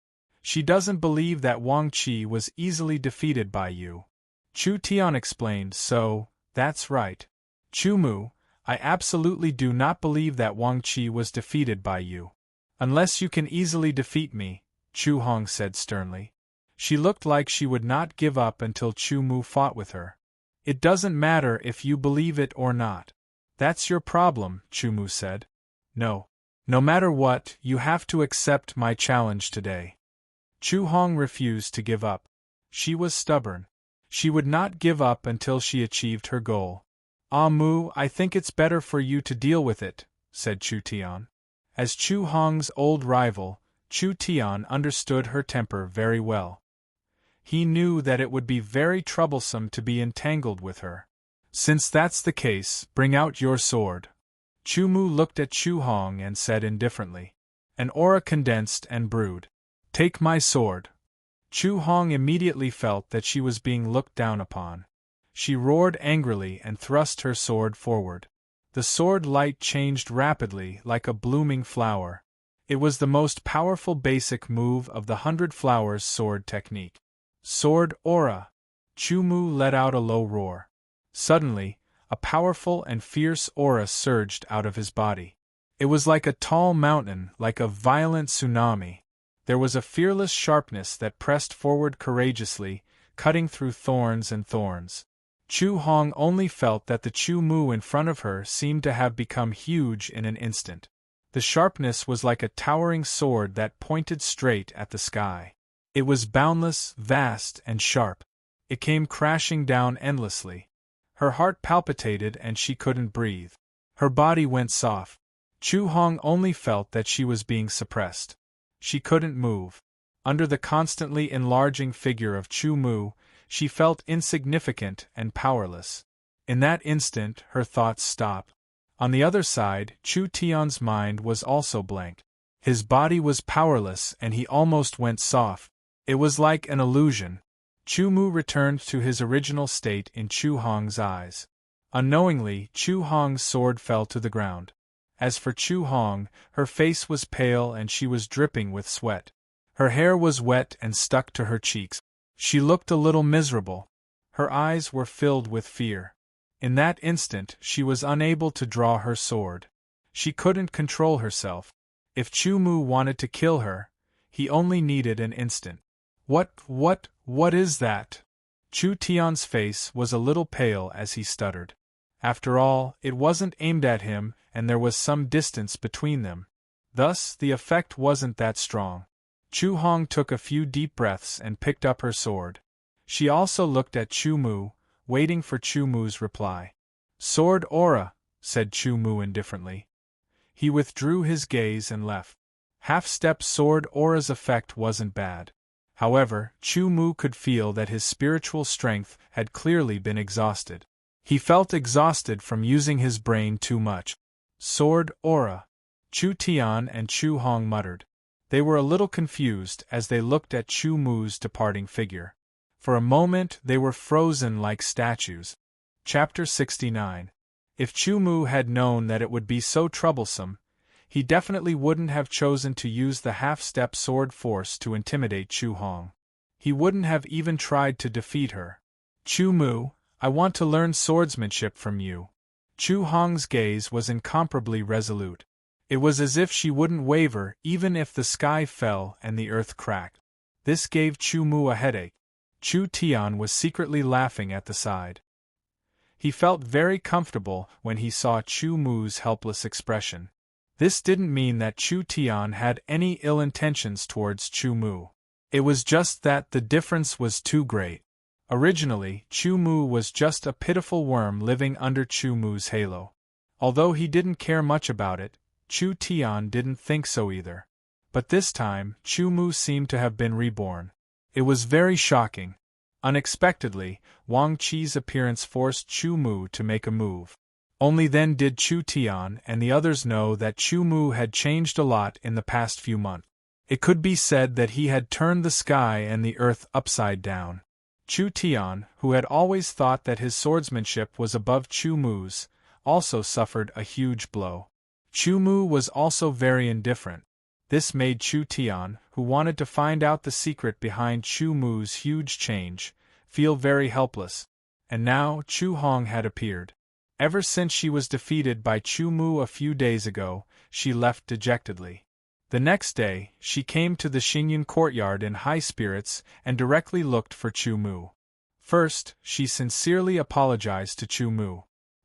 She doesn't believe that Wang Qi was easily defeated by you. Chu Tian explained, so, that's right. Chu Mu, I absolutely do not believe that Wang Qi was defeated by you. Unless you can easily defeat me, Chu Hong said sternly. She looked like she would not give up until Chu Mu fought with her. It doesn't matter if you believe it or not. That's your problem, Chu Mu said. No. No matter what, you have to accept my challenge today. Chu Hong refused to give up. She was stubborn. She would not give up until she achieved her goal. Ah Mu, I think it's better for you to deal with it, said Chu Tian. As Chu Hong's old rival, Chu Tian understood her temper very well. He knew that it would be very troublesome to be entangled with her. Since that's the case, bring out your sword. Chu Mu looked at Chu Hong and said indifferently. An aura condensed and brewed. Take my sword. Chu Hong immediately felt that she was being looked down upon. She roared angrily and thrust her sword forward. The sword light changed rapidly like a blooming flower. It was the most powerful basic move of the 100 Flowers sword technique. Sword aura! Chu Mu let out a low roar. Suddenly, a powerful and fierce aura surged out of his body. It was like a tall mountain, like a violent tsunami. There was a fearless sharpness that pressed forward courageously, cutting through thorns and thorns. Chu Hong only felt that the Chu Mu in front of her seemed to have become huge in an instant. The sharpness was like a towering sword that pointed straight at the sky. It was boundless, vast, and sharp. It came crashing down endlessly. Her heart palpitated and she couldn't breathe. Her body went soft. Chu Hong only felt that she was being suppressed. She couldn't move. Under the constantly enlarging figure of Chu Mu, she felt insignificant and powerless. In that instant, her thoughts stopped. On the other side, Chu Tian's mind was also blank. His body was powerless and he almost went soft. It was like an illusion. Chu Mu returned to his original state in Chu Hong's eyes. Unknowingly, Chu Hong's sword fell to the ground. As for Chu Hong, her face was pale and she was dripping with sweat. Her hair was wet and stuck to her cheeks. She looked a little miserable. Her eyes were filled with fear. In that instant she was unable to draw her sword. She couldn't control herself. If Chu Mu wanted to kill her, he only needed an instant. What is that? Chu Tian's face was a little pale as he stuttered. After all, it wasn't aimed at him, and there was some distance between them. Thus, the effect wasn't that strong. Chu Hong took a few deep breaths and picked up her sword. She also looked at Chu Mu, waiting for Chu Mu's reply. Sword aura, said Chu Mu indifferently. He withdrew his gaze and left. Half-step sword aura's effect wasn't bad. However, Chu Mu could feel that his spiritual strength had clearly been exhausted. He felt exhausted from using his brain too much. Sword aura. Chu Tian and Chu Hong muttered. They were a little confused as they looked at Chu Mu's departing figure. For a moment they were frozen like statues. Chapter 69. If Chu Mu had known that it would be so troublesome, he definitely wouldn't have chosen to use the half-step sword force to intimidate Chu Hong. He wouldn't have even tried to defeat her. Chu Mu, I want to learn swordsmanship from you. Chu Hong's gaze was incomparably resolute. It was as if she wouldn't waver even if the sky fell and the earth cracked. This gave Chu Mu a headache. Chu Tian was secretly laughing at the side. He felt very comfortable when he saw Chu Mu's helpless expression. This didn't mean that Chu Tian had any ill intentions towards Chu Mu. It was just that the difference was too great. Originally, Chu Mu was just a pitiful worm living under Chu Mu's halo. Although he didn't care much about it, Chu Tian didn't think so either. But this time, Chu Mu seemed to have been reborn. It was very shocking. Unexpectedly, Wang Qi's appearance forced Chu Mu to make a move. Only then did Chu Tian and the others know that Chu Mu had changed a lot in the past few months. It could be said that he had turned the sky and the earth upside down. Chu Tian, who had always thought that his swordsmanship was above Chu Mu's, also suffered a huge blow. Chu Mu was also very indifferent. This made Chu Tian, who wanted to find out the secret behind Chu Mu's huge change, feel very helpless. And now Chu Hong had appeared. Ever since she was defeated by Chu Mu a few days ago, she left dejectedly. The next day, she came to the Xingyun courtyard in high spirits and directly looked for Chu Mu. First, she sincerely apologized to Chu Mu.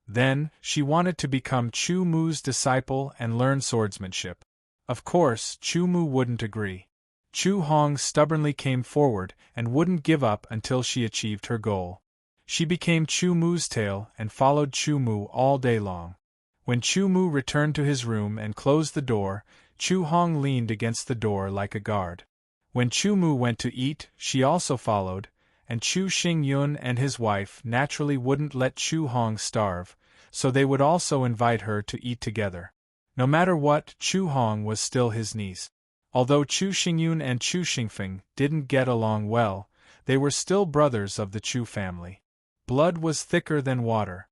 Then, she wanted to become Chu Mu's disciple and learn swordsmanship. Of course, Chu Mu wouldn't agree. Chu Hong stubbornly came forward and wouldn't give up until she achieved her goal. She became Chu Mu's tail and followed Chu Mu all day long. When Chu Mu returned to his room and closed the door, Chu Hong leaned against the door like a guard. When Chu Mu went to eat, she also followed, and Chu Xingyun and his wife naturally wouldn't let Chu Hong starve, so they would also invite her to eat together. No matter what, Chu Hong was still his niece. Although Chu Xingyun and Chu Xingfeng didn't get along well, they were still brothers of the Chu family. Blood was thicker than water.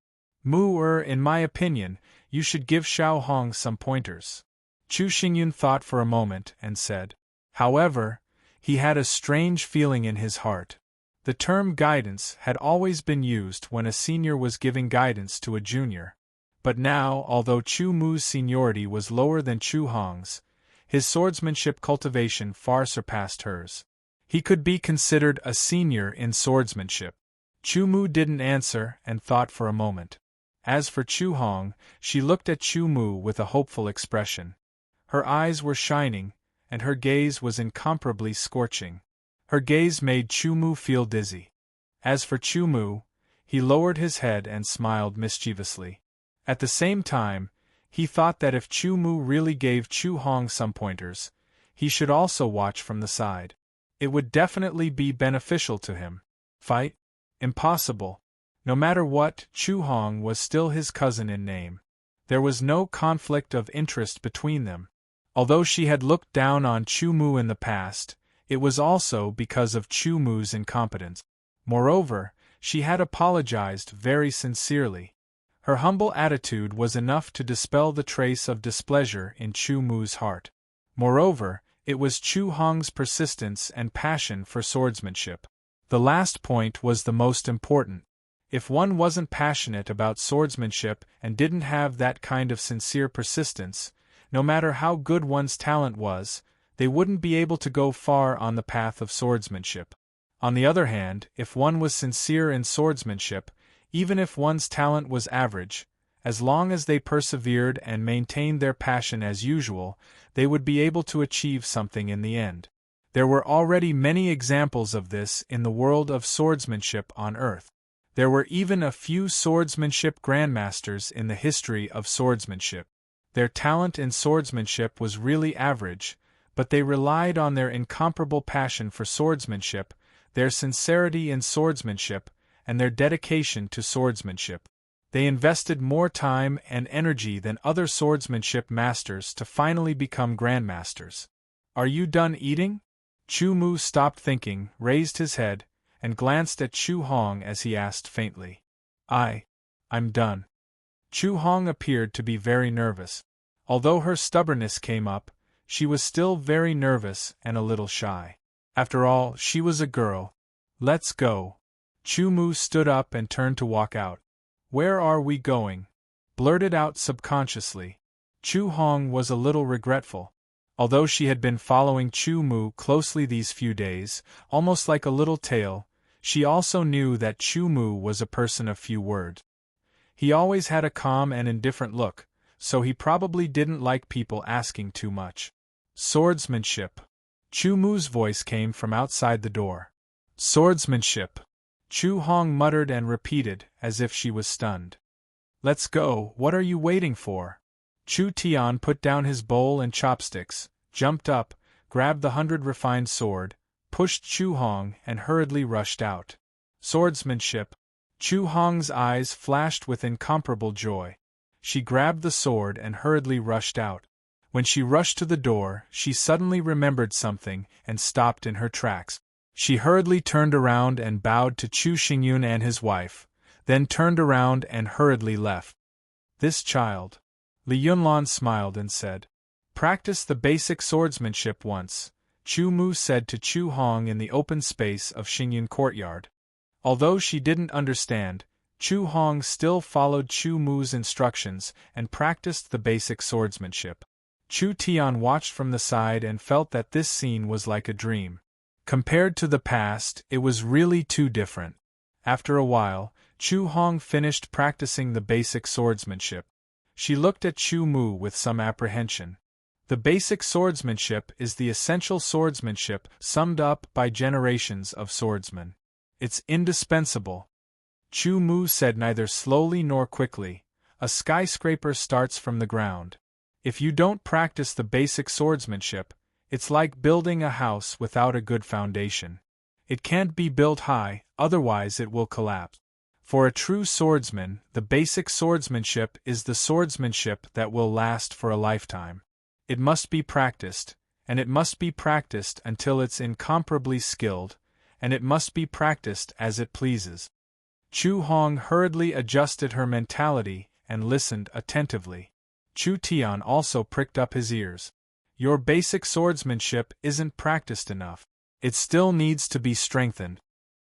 In my opinion, you should give Xiao Hong some pointers. Chu Xingyun thought for a moment and said. However, he had a strange feeling in his heart. The term guidance had always been used when a senior was giving guidance to a junior. But now, although Chu Mu's seniority was lower than Chu Hong's, his swordsmanship cultivation far surpassed hers. He could be considered a senior in swordsmanship. Chu Mu didn't answer and thought for a moment. As for Chu Hong, she looked at Chu Mu with a hopeful expression. Her eyes were shining, and her gaze was incomparably scorching. Her gaze made Chu Mu feel dizzy. As for Chu Mu, he lowered his head and smiled mischievously. At the same time, he thought that if Chu Mu really gave Chu Hong some pointers, he should also watch from the side. It would definitely be beneficial to him. Fight? Impossible. No matter what, Chu Hong was still his cousin in name. There was no conflict of interest between them. Although she had looked down on Chu Mu in the past, it was also because of Chu Mu's incompetence. Moreover, she had apologized very sincerely. Her humble attitude was enough to dispel the trace of displeasure in Chu Mu's heart. Moreover, It was Chu Hong's persistence and passion for swordsmanship. The last point was the most important. If one wasn't passionate about swordsmanship and didn't have that kind of sincere persistence, no matter how good one's talent was, they wouldn't be able to go far on the path of swordsmanship. On the other hand, if one was sincere in swordsmanship, even if one's talent was average, as long as they persevered and maintained their passion as usual, they would be able to achieve something in the end. There were already many examples of this in the world of swordsmanship on Earth. There were even a few swordsmanship grandmasters in the history of swordsmanship. Their talent in swordsmanship was really average, but they relied on their incomparable passion for swordsmanship, their sincerity in swordsmanship, and their dedication to swordsmanship. They invested more time and energy than other swordsmanship masters to finally become grandmasters. "Are you done eating?" Chu Mu stopped thinking, raised his head, and glanced at Chu Hong as he asked faintly. I'm done." Chu Hong appeared to be very nervous. Although her stubbornness came up, she was still very nervous and a little shy. After all, she was a girl. "Let's go." Chu Mu stood up and turned to walk out. "Where are we going?" blurted out subconsciously. Chu Hong was a little regretful. Although she had been following Chu Mu closely these few days, almost like a little tail, she also knew that Chu Mu was a person of few words. He always had a calm and indifferent look, so he probably didn't like people asking too much. "Swordsmanship." Chu Mu's voice came from outside the door. "Swordsmanship," Chu Hong muttered and repeated, as if she was stunned. "Let's go, what are you waiting for?" Chu Tian put down his bowl and chopsticks, jumped up, grabbed the 100 refined sword, pushed Chu Hong and hurriedly rushed out. "Swordsmanship." Chu Hong's eyes flashed with incomparable joy. She grabbed the sword and hurriedly rushed out. When she rushed to the door, she suddenly remembered something and stopped in her tracks. She hurriedly turned around and bowed to Chu Xingyun and his wife, then turned around and hurriedly left. "This child." Li Yunlan smiled and said. "Practice the basic swordsmanship once," Chu Mu said to Chu Hong in the open space of Xingyun courtyard. Although she didn't understand, Chu Hong still followed Chu Mu's instructions and practiced the basic swordsmanship. Chu Tian watched from the side and felt that this scene was like a dream. Compared to the past, it was really too different. After a while, Chu Hong finished practicing the basic swordsmanship. She looked at Chu Mu with some apprehension. The basic swordsmanship is the essential swordsmanship summed up by generations of swordsmen. It's indispensable. Chu Mu said neither slowly nor quickly. A skyscraper starts from the ground. If you don't practice the basic swordsmanship, it's like building a house without a good foundation. It can't be built high, otherwise it will collapse. For a true swordsman, the basic swordsmanship is the swordsmanship that will last for a lifetime. It must be practiced, and it must be practiced until it's incomparably skilled, and it must be practiced as it pleases. Chu Hong hurriedly adjusted her mentality and listened attentively. Chu Tian also pricked up his ears. "Your basic swordsmanship isn't practiced enough. It still needs to be strengthened,"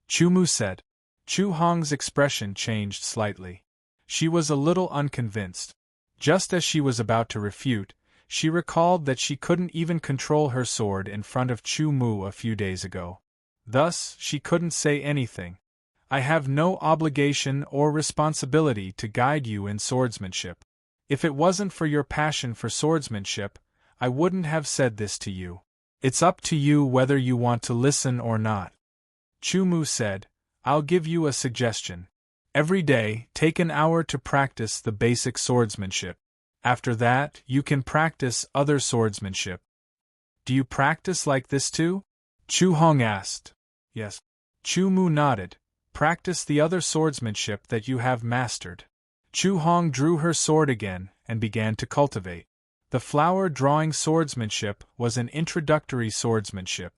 Chu Mu said. Chu Hong's expression changed slightly. She was a little unconvinced. Just as she was about to refute, she recalled that she couldn't even control her sword in front of Chu Mu a few days ago. Thus, she couldn't say anything. "I have no obligation or responsibility to guide you in swordsmanship. If it wasn't for your passion for swordsmanship, I wouldn't have said this to you. It's up to you whether you want to listen or not." Chu Mu said, "I'll give you a suggestion. Every day, take an hour to practice the basic swordsmanship. After that, you can practice other swordsmanship." "Do you practice like this too?" Chu Hong asked. "Yes." Chu Mu nodded. "Practice the other swordsmanship that you have mastered." Chu Hong drew her sword again and began to cultivate. The flower-drawing swordsmanship was an introductory swordsmanship.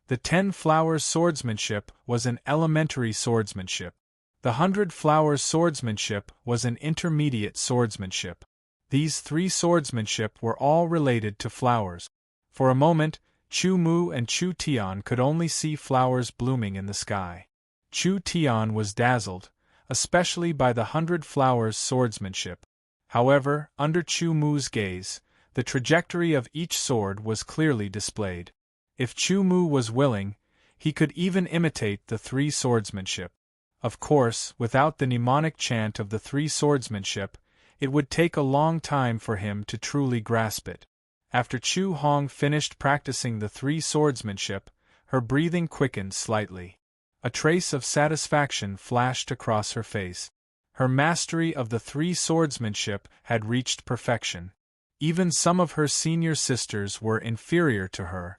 The 10 flowers swordsmanship was an elementary swordsmanship. The 100 flowers swordsmanship was an intermediate swordsmanship. These 3 swordsmanship were all related to flowers. For a moment, Chu Mu and Chu Tian could only see flowers blooming in the sky. Chu Tian was dazzled, especially by the 100 flowers swordsmanship. However, under Chu Mu's gaze, the trajectory of each sword was clearly displayed. If Chu Mu was willing, he could even imitate the 3 swordsmanship. Of course, without the mnemonic chant of the 3 swordsmanship, it would take a long time for him to truly grasp it. After Chu Hong finished practicing the 3 swordsmanship, her breathing quickened slightly. A trace of satisfaction flashed across her face. Her mastery of the 3 swordsmanship had reached perfection. Even some of her senior sisters were inferior to her.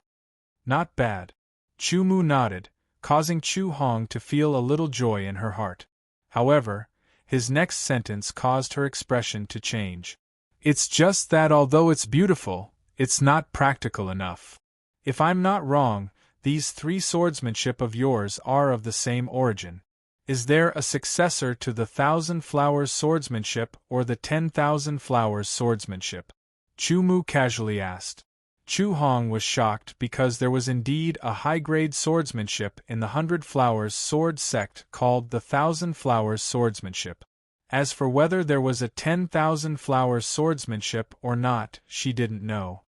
Not bad. Chu Mu nodded, causing Chu Hong to feel a little joy in her heart. However, his next sentence caused her expression to change. It's just that although it's beautiful, it's not practical enough. If I'm not wrong, these 3 swordsmanship of yours are of the same origin. Is there a successor to the 1,000 flowers swordsmanship or the 10,000 flowers swordsmanship? Chu Mu casually asked. Chu Hong was shocked because there was indeed a high-grade swordsmanship in the 100 flowers sword sect called the 1,000 flowers swordsmanship. As for whether there was a 10,000 flowers swordsmanship or not, she didn't know.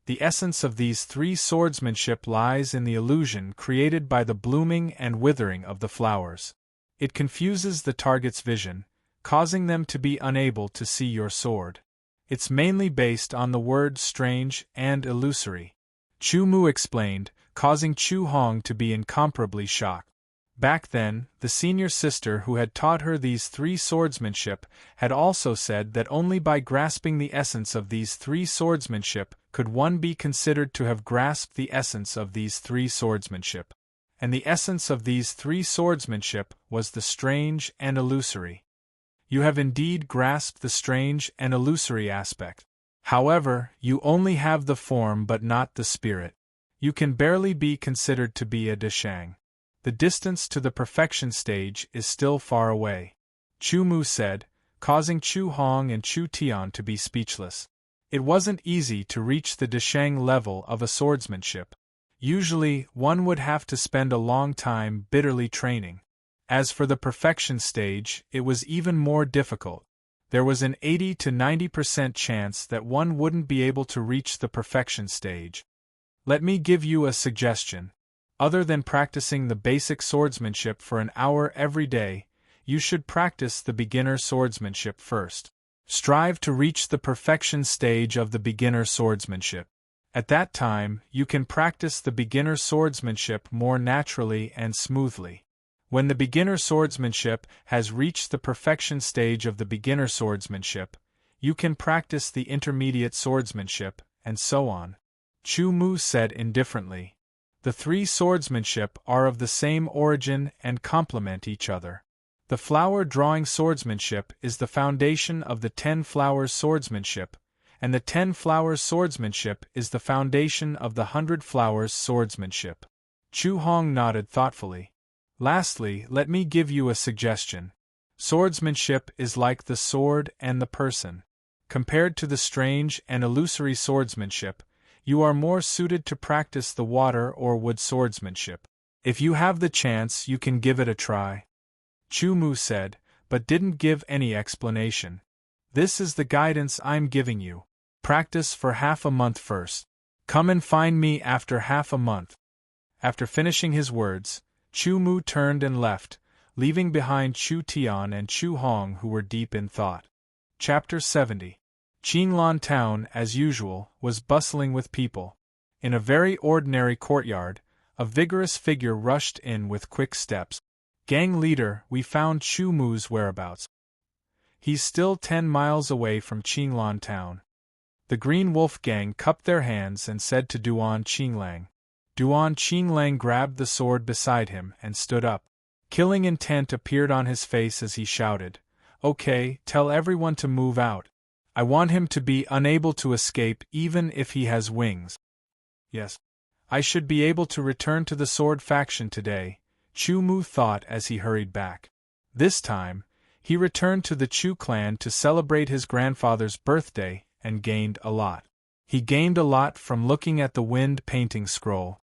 The essence of these 3 swordsmanship lies in the illusion created by the blooming and withering of the flowers. It confuses the target's vision, causing them to be unable to see your sword. It's mainly based on the word strange and illusory. Chu Mu explained, causing Chu Hong to be incomparably shocked. Back then, the senior sister who had taught her these 3 swordsmanship had also said that only by grasping the essence of these 3 swordsmanship could one be considered to have grasped the essence of these 3 swordsmanship. And the essence of these 3 swordsmanship was the strange and illusory. You have indeed grasped the strange and illusory aspect. However, you only have the form but not the spirit. You can barely be considered to be a Deshang. The distance to the perfection stage is still far away. Chu Mu said, causing Chu Hong and Chu Tian to be speechless. It wasn't easy to reach the Deshang level of a swordsmanship. Usually, one would have to spend a long time bitterly training. As for the perfection stage, it was even more difficult. There was an 80 to 90% chance that one wouldn't be able to reach the perfection stage. Let me give you a suggestion. Other than practicing the basic swordsmanship for an hour every day, you should practice the beginner swordsmanship first. Strive to reach the perfection stage of the beginner swordsmanship. At that time, you can practice the beginner swordsmanship more naturally and smoothly. When the beginner swordsmanship has reached the perfection stage of the beginner swordsmanship, you can practice the intermediate swordsmanship, and so on. Chu Mu said indifferently. The 3 swordsmanship are of the same origin and complement each other. The flower-drawing swordsmanship is the foundation of the 10 flowers swordsmanship, and the 10 flowers swordsmanship is the foundation of the 100 flowers swordsmanship. Chu Hong nodded thoughtfully. Lastly, let me give you a suggestion. Swordsmanship is like the sword and the person. Compared to the strange and illusory swordsmanship, you are more suited to practice the water or wood swordsmanship. If you have the chance, you can give it a try. Chu Mu said, but didn't give any explanation. This is the guidance I'm giving you. Practice for half a month first. Come and find me after half a month. After finishing his words, Chu Mu turned and left, leaving behind Chu Tian and Chu Hong who were deep in thought. Chapter 70. Qinglan town, as usual, was bustling with people. In a very ordinary courtyard, a vigorous figure rushed in with quick steps. Gang leader, we found Chu Mu's whereabouts. He's still 10 miles away from Qinglan town. The Green Wolf gang cupped their hands and said to Duan Qinglang. Duan Qinglang grabbed the sword beside him and stood up. Killing intent appeared on his face as he shouted, "Okay, tell everyone to move out. I want him to be unable to escape even if he has wings." Yes. I should be able to return to the sword faction today, Chu Mu thought as he hurried back. This time, he returned to the Chu clan to celebrate his grandfather's birthday and gained a lot. He gained a lot from looking at the wind painting scroll.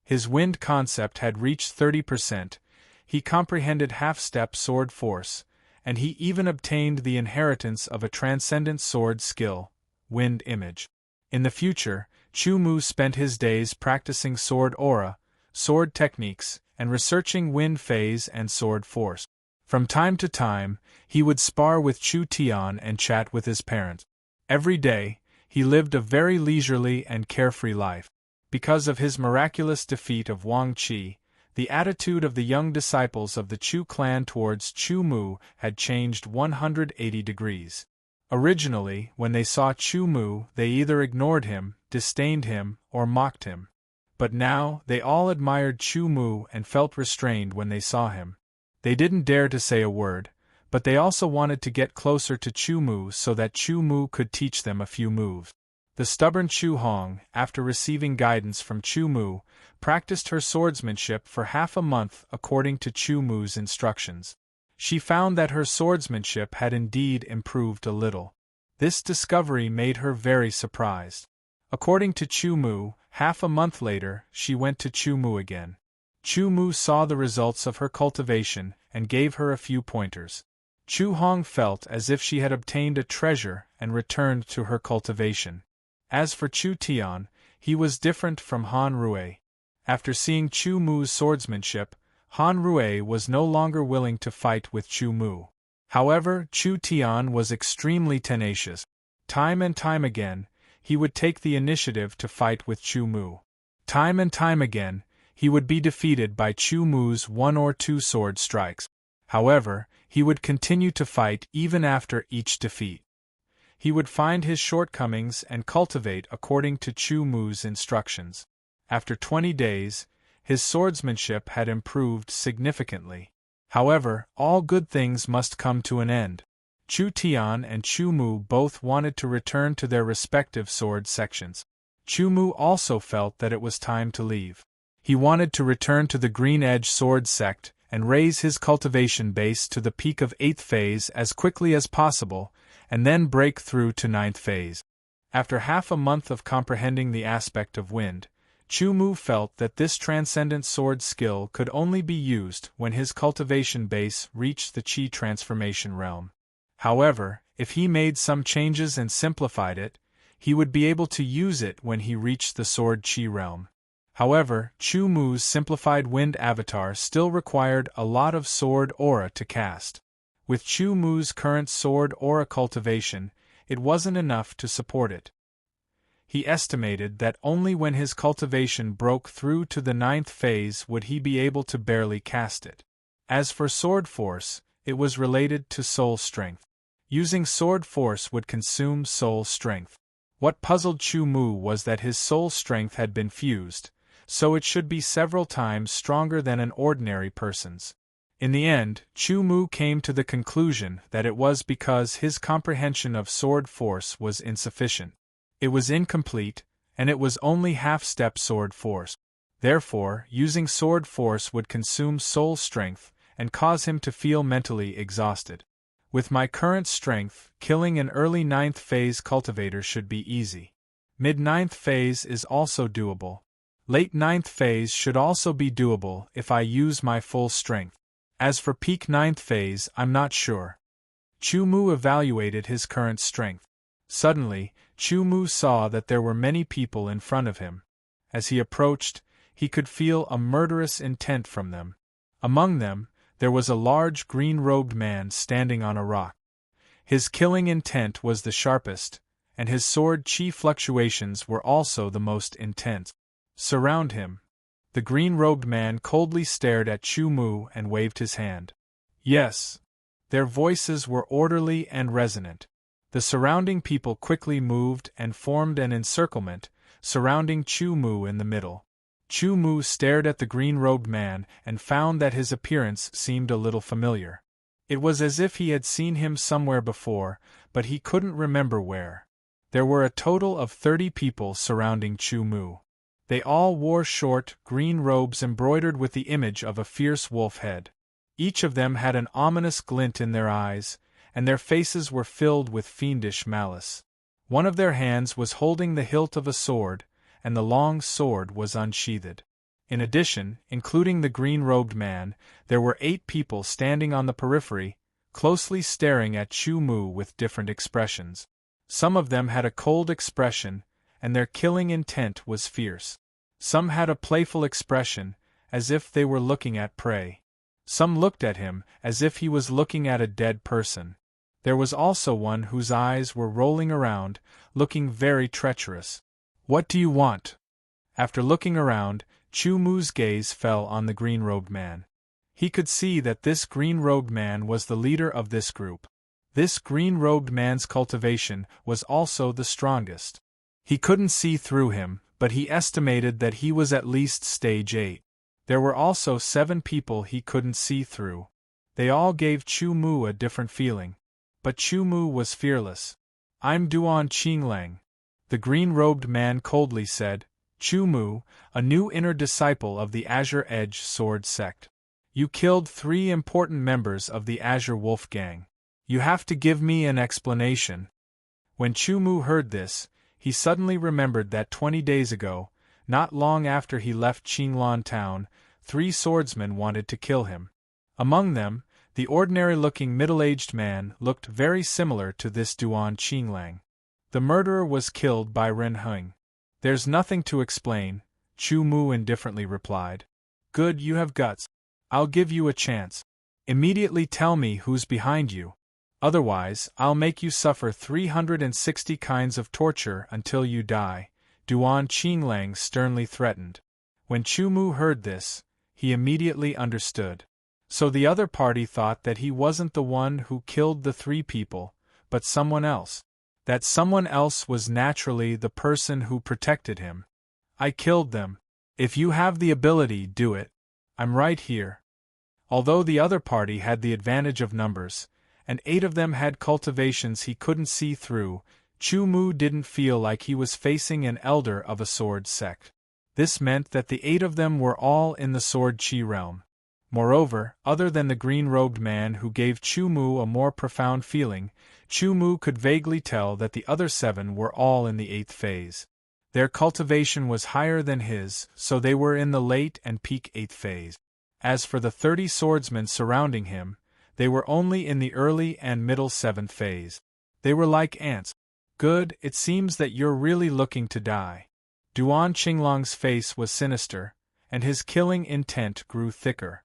His wind concept had reached 30%, he comprehended half-step sword force, and he even obtained the inheritance of a transcendent sword skill, wind image. In the future, Chu Mu spent his days practicing sword aura, sword techniques, and researching wind phase and sword force. From time to time, he would spar with Chu Tian and chat with his parents. Every day, he lived a very leisurely and carefree life. Because of his miraculous defeat of Wang Qi, the attitude of the young disciples of the Chu clan towards Chu Mu had changed 180 degrees. Originally, when they saw Chu Mu, they either ignored him, disdained him, or mocked him. But now, they all admired Chu Mu and felt restrained when they saw him. They didn't dare to say a word, but they also wanted to get closer to Chu Mu so that Chu Mu could teach them a few moves. The stubborn Chu Hong, after receiving guidance from Chu Mu, practiced her swordsmanship for half a month according to Chu Mu's instructions. She found that her swordsmanship had indeed improved a little. This discovery made her very surprised. According to Chu Mu, half a month later, she went to Chu Mu again. Chu Mu saw the results of her cultivation and gave her a few pointers. Chu Hong felt as if she had obtained a treasure and returned to her cultivation. As for Chu Tian, he was different from Han Rui. After seeing Chu Mu's swordsmanship, Han Rui was no longer willing to fight with Chu Mu. However, Chu Tian was extremely tenacious. Time and time again, he would take the initiative to fight with Chu Mu. Time and time again, he would be defeated by Chu Mu's one or two sword strikes. However, he would continue to fight even after each defeat. He would find his shortcomings and cultivate according to Chu Mu's instructions. After 20 days, his swordsmanship had improved significantly. However, all good things must come to an end. Chu Tian and Chu Mu both wanted to return to their respective sword sections. Chu Mu also felt that it was time to leave. He wanted to return to the Green Edge Sword sect and raise his cultivation base to the peak of 8th phase as quickly as possible, and then break through to 9th phase. After half a month of comprehending the aspect of wind, Chu Mu felt that this transcendent sword skill could only be used when his cultivation base reached the Qi transformation realm. However, if he made some changes and simplified it, he would be able to use it when he reached the sword Qi realm. However, Chu Mu's simplified wind avatar still required a lot of sword aura to cast. With Chu Mu's current sword aura cultivation, it wasn't enough to support it. He estimated that only when his cultivation broke through to the 9th phase would he be able to barely cast it. As for sword force, it was related to soul strength. Using sword force would consume soul strength. What puzzled Chu Mu was that his soul strength had been fused, so it should be several times stronger than an ordinary person's. In the end, Chu Mu came to the conclusion that it was because his comprehension of sword force was insufficient. It was incomplete, and it was only half-step sword force. Therefore, using sword force would consume soul strength and cause him to feel mentally exhausted. With my current strength, killing an early 9th phase cultivator should be easy. Mid-9th phase is also doable. Late 9th phase should also be doable if I use my full strength. As for peak 9th phase, I'm not sure. Chu Mu evaluated his current strength. Suddenly, Chu Mu saw that there were many people in front of him. As he approached, he could feel a murderous intent from them. Among them, there was a large green-robed man standing on a rock. His killing intent was the sharpest, and his sword chi fluctuations were also the most intense. Surround him. The green-robed man coldly stared at Chu Mu and waved his hand. Yes. Their voices were orderly and resonant. The surrounding people quickly moved and formed an encirclement, surrounding Chu Mu in the middle. Chu Mu stared at the green-robed man and found that his appearance seemed a little familiar. It was as if he had seen him somewhere before, but he couldn't remember where. There were a total of 30 people surrounding Chu Mu. They all wore short, green robes embroidered with the image of a fierce wolf head. Each of them had an ominous glint in their eyes, and their faces were filled with fiendish malice. One of their hands was holding the hilt of a sword, and the long sword was unsheathed. In addition, including the green-robed man, there were 8 people standing on the periphery, closely staring at Chu Mu with different expressions. Some of them had a cold expression, and their killing intent was fierce. Some had a playful expression, as if they were looking at prey. Some looked at him as if he was looking at a dead person. There was also one whose eyes were rolling around, looking very treacherous. "What do you want?" After looking around, Chu Mu's gaze fell on the green-robed man. He could see that this green-robed man was the leader of this group. This green-robed man's cultivation was also the strongest. He couldn't see through him, but he estimated that he was at least stage 8. There were also 7 people he couldn't see through. They all gave Chu Mu a different feeling. But Chu Mu was fearless. "I'm Duan Qinglang," the green-robed man coldly said. "Chu Mu, a new inner disciple of the Azure Edge Sword sect. You killed 3 important members of the Azure Wolf Gang. You have to give me an explanation." When Chu Mu heard this, he suddenly remembered that 20 days ago, not long after he left Qinglan town, 3 swordsmen wanted to kill him. Among them, the ordinary-looking middle-aged man looked very similar to this Duan Qinglang. The murderer was killed by Ren Heng. "There's nothing to explain," Chu Mu indifferently replied. "Good, you have guts. I'll give you a chance. Immediately tell me who's behind you. Otherwise, I'll make you suffer 360 kinds of torture until you die," Duan Qinglang sternly threatened. When Chu Mu heard this, he immediately understood. So the other party thought that he wasn't the one who killed the 3 people, but someone else. That someone else was naturally the person who protected him. "I killed them. If you have the ability, do it. I'm right here." Although the other party had the advantage of numbers, and 8 of them had cultivations he couldn't see through, Chu Mu didn't feel like he was facing an elder of a sword sect. This meant that the 8 of them were all in the sword chi realm. Moreover, other than the green-robed man who gave Chu Mu a more profound feeling, Chu Mu could vaguely tell that the other 7 were all in the 8th phase. Their cultivation was higher than his, so they were in the late and peak 8th phase. As for the 30 swordsmen surrounding him, they were only in the early and middle 7th phase. They were like ants. "Good, it seems that you're really looking to die." Duan Qinglang's face was sinister, and his killing intent grew thicker.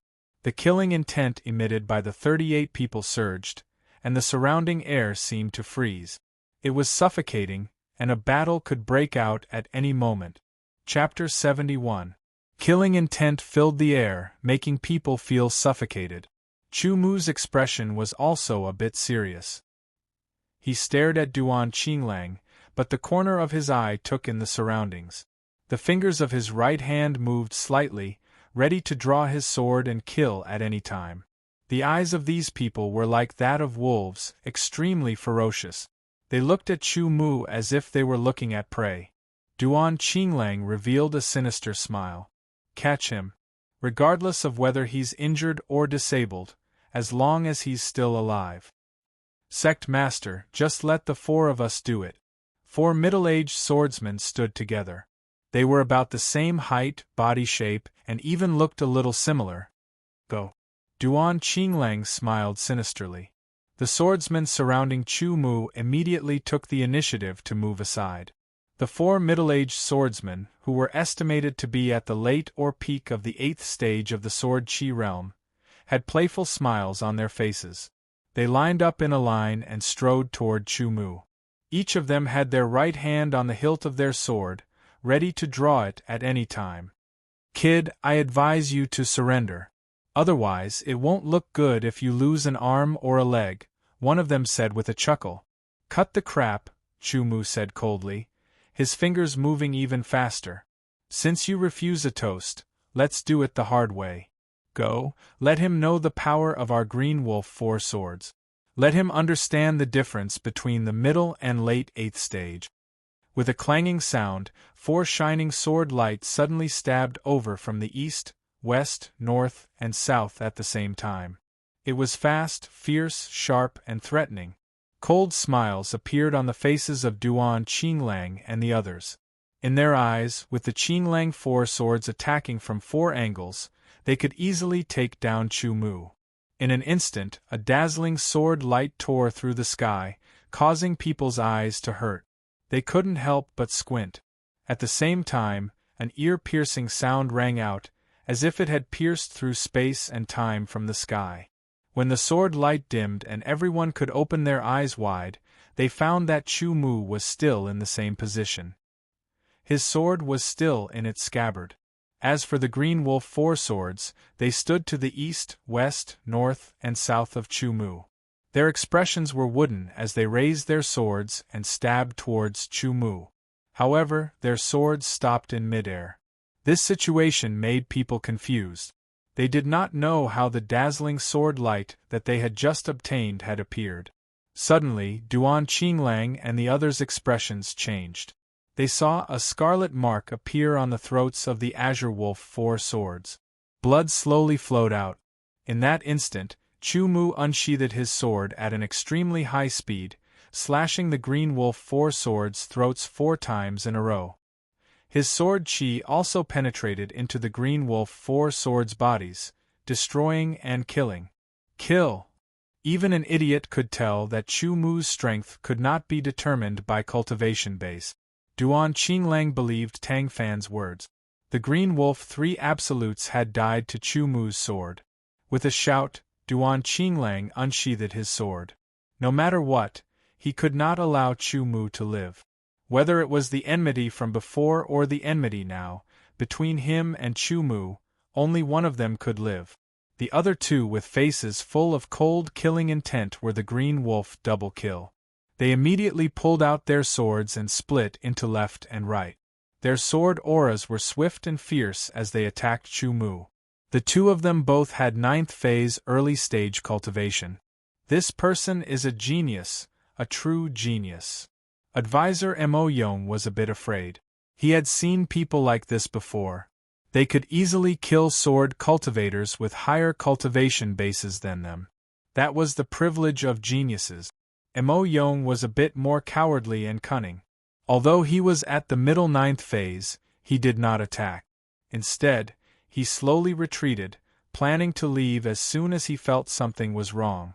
The killing intent emitted by the 38 people surged, and the surrounding air seemed to freeze. It was suffocating, and a battle could break out at any moment. Chapter 71. Killing intent filled the air, making people feel suffocated. Chu Mu's expression was also a bit serious. He stared at Duan Qinglang, but the corner of his eye took in the surroundings. The fingers of his right hand moved slightly, ready to draw his sword and kill at any time. The eyes of these people were like that of wolves, extremely ferocious. They looked at Chu Mu as if they were looking at prey. Duan Qinglang revealed a sinister smile. "Catch him. Regardless of whether he's injured or disabled, as long as he's still alive." "Sect Master, just let the 4 of us do it." 4 middle-aged swordsmen stood together. They were about the same height, body shape, and even looked a little similar. "Go." Duan Qinglang smiled sinisterly. The swordsmen surrounding Chu Mu immediately took the initiative to move aside. The 4 middle-aged swordsmen, who were estimated to be at the late or peak of the 8th stage of the sword chi realm, had playful smiles on their faces. They lined up in a line and strode toward Chu Mu. Each of them had their right hand on the hilt of their sword, ready to draw it at any time. "Kid, I advise you to surrender. Otherwise, it won't look good if you lose an arm or a leg," one of them said with a chuckle. "Cut the crap," Chu Mu said coldly, his fingers moving even faster. "Since you refuse a toast, let's do it the hard way. Go, let him know the power of our Green Wolf 4 swords. Let him understand the difference between the middle and late 8th stage." With a clanging sound, 4 shining sword lights suddenly stabbed over from the east, west, north, and south at the same time. It was fast, fierce, sharp, and threatening. Cold smiles appeared on the faces of Duan Qinglang and the others. In their eyes, with the Qinglang four swords attacking from four angles, they could easily take down Chu Mu. In an instant, a dazzling sword light tore through the sky, causing people's eyes to hurt. They couldn't help but squint. At the same time, an ear-piercing sound rang out, as if it had pierced through space and time from the sky. When the sword light dimmed and everyone could open their eyes wide, they found that Chu Mu was still in the same position. His sword was still in its scabbard. As for the Green Wolf four swords, they stood to the east, west, north, and south of Chu Mu. Their expressions were wooden as they raised their swords and stabbed towards Chu Mu. However, their swords stopped in midair. This situation made people confused. They did not know how the dazzling sword light that they had just obtained had appeared. Suddenly, Duan Qinglang and the others' expressions changed. They saw a scarlet mark appear on the throats of the Azure Wolf four swords. Blood slowly flowed out. In that instant, Chu Mu unsheathed his sword at an extremely high speed, slashing the Green Wolf four swords' throats 4 times in a row. His sword chi also penetrated into the Green Wolf four swords' bodies, destroying and killing. Kill! Even an idiot could tell that Chu Mu's strength could not be determined by cultivation base. Duan Qinglang believed Tang Fan's words. The Green Wolf 3 absolutes had died to Chu Mu's sword. With a shout, Duan Qinglang unsheathed his sword. No matter what, he could not allow Chu Mu to live. Whether it was the enmity from before or the enmity now, between him and Chu Mu, only one of them could live. The other two with faces full of cold killing intent were the Green Wolf double kill. They immediately pulled out their swords and split into left and right. Their sword auras were swift and fierce as they attacked Chu Mu. The two of them both had 9th phase early stage cultivation. This person is a genius, a true genius. Advisor Mo Yong was a bit afraid. He had seen people like this before. They could easily kill sword cultivators with higher cultivation bases than them. That was the privilege of geniuses. Mo Yong was a bit more cowardly and cunning. Although he was at the middle 9th phase, he did not attack. Instead, he slowly retreated, planning to leave as soon as he felt something was wrong.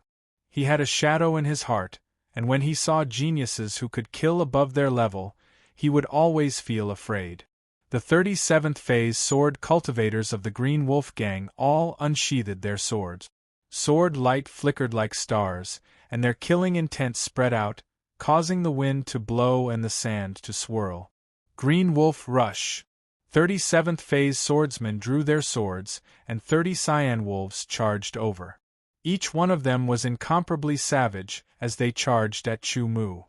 He had a shadow in his heart, and when he saw geniuses who could kill above their level, he would always feel afraid. The 37th phase sword cultivators of the Green Wolf gang all unsheathed their swords. Sword light flickered like stars, and their killing intent spread out, causing the wind to blow and the sand to swirl. Green Wolf rush. 37th phase swordsmen drew their swords, and 30 cyan wolves charged over. Each one of them was incomparably savage as they charged at Chu Mu.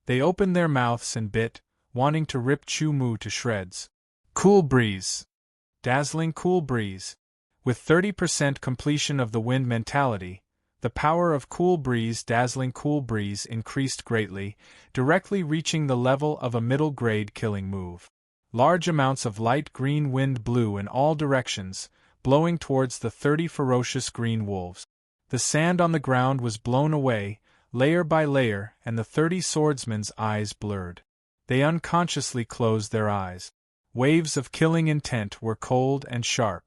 They opened their mouths and bit, wanting to rip Chu Mu to shreds. Cool breeze. Dazzling cool breeze. With 30% completion of the wind mentality, the power of cool breeze dazzling cool breeze increased greatly, directly reaching the level of a middle-grade killing move. Large amounts of light green wind blew in all directions, blowing towards the 30 ferocious green wolves. The sand on the ground was blown away, layer by layer, and the 30 swordsmen's eyes blurred. They unconsciously closed their eyes. Waves of killing intent were cold and sharp.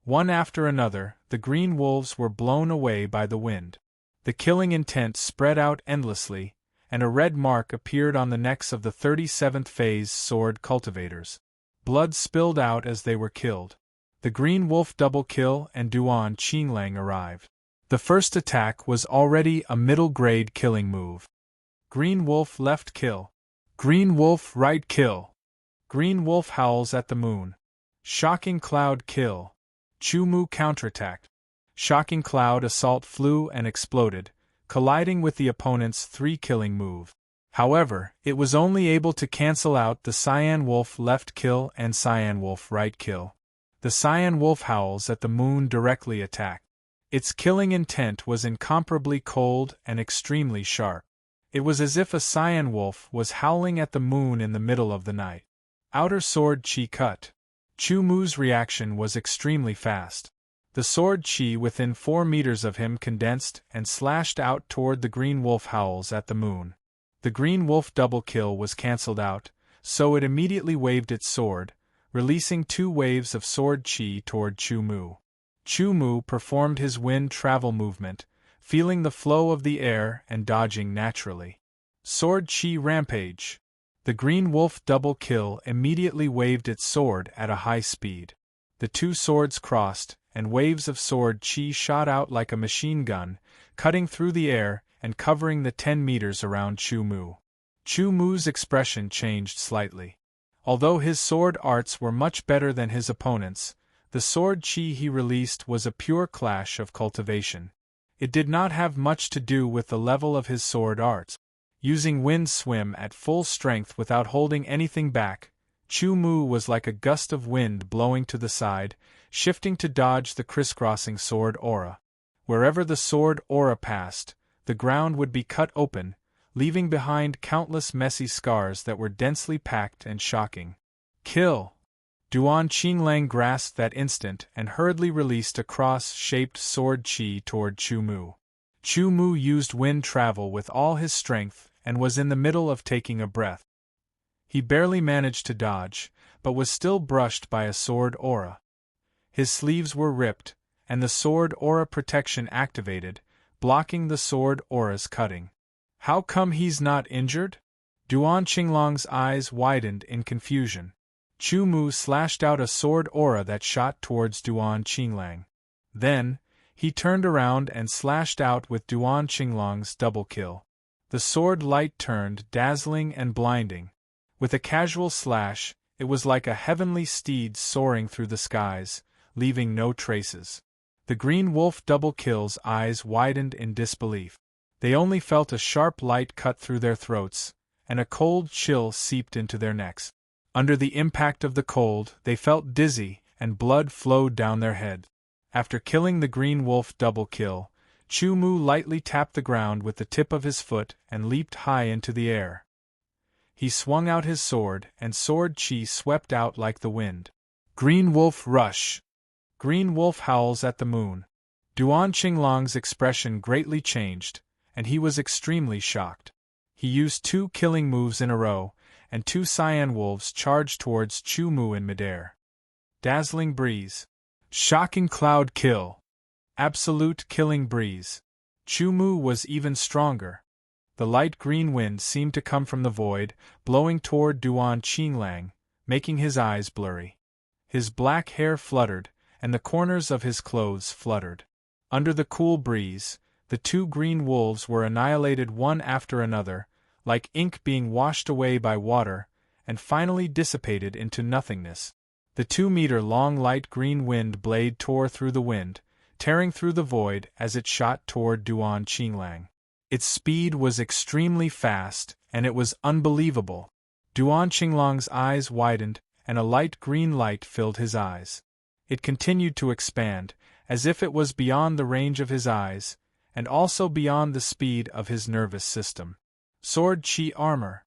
One after another, the green wolves were blown away by the wind. The killing intent spread out endlessly, and a red mark appeared on the necks of the 37th phase sword cultivators. Blood spilled out as they were killed. The Green Wolf double kill and Duan Qinglang arrived. The first attack was already a middle-grade killing move. Green Wolf left kill. Green Wolf right kill. Green Wolf howls at the moon. Shocking Cloud kill. Chu Mu counterattacked. Shocking Cloud assault flew and exploded, colliding with the opponent's 3 killing move. However, it was only able to cancel out the Cyan Wolf left kill and Cyan Wolf right kill. The Cyan Wolf howls at the moon directly attacked. Its killing intent was incomparably cold and extremely sharp. It was as if a Cyan Wolf was howling at the moon in the middle of the night. Outer sword chi cut. Chu Mu's reaction was extremely fast. The The sword chi within 4 meters of him condensed and slashed out toward the green wolf howls at the moon. The green wolf double kill was cancelled out, so it immediately waved its sword, releasing 2 waves of sword chi toward Chu Mu. Chu Mu performed his wind travel movement, feeling the flow of the air and dodging naturally. Sword chi rampage. The green wolf double kill immediately waved its sword at a high speed. The 2 swords crossed, and waves of sword chi shot out like a machine gun, cutting through the air and covering the 10 meters around Chu Mu. Chu Mu's expression changed slightly. Although his sword arts were much better than his opponents, the sword chi he released was a pure clash of cultivation. It did not have much to do with the level of his sword arts. Using wind swim at full strength without holding anything back, Chu Mu was like a gust of wind blowing to the side, shifting to dodge the crisscrossing sword aura. Wherever the sword aura passed, the ground would be cut open, leaving behind countless messy scars that were densely packed and shocking. Kill! Duan Qinglang grasped that instant and hurriedly released a cross-shaped sword chi toward Chu Mu. Chu Mu used wind travel with all his strength and was in the middle of taking a breath. He barely managed to dodge, but was still brushed by a sword aura. His sleeves were ripped, and the sword aura protection activated, blocking the sword aura's cutting. How come he's not injured? Duan Qinglong's eyes widened in confusion. Chu Mu slashed out a sword aura that shot towards Duan Qinglang. Then, he turned around and slashed out with Duan Qinglong's double kill. The sword light turned dazzling and blinding. With a casual slash, it was like a heavenly steed soaring through the skies, leaving no traces. The green wolf double kill's eyes widened in disbelief. They only felt a sharp light cut through their throats, and a cold chill seeped into their necks. Under the impact of the cold, they felt dizzy, and blood flowed down their heads. After killing the green wolf double kill, Chu Mu lightly tapped the ground with the tip of his foot and leaped high into the air. He swung out his sword, and sword chi swept out like the wind. Green wolf rush! Green wolf howls at the moon. Duan Qinglong's expression greatly changed, and he was extremely shocked. He used 2 killing moves in a row, and 2 cyan wolves charged towards Chu Mu in midair. Dazzling breeze. Shocking cloud kill. Absolute killing breeze. Chu Mu was even stronger. The light green wind seemed to come from the void, blowing toward Duan Qinglang, making his eyes blurry. His black hair fluttered, and the corners of his clothes fluttered. Under the cool breeze, the 2 green wolves were annihilated one after another, like ink being washed away by water, and finally dissipated into nothingness. The 2-meter-long light green wind blade tore through the wind, tearing through the void as it shot toward Duan Qinglang. Its speed was extremely fast, and it was unbelievable. Duan Qinglong's eyes widened, and a light green light filled his eyes. It continued to expand, as if it was beyond the range of his eyes, and also beyond the speed of his nervous system. Sword chi armor.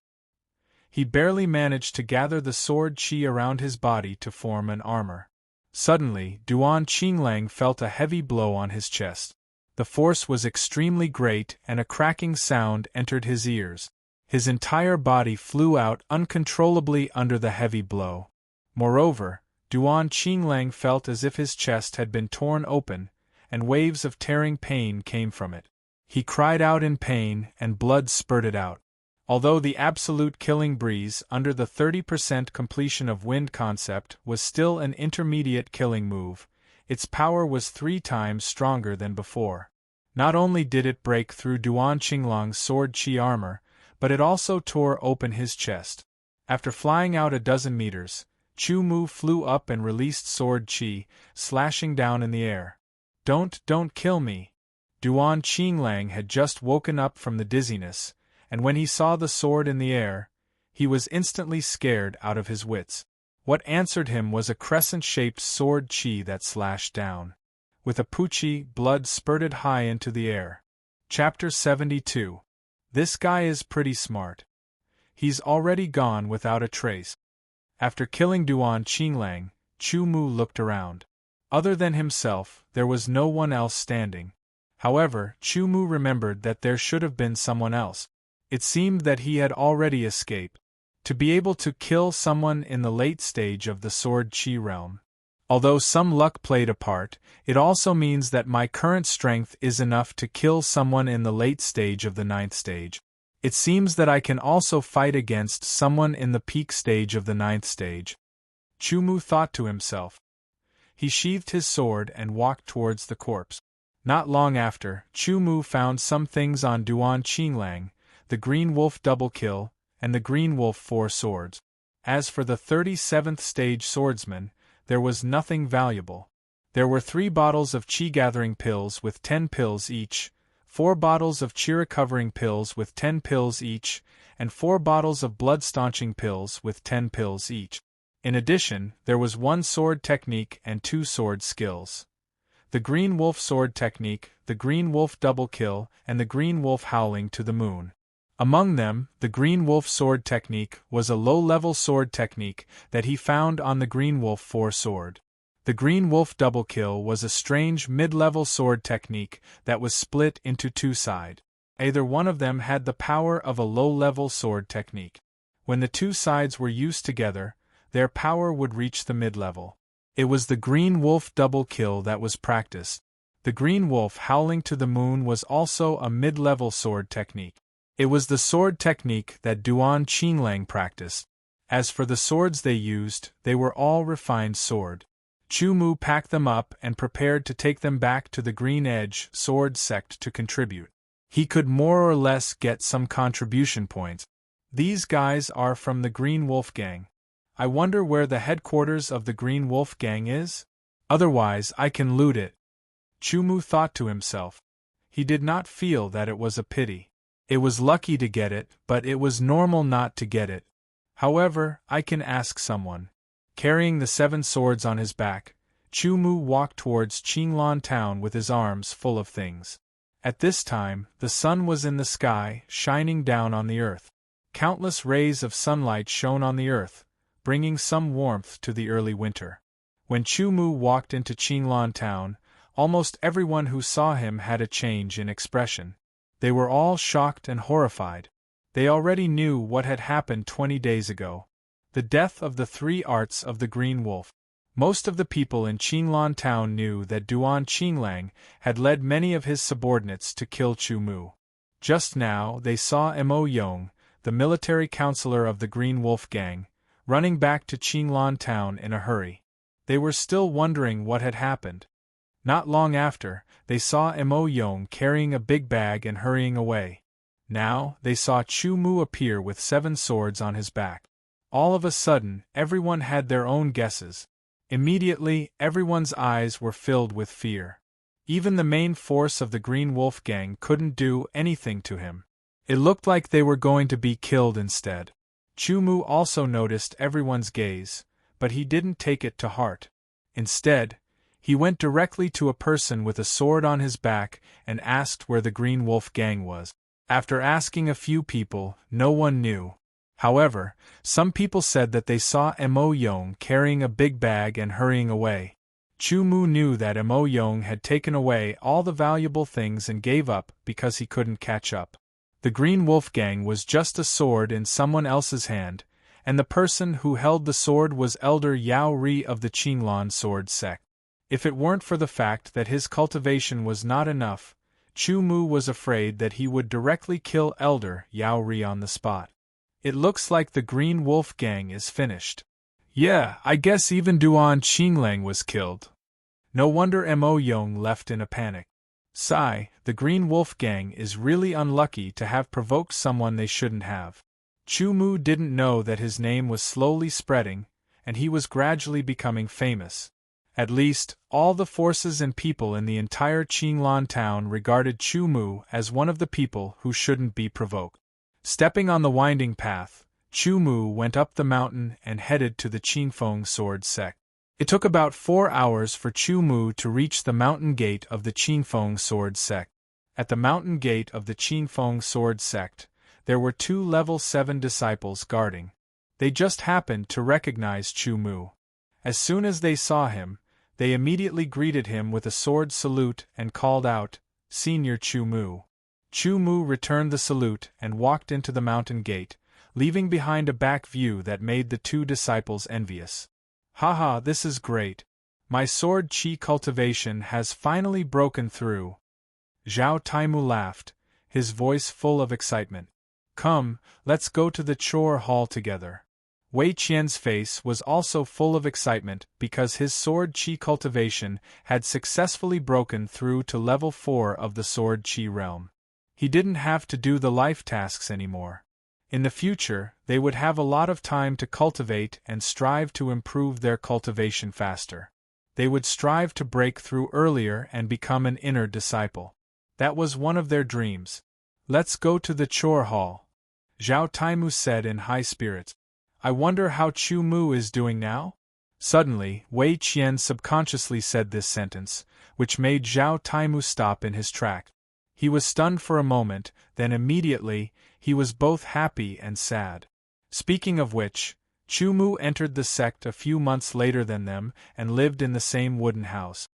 He barely managed to gather the sword chi around his body to form an armor. Suddenly, Duan Qinglang felt a heavy blow on his chest. The force was extremely great, and a cracking sound entered his ears. His entire body flew out uncontrollably under the heavy blow. Moreover, Duan Qinglang felt as if his chest had been torn open, and waves of tearing pain came from it. He cried out in pain, and blood spurted out. Although the absolute killing breeze under the 30% completion of wind concept was still an intermediate killing move, its power was 3 times stronger than before. Not only did it break through Duan Qinglong's sword chi armor, but it also tore open his chest. After flying out a dozen meters, Chu Mu flew up and released sword chi, slashing down in the air. Don't kill me. Duan Qinglang had just woken up from the dizziness, and when he saw the sword in the air, he was instantly scared out of his wits. What answered him was a crescent-shaped sword chi that slashed down. With a puchi, blood spurted high into the air. Chapter 72. This guy is pretty smart. He's already gone without a trace. After killing Duan Qinglang, Chu Mu looked around. Other than himself, there was no one else standing. However, Chu Mu remembered that there should have been someone else. It seemed that he had already escaped. To be able to kill someone in the late stage of the Sword Chi realm. Although some luck played a part, it also means that my current strength is enough to kill someone in the late stage of the 9th stage. It seems that I can also fight against someone in the peak stage of the 9th stage. Chu Mu thought to himself. He sheathed his sword and walked towards the corpse. Not long after, Chu Mu found some things on Duan Qinglang, the Green Wolf double kill, and the Green Wolf 4 swords. As for the 37th stage swordsman, there was nothing valuable. There were 3 bottles of Qi gathering pills with 10 pills each, 4 bottles of Qi recovering pills with 10 pills each, and 4 bottles of blood staunching pills with 10 pills each. In addition, there was 1 sword technique and 2 sword skills. The Green Wolf sword technique, the Green Wolf double kill, and the Green Wolf howling to the moon. Among them, the Green Wolf sword technique was a low-level sword technique that he found on the Green Wolf 4 sword. The Green Wolf double kill was a strange mid-level sword technique that was split into 2 sides. Either one of them had the power of a low-level sword technique. When the 2 sides were used together, their power would reach the mid-level. It was the Green Wolf double kill that was practiced. The Green Wolf howling to the moon was also a mid-level sword technique. It was the sword technique that Duan Qinglang practiced. As for the swords they used, they were all refined sword. Chu Mu packed them up and prepared to take them back to the Green Edge sword sect to contribute. He could more or less get some contribution points. These guys are from the Green Wolf Gang. I wonder where the headquarters of the Green Wolf Gang is? Otherwise I can loot it. Chu Mu thought to himself. He did not feel that it was a pity. It was lucky to get it, but it was normal not to get it. However, I can ask someone. Carrying the 7 swords on his back, Chu Mu walked towards Qinglan town with his arms full of things. At this time, the sun was in the sky, shining down on the earth. Countless rays of sunlight shone on the earth, bringing some warmth to the early winter. When Chu Mu walked into Qinglan town, almost everyone who saw him had a change in expression. They were all shocked and horrified. They already knew what had happened 20 days ago. The death of the 3 arts of the Green Wolf. Most of the people in Qinglan town knew that Duan Qinglang had led many of his subordinates to kill Chu Mu. Just now they saw Mo Yong, the military counselor of the Green Wolf Gang, running back to Qinglan town in a hurry. They were still wondering what had happened. Not long after, they saw Mo Yong carrying a big bag and hurrying away. Now, they saw Chu Mu appear with 7 swords on his back. All of a sudden, everyone had their own guesses. Immediately, everyone's eyes were filled with fear. Even the main force of the Green Wolf Gang couldn't do anything to him. It looked like they were going to be killed instead. Chu Mu also noticed everyone's gaze, but he didn't take it to heart. Instead, he went directly to a person with a sword on his back and asked where the Green Wolf Gang was. After asking a few people, no one knew. However, some people said that they saw Mo Yong carrying a big bag and hurrying away. Chu Mu knew that Mo Yong had taken away all the valuable things and gave up because he couldn't catch up. The Green Wolf Gang was just a sword in someone else's hand, and the person who held the sword was Elder Yao Ri of the Qinglan sword sect. If it weren't for the fact that his cultivation was not enough, Chu Mu was afraid that he would directly kill Elder Yao Ri on the spot. It looks like the Green Wolf Gang is finished. Yeah, I guess even Duan Qinglang was killed. No wonder Mo Yong left in a panic. Sigh, the Green Wolf Gang is really unlucky to have provoked someone they shouldn't have. Chu Mu didn't know that his name was slowly spreading, and he was gradually becoming famous. At least, all the forces and people in the entire Qinglan town regarded Chu Mu as one of the people who shouldn't be provoked. Stepping on the winding path, Chu Mu went up the mountain and headed to the Qingfeng sword sect. It took about 4 hours for Chu Mu to reach the mountain gate of the Qingfeng sword sect. At the mountain gate of the Qingfeng sword sect, there were 2 level 7 disciples guarding. They just happened to recognize Chu Mu. As soon as they saw him, They immediately greeted him with a sword salute and called out, "Senior Chu Mu." Chu Mu returned the salute and walked into the mountain gate, leaving behind a back view that made the two disciples envious. "Haha, this is great. My sword chi cultivation has finally broken through." Zhao Taimu laughed, his voice full of excitement. "Come, let's go to the chore hall together." Wei Qian's face was also full of excitement because his sword chi cultivation had successfully broken through to level 4 of the sword chi realm. He didn't have to do the life tasks anymore. In the future, they would have a lot of time to cultivate and strive to improve their cultivation faster. They would strive to break through earlier and become an inner disciple. That was one of their dreams. "Let's go to the chore hall," Zhao Taimu said in high spirits. "I wonder how Chu Mu is doing now?" Suddenly, Wei Qian subconsciously said this sentence, which made Zhao Taimu stop in his track. He was stunned for a moment, then immediately, he was both happy and sad. Speaking of which, Chu Mu entered the sect a few months later than them and lived in the same wooden house.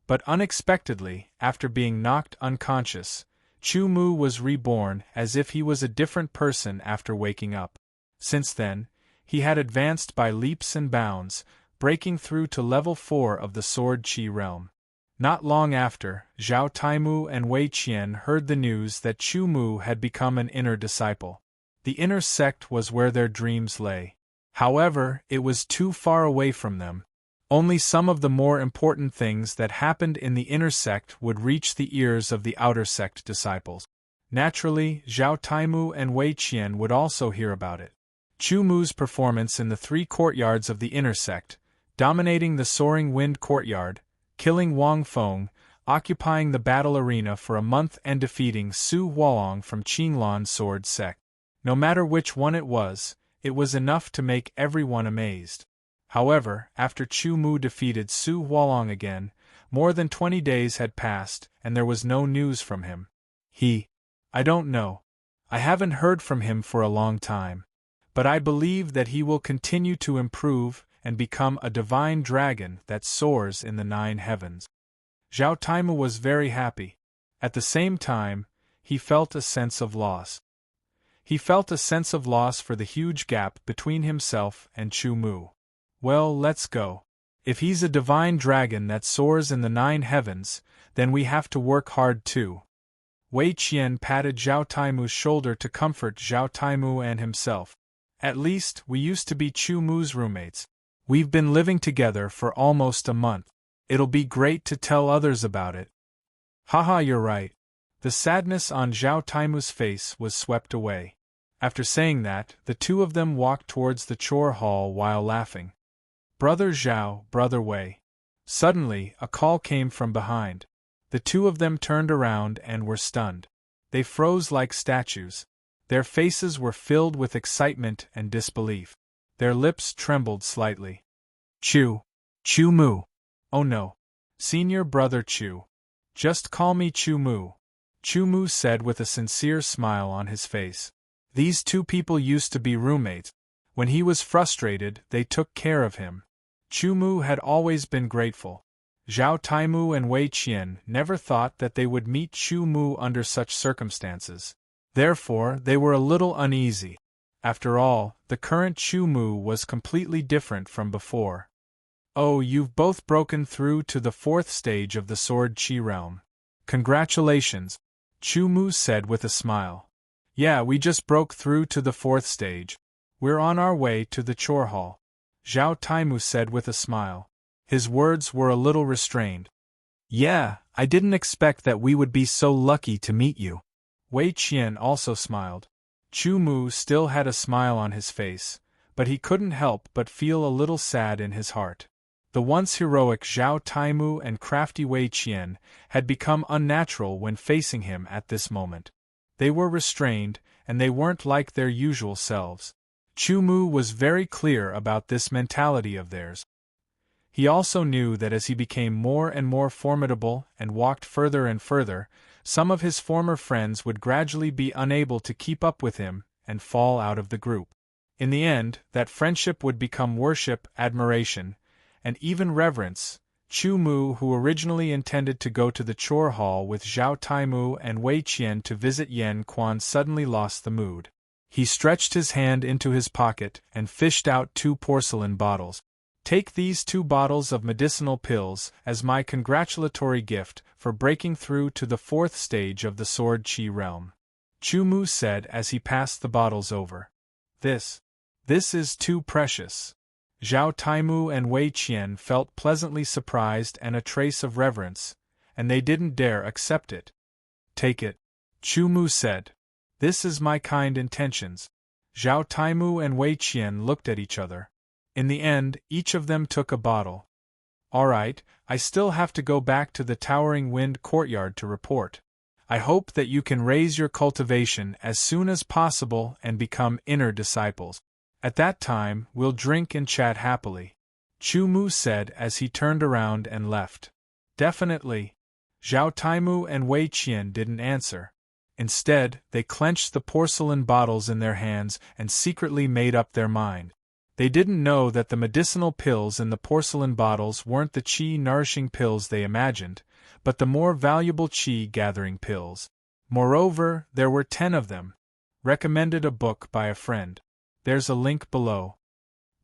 But unexpectedly, after being knocked unconscious, Chu Mu was reborn as if he was a different person after waking up. Since then, he had advanced by leaps and bounds, breaking through to level 4 of the sword chi realm. Not long after, Zhao Taimu and Wei Qian heard the news that Chu Mu had become an inner disciple. The inner sect was where their dreams lay. However, it was too far away from them. Only some of the more important things that happened in the inner sect would reach the ears of the outer sect disciples. Naturally, Zhao Taimu and Wei Qian would also hear about it. Chu Mu's performance in the 3 courtyards of the inner sect, dominating the Soaring Wind courtyard, killing Wang Feng, occupying the battle arena for a month and defeating Su Hualong from Qinglan's sword sect. No matter which one it was enough to make everyone amazed. However, after Chu Mu defeated Su Hualong again, more than 20 days had passed and there was no news from him. I don't know. I haven't heard from him for a long time. But I believe that he will continue to improve and become a divine dragon that soars in the 9 heavens. Zhao Taimu was very happy. At the same time, he felt a sense of loss. He felt a sense of loss for the huge gap between himself and Chu Mu. Well, let's go. If he's a divine dragon that soars in the 9 heavens, then we have to work hard too. Wei Qian patted Zhao Taimu's shoulder to comfort Zhao Taimu and himself. At least, we used to be Chu Mu's roommates. We've been living together for almost a month. It'll be great to tell others about it. Haha, you're right. The sadness on Zhao Taimu's face was swept away. After saying that, the two of them walked towards the chore hall while laughing. "Brother Zhao, Brother Wei." Suddenly, a call came from behind. The two of them turned around and were stunned. They froze like statues. Their faces were filled with excitement and disbelief. Their lips trembled slightly. Chu Mu. Oh no. Senior Brother Chu. Just call me Chu Mu. Chu Mu said with a sincere smile on his face. These two people used to be roommates. When he was frustrated, they took care of him. Chu Mu had always been grateful. Zhao Taimu and Wei Qian never thought that they would meet Chu Mu under such circumstances. Therefore, they were a little uneasy. After all, the current Chu Mu was completely different from before. "Oh, you've both broken through to the 4th stage of the Sword Chi realm. Congratulations," Chu Mu said with a smile. "Yeah, we just broke through to the 4th stage. We're on our way to the chore hall," Zhao Taimu said with a smile. His words were a little restrained. "Yeah, I didn't expect that we would be so lucky to meet you." Wei Qian also smiled. Chu Mu still had a smile on his face, but he couldn't help but feel a little sad in his heart. The once heroic Zhao Taimu and crafty Wei Qian had become unnatural when facing him at this moment. They were restrained, and they weren't like their usual selves. Chu Mu was very clear about this mentality of theirs. He also knew that as he became more and more formidable and walked further and further, some of his former friends would gradually be unable to keep up with him and fall out of the group. In the end, that friendship would become worship, admiration, and even reverence, Chu Mu, who originally intended to go to the chore hall with Zhao Taimu and Wei Qian to visit Yan Quan, suddenly lost the mood. He stretched his hand into his pocket and fished out 2 porcelain bottles. Take these 2 bottles of medicinal pills as my congratulatory gift for breaking through to the 4th stage of the Sword Qi realm, Chu Mu said as he passed the bottles over. This is too precious. Zhao Taimu and Wei Qian felt pleasantly surprised and a trace of reverence, and they didn't dare accept it. Take it, Chu Mu said. This is my kind intentions. Zhao Taimu and Wei Qian looked at each other. In the end, each of them took a bottle. All right, I still have to go back to the Towering Wind courtyard to report. I hope that you can raise your cultivation as soon as possible and become inner disciples. At that time, we'll drink and chat happily, Chu Mu said as he turned around and left. Definitely. Zhao Taimu and Wei Qian didn't answer. Instead, they clenched the porcelain bottles in their hands and secretly made up their mind. They didn't know that the medicinal pills in the porcelain bottles weren't the qi-nourishing pills they imagined, but the more valuable qi-gathering pills. Moreover, there were 10 of them. Recommended a book by a friend. There's a link below.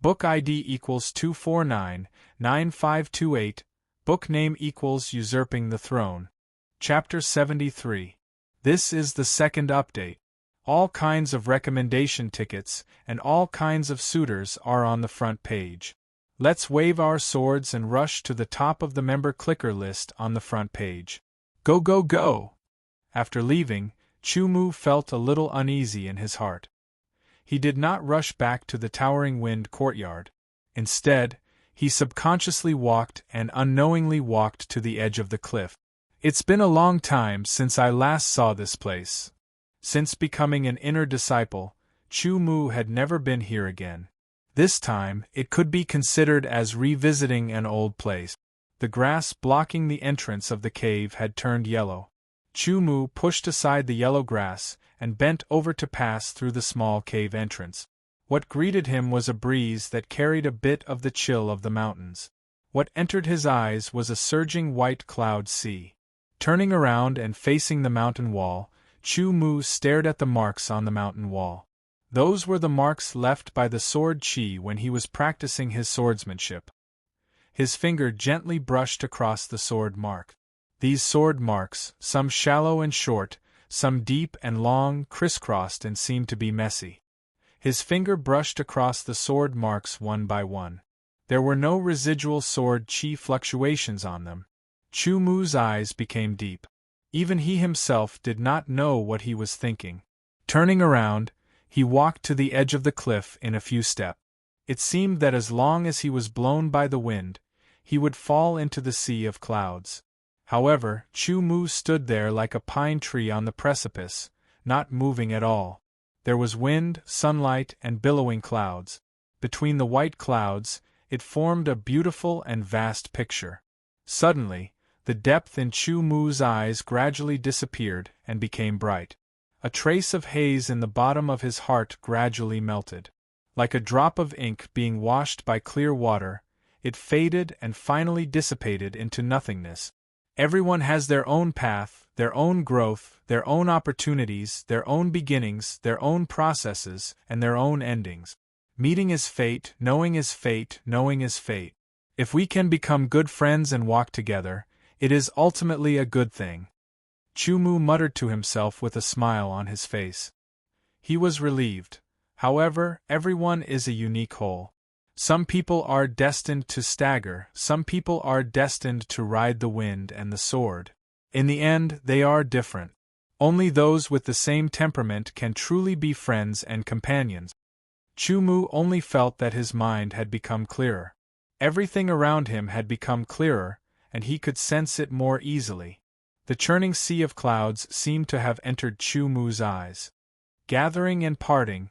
Book ID equals 249-9528. Book name equals Usurping the Throne. Chapter 73. This is the second update. All kinds of recommendation tickets and all kinds of suitors are on the front page. Let's wave our swords and rush to the top of the member clicker list on the front page. Go, go, go! After leaving, Chu Mu felt a little uneasy in his heart. He did not rush back to the Towering Wind courtyard. Instead, he subconsciously walked and unknowingly walked to the edge of the cliff. It's been a long time since I last saw this place. Since becoming an inner disciple, Chu Mu had never been here again. This time, it could be considered as revisiting an old place. The grass blocking the entrance of the cave had turned yellow. Chu Mu pushed aside the yellow grass and bent over to pass through the small cave entrance. What greeted him was a breeze that carried a bit of the chill of the mountains. What entered his eyes was a surging white cloud sea. Turning around and facing the mountain wall, Chu Mu stared at the marks on the mountain wall. Those were the marks left by the sword Qi when he was practicing his swordsmanship. His finger gently brushed across the sword mark. These sword marks, some shallow and short, some deep and long, crisscrossed and seemed to be messy. His finger brushed across the sword marks one by one. There were no residual sword Qi fluctuations on them. Chu Mu's eyes became deep. Even he himself did not know what he was thinking. Turning around, he walked to the edge of the cliff in a few steps. It seemed that as long as he was blown by the wind, he would fall into the sea of clouds. However, Chu Mu stood there like a pine tree on the precipice, not moving at all. There was wind, sunlight, and billowing clouds. Between the white clouds, it formed a beautiful and vast picture. Suddenly, the depth in Chu Mu's eyes gradually disappeared and became bright. A trace of haze in the bottom of his heart gradually melted. Like a drop of ink being washed by clear water, it faded and finally dissipated into nothingness. Everyone has their own path, their own growth, their own opportunities, their own beginnings, their own processes, and their own endings. Meeting is fate, knowing is fate, knowing is fate. If we can become good friends and walk together, it is ultimately a good thing. Chu Mu muttered to himself with a smile on his face. He was relieved. However, everyone is a unique whole. Some people are destined to stagger, some people are destined to ride the wind and the sword. In the end, they are different. Only those with the same temperament can truly be friends and companions. Chu Mu only felt that his mind had become clearer. Everything around him had become clearer, and he could sense it more easily. The churning sea of clouds seemed to have entered Chu Mu's eyes. Gathering and parting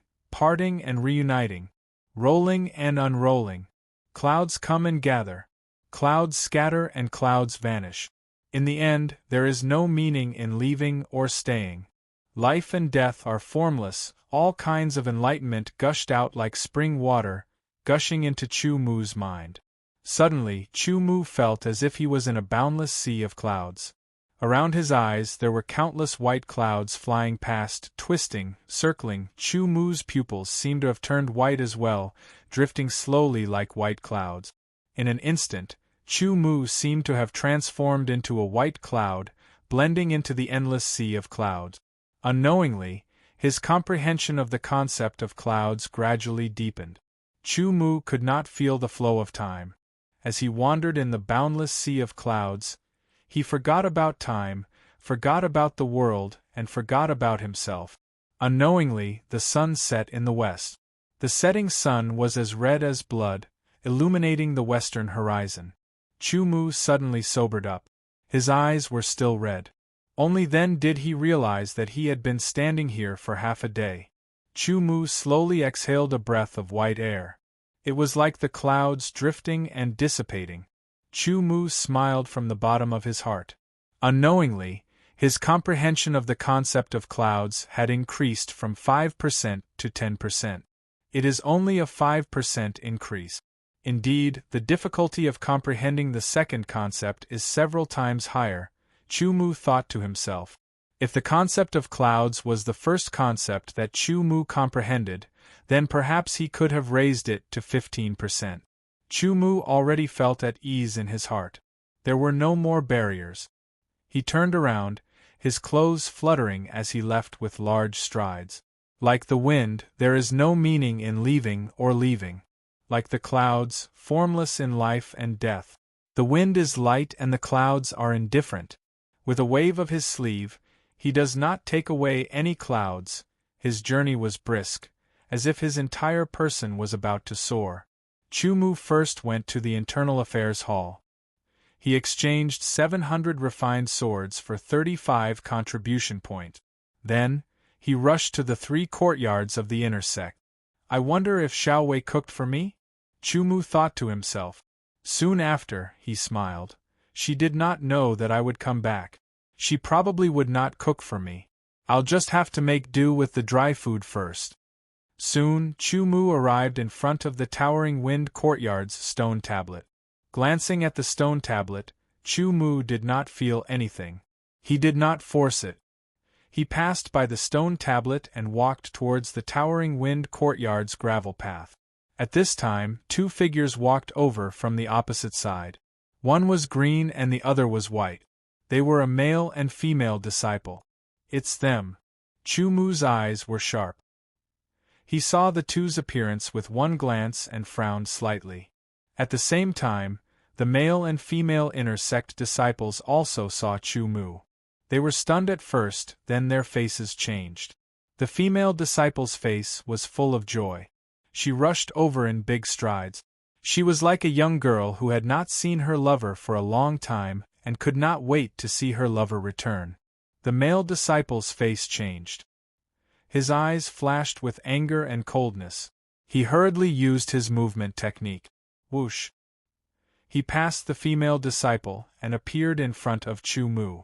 and reuniting, rolling and unrolling. Clouds come and gather. Clouds scatter and clouds vanish. In the end, there is no meaning in leaving or staying. Life and death are formless. All kinds of enlightenment gushed out like spring water, gushing into Chu Mu's mind. Suddenly, Chu Mu felt as if he was in a boundless sea of clouds. Around his eyes there were countless white clouds flying past, twisting, circling. Chu Mu's pupils seemed to have turned white as well, drifting slowly like white clouds. In an instant, Chu Mu seemed to have transformed into a white cloud, blending into the endless sea of clouds. Unknowingly, his comprehension of the concept of clouds gradually deepened. Chu Mu could not feel the flow of time. As he wandered in the boundless sea of clouds, he forgot about time, forgot about the world, and forgot about himself. Unknowingly, the sun set in the west. The setting sun was as red as blood, illuminating the western horizon. Chu Mu suddenly sobered up. His eyes were still red. Only then did he realize that he had been standing here for half a day. Chu Mu slowly exhaled a breath of white air. It was like the clouds drifting and dissipating. Chu Mu smiled from the bottom of his heart. Unknowingly, his comprehension of the concept of clouds had increased from 5% to 10%. It is only a 5% increase. Indeed, the difficulty of comprehending the second concept is several times higher, Chu Mu thought to himself. If the concept of clouds was the first concept that Chu Mu comprehended, then perhaps he could have raised it to 15%. Chu Mu already felt at ease in his heart. There were no more barriers. He turned around, his clothes fluttering as he left with large strides. Like the wind, there is no meaning in leaving or leaving. Like the clouds, formless in life and death. The wind is light and the clouds are indifferent. With a wave of his sleeve, he does not take away any clouds. His journey was brisk, as if his entire person was about to soar. Chu Mu first went to the Internal Affairs Hall. He exchanged 700 refined swords for 35 contribution points. Then, he rushed to the 3 courtyards of the inner sect. I wonder if Xiao Wei cooked for me? Chu Mu thought to himself. Soon after, he smiled. She did not know that I would come back. She probably would not cook for me. I'll just have to make do with the dry food first. Soon, Chu Mu arrived in front of the towering Wind Courtyard's stone tablet. Glancing at the stone tablet, Chu Mu did not feel anything. He did not force it. He passed by the stone tablet and walked towards the towering Wind Courtyard's gravel path. At this time, 2 figures walked over from the opposite side. One was green and the other was white. They were a male and female disciple. It's them. Chu Mu's eyes were sharp. He saw the two's appearance with one glance and frowned slightly. At the same time, the male and female inner sect disciples also saw Chu Mu. They were stunned at first, then their faces changed. The female disciple's face was full of joy. She rushed over in big strides. She was like a young girl who had not seen her lover for a long time and could not wait to see her lover return. The male disciple's face changed. His eyes flashed with anger and coldness. He hurriedly used his movement technique. Whoosh! He passed the female disciple and appeared in front of Chu Mu.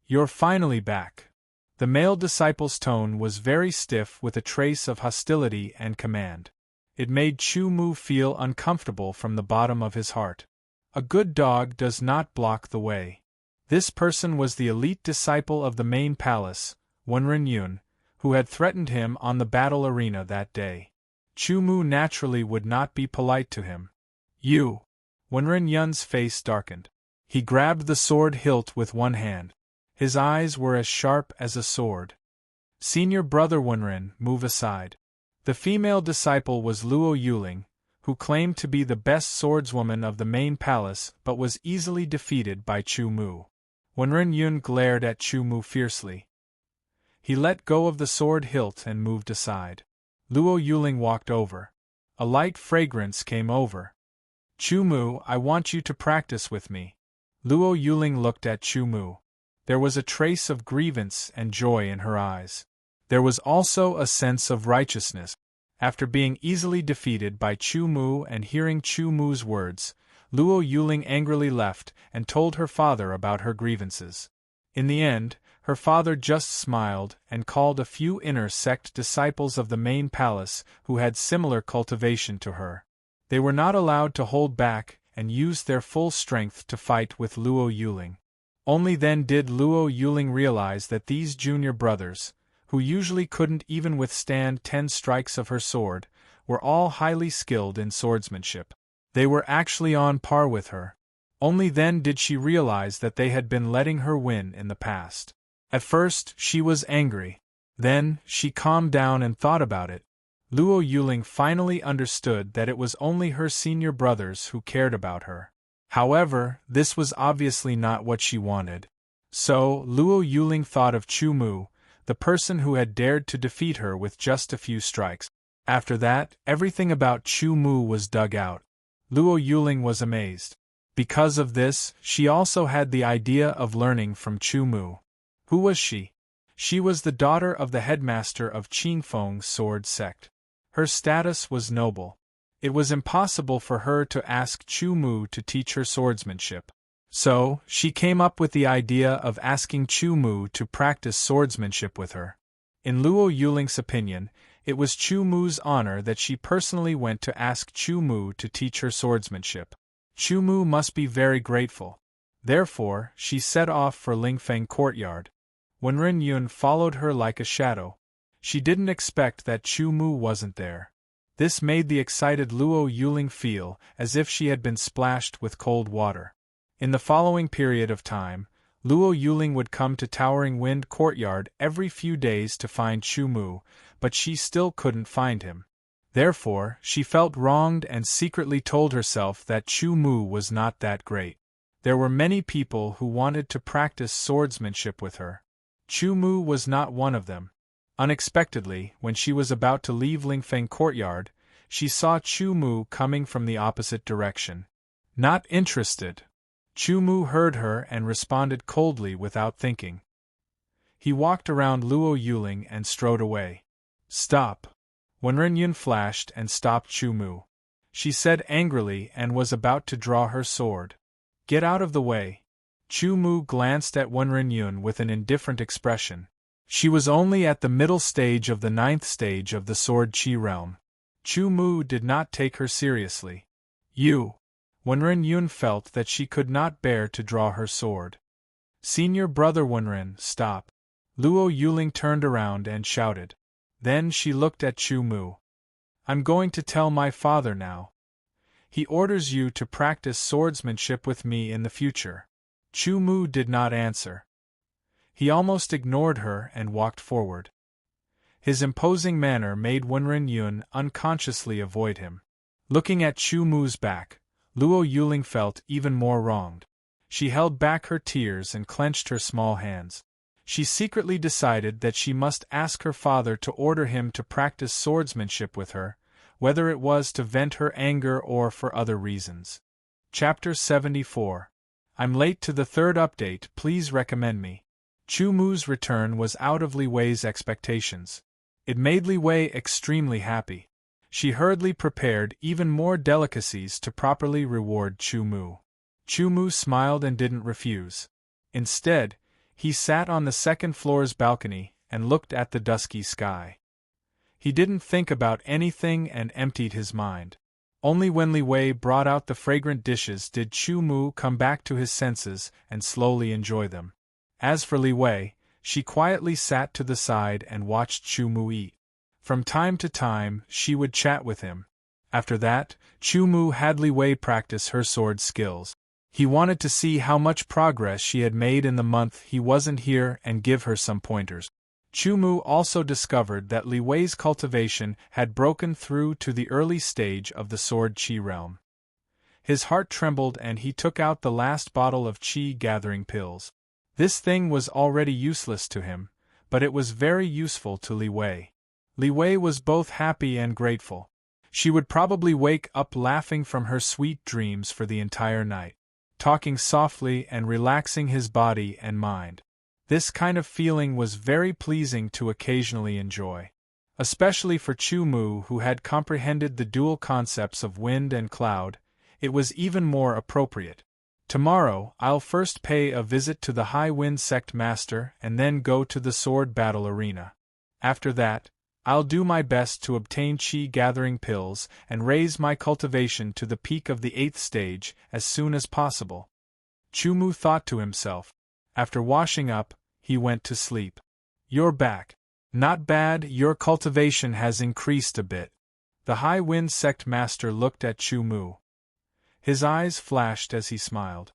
You're finally back. The male disciple's tone was very stiff with a trace of hostility and command. It made Chu Mu feel uncomfortable from the bottom of his heart. A good dog does not block the way. This person was the elite disciple of the main palace, Wenren Yun, who had threatened him on the battle arena that day. Chu Mu naturally would not be polite to him. You! Wenren Yun's face darkened. He grabbed the sword hilt with one hand. His eyes were as sharp as a sword. Senior brother Wenren, move aside. The female disciple was Luo Yuling, who claimed to be the best swordswoman of the main palace but was easily defeated by Chu Mu. Wenren Yun glared at Chu Mu fiercely. He let go of the sword hilt and moved aside. Luo Yuling walked over. A light fragrance came over. Chu Mu, I want you to practice with me. Luo Yuling looked at Chu Mu. There was a trace of grievance and joy in her eyes. There was also a sense of righteousness. After being easily defeated by Chu Mu and hearing Chu Mu's words, Luo Yuling angrily left and told her father about her grievances. In the end, her father just smiled and called a few inner sect disciples of the main palace who had similar cultivation to her. They were not allowed to hold back and used their full strength to fight with Luo Yuling. Only then did Luo Yuling realize that these junior brothers, who usually couldn't even withstand 10 strikes of her sword, were all highly skilled in swordsmanship. They were actually on par with her. Only then did she realize that they had been letting her win in the past. At first, she was angry. Then, she calmed down and thought about it. Luo Yuling finally understood that it was only her senior brothers who cared about her. However, this was obviously not what she wanted. So, Luo Yuling thought of Chu Mu, the person who had dared to defeat her with just a few strikes. After that, everything about Chu Mu was dug out. Luo Yuling was amazed. Because of this, she also had the idea of learning from Chu Mu. Who was she? She was the daughter of the headmaster of Qingfeng's sword sect. Her status was noble. It was impossible for her to ask Chu Mu to teach her swordsmanship. So, she came up with the idea of asking Chu Mu to practice swordsmanship with her. In Luo Yuling's opinion, it was Chu Mu's honor that she personally went to ask Chu Mu to teach her swordsmanship. Chu Mu must be very grateful. Therefore, she set off for Lingfeng courtyard. Wenren Yun followed her like a shadow. She didn't expect that Chu Mu wasn't there. This made the excited Luo Yuling feel as if she had been splashed with cold water. In the following period of time, Luo Yuling would come to Towering Wind courtyard every few days to find Chu Mu, but she still couldn't find him. Therefore, she felt wronged and secretly told herself that Chu Mu was not that great. There were many people who wanted to practice swordsmanship with her. Chu Mu was not one of them. Unexpectedly, when she was about to leave Lingfeng courtyard, she saw Chu Mu coming from the opposite direction. Not interested. Chu Mu heard her and responded coldly without thinking. He walked around Luo Yuling and strode away. Stop. Wenren Yun flashed and stopped Chu Mu. She said angrily and was about to draw her sword. Get out of the way. Chu Mu glanced at Wenren Yun with an indifferent expression. She was only at the middle stage of the 9th stage of the Sword Qi realm. Chu Mu did not take her seriously. You. Wenren Yun felt that she could not bear to draw her sword. Senior brother Wenren, stop. Luo Yuling turned around and shouted. Then she looked at Chu Mu. I'm going to tell my father now. He orders you to practice swordsmanship with me in the future. Chu Mu did not answer. He almost ignored her and walked forward. His imposing manner made Wenren Yun unconsciously avoid him. Looking at Chu Mu's back, Luo Yuling felt even more wronged. She held back her tears and clenched her small hands. She secretly decided that she must ask her father to order him to practice swordsmanship with her, whether it was to vent her anger or for other reasons. Chapter 74. I'm late to the 3rd update, please recommend me. Chu Mu's return was out of Li Wei's expectations. It made Li Wei extremely happy. She hurriedly prepared even more delicacies to properly reward Chu Mu. Chu Mu smiled and didn't refuse. Instead, he sat on the 2nd floor's balcony and looked at the dusky sky. He didn't think about anything and emptied his mind. Only when Li Wei brought out the fragrant dishes did Chu Mu come back to his senses and slowly enjoy them. As for Li Wei, she quietly sat to the side and watched Chu Mu eat. From time to time, she would chat with him. After that, Chu Mu had Li Wei practice her sword skills. He wanted to see how much progress she had made in the month he wasn't here and give her some pointers. Chu Mu also discovered that Li Wei's cultivation had broken through to the early stage of the Sword Qi realm. His heart trembled and he took out the last bottle of Qi gathering pills. This thing was already useless to him, but it was very useful to Li Wei. Li Wei was both happy and grateful. She would probably wake up laughing from her sweet dreams for the entire night, talking softly and relaxing his body and mind. This kind of feeling was very pleasing to occasionally enjoy. Especially for Chu Mu, who had comprehended the dual concepts of wind and cloud, it was even more appropriate. Tomorrow, I'll first pay a visit to the High Wind Sect Master and then go to the sword battle arena. After that, I'll do my best to obtain qi gathering pills and raise my cultivation to the peak of the 8th stage as soon as possible. Chumu thought to himself. After washing up, he went to sleep. You're back. Not bad, your cultivation has increased a bit. The High Wind Sect Master looked at Chumu. His eyes flashed as he smiled.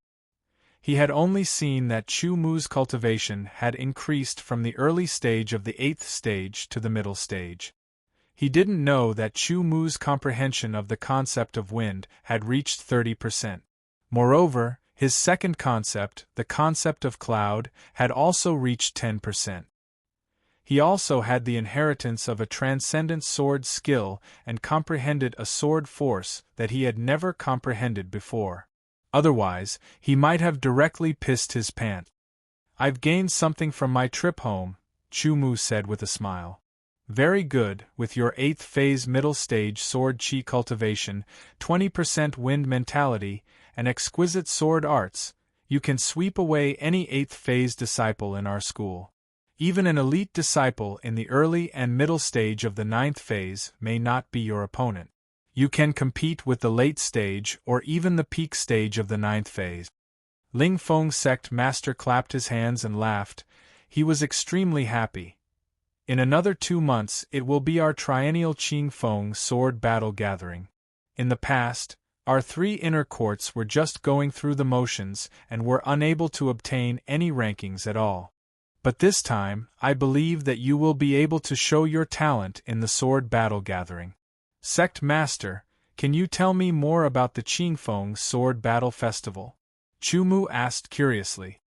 He had only seen that Chumu's cultivation had increased from the early stage of the 8th stage to the middle stage. He didn't know that Chumu's comprehension of the concept of wind had reached 30%. Moreover, his second concept, the concept of cloud, had also reached 10%. He also had the inheritance of a transcendent sword skill and comprehended a sword force that he had never comprehended before. Otherwise, he might have directly pissed his pants. I've gained something from my trip home, Chumu said with a smile. Very good, with your 8th phase middle stage sword chi cultivation, 20% wind mentality, and exquisite sword arts, you can sweep away any 8th phase disciple in our school. Even an elite disciple in the early and middle stage of the 9th phase may not be your opponent. You can compete with the late stage or even the peak stage of the 9th phase. Ling Feng Sect Master clapped his hands and laughed. He was extremely happy. In another 2 months it will be our triennial Qing Feng sword battle gathering. In the past, our 3 inner courts were just going through the motions and were unable to obtain any rankings at all. But this time, I believe that you will be able to show your talent in the sword battle gathering. Sect Master, can you tell me more about the Qingfeng Sword Battle Festival? Chumu asked curiously.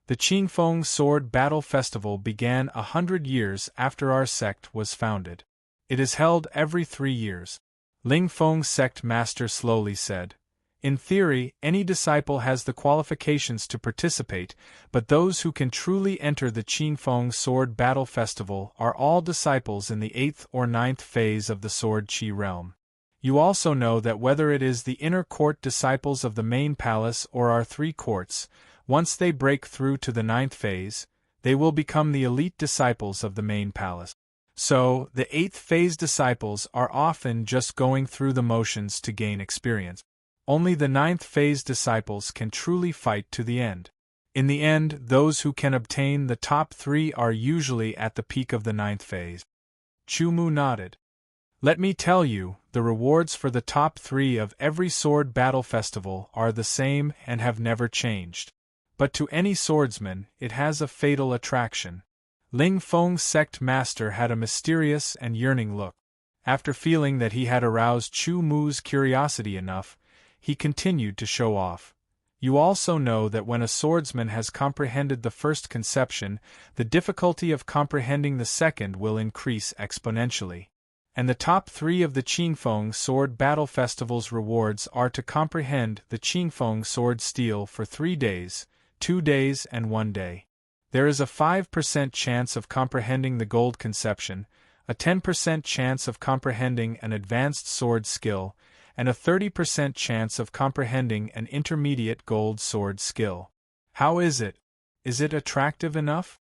The Qingfeng Sword Battle Festival began 100 years after our sect was founded. It is held every 3 years. Ling Feng Sect Master slowly said. In theory, any disciple has the qualifications to participate, but those who can truly enter the Qingfeng Sword Battle Festival are all disciples in the 8th or 9th phase of the Sword Qi realm. You also know that whether it is the inner court disciples of the main palace or our 3 courts, once they break through to the 9th phase, they will become the elite disciples of the main palace. So, the 8th phase disciples are often just going through the motions to gain experience. Only the 9th phase disciples can truly fight to the end. In the end, those who can obtain the top 3 are usually at the peak of the 9th phase. Chumu nodded. Let me tell you, the rewards for the top 3 of every sword battle festival are the same and have never changed. But to any swordsman, it has a fatal attraction. Ling Feng Sect Master had a mysterious and yearning look. After feeling that he had aroused Chumu's curiosity enough, he continued to show off. You also know that when a swordsman has comprehended the first conception, the difficulty of comprehending the second will increase exponentially. And the top 3 of the Qingfeng Sword Battle Festival's rewards are to comprehend the Qingfeng Sword Steel for 3 days, 2 days and 1 day. There is a 5% chance of comprehending the gold conception, a 10% chance of comprehending an advanced sword skill, and a 30% chance of comprehending an intermediate gold sword skill. How is it? Is it attractive enough?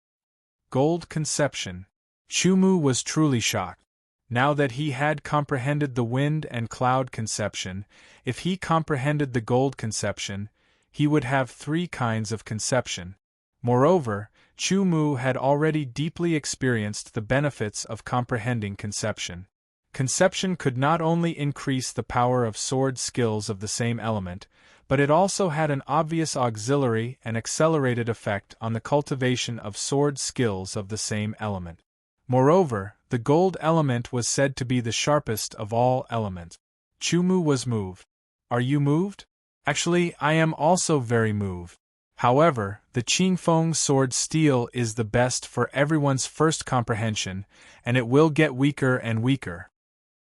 Gold conception. Chumu was truly shocked. Now that he had comprehended the wind and cloud conception, if he comprehended the gold conception, he would have 3 kinds of conception. Moreover, Chumu had already deeply experienced the benefits of comprehending conception. Conception could not only increase the power of sword skills of the same element, but it also had an obvious auxiliary and accelerated effect on the cultivation of sword skills of the same element. Moreover, the gold element was said to be the sharpest of all elements. Chumu was moved. Are you moved? Actually, I am also very moved. However, the Qingfeng Sword Steel is the best for everyone's first comprehension, and it will get weaker and weaker.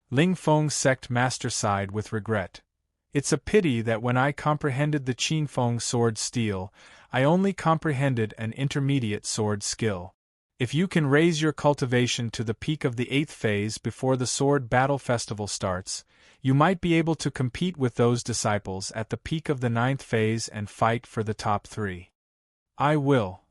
Ling Feng Sect Master sighed with regret. It's a pity that when I comprehended the Qingfeng Sword Steel, I only comprehended an intermediate sword skill. If you can raise your cultivation to the peak of the 8th phase before the Sword Battle Festival starts, you might be able to compete with those disciples at the peak of the 9th phase and fight for the top 3. I will.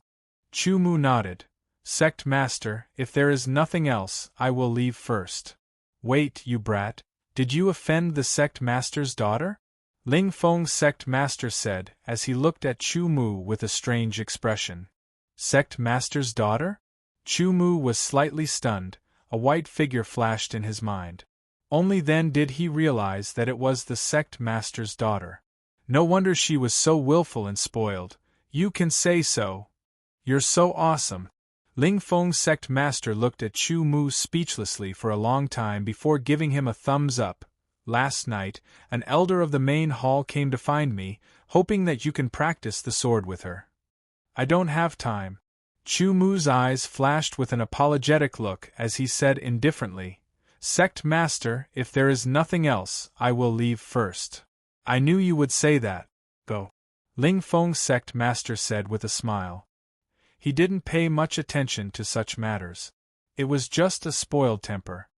Chumu nodded. Sect Master, if there is nothing else, I will leave first. Wait, you brat, did you offend the Sect Master's daughter? Ling Feng's Sect Master said, as he looked at Chu Mu with a strange expression. Sect Master's daughter? Chu Mu was slightly stunned, a white figure flashed in his mind. Only then did he realize that it was the Sect Master's daughter. No wonder she was so willful and spoiled. You can say so. You're so awesome. Ling Feng's Sect Master looked at Chu Mu speechlessly for a long time before giving him a thumbs up. Last night, an elder of the main hall came to find me, hoping that you can practice the sword with her. I don't have time. Chu Mu's eyes flashed with an apologetic look as he said indifferently, Sect Master, if there is nothing else, I will leave first. I knew you would say that. Go. Ling Feng's Sect Master said with a smile. He didn't pay much attention to such matters. It was just a spoiled temper.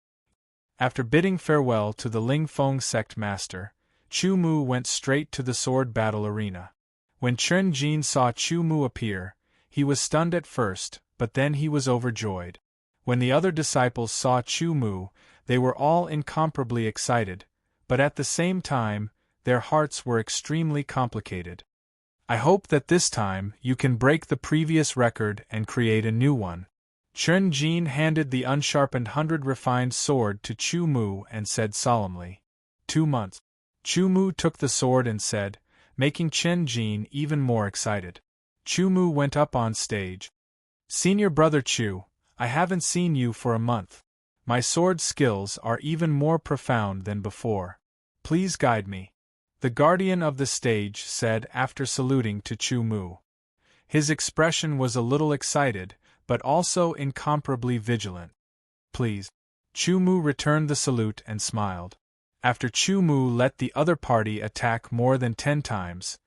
After bidding farewell to the Ling Feng Sect Master, Chu Mu went straight to the sword battle arena. When Chen Jin saw Chu Mu appear, he was stunned at first, but then he was overjoyed. When the other disciples saw Chu Mu, they were all incomparably excited, but at the same time, their hearts were extremely complicated. I hope that this time you can break the previous record and create a new one. Chen Jin handed the unsharpened 100 refined sword to Chu Mu and said solemnly, 2 months. Chu Mu took the sword and said, making Chen Jin even more excited. Chu Mu went up on stage. Senior brother Chu, I haven't seen you for a month. My sword skills are even more profound than before. Please guide me. The guardian of the stage said after saluting to Chu Mu. His expression was a little excited, but also incomparably vigilant. Please. Chu Mu returned the salute and smiled. After Chu Mu let the other party attack more than 10 times,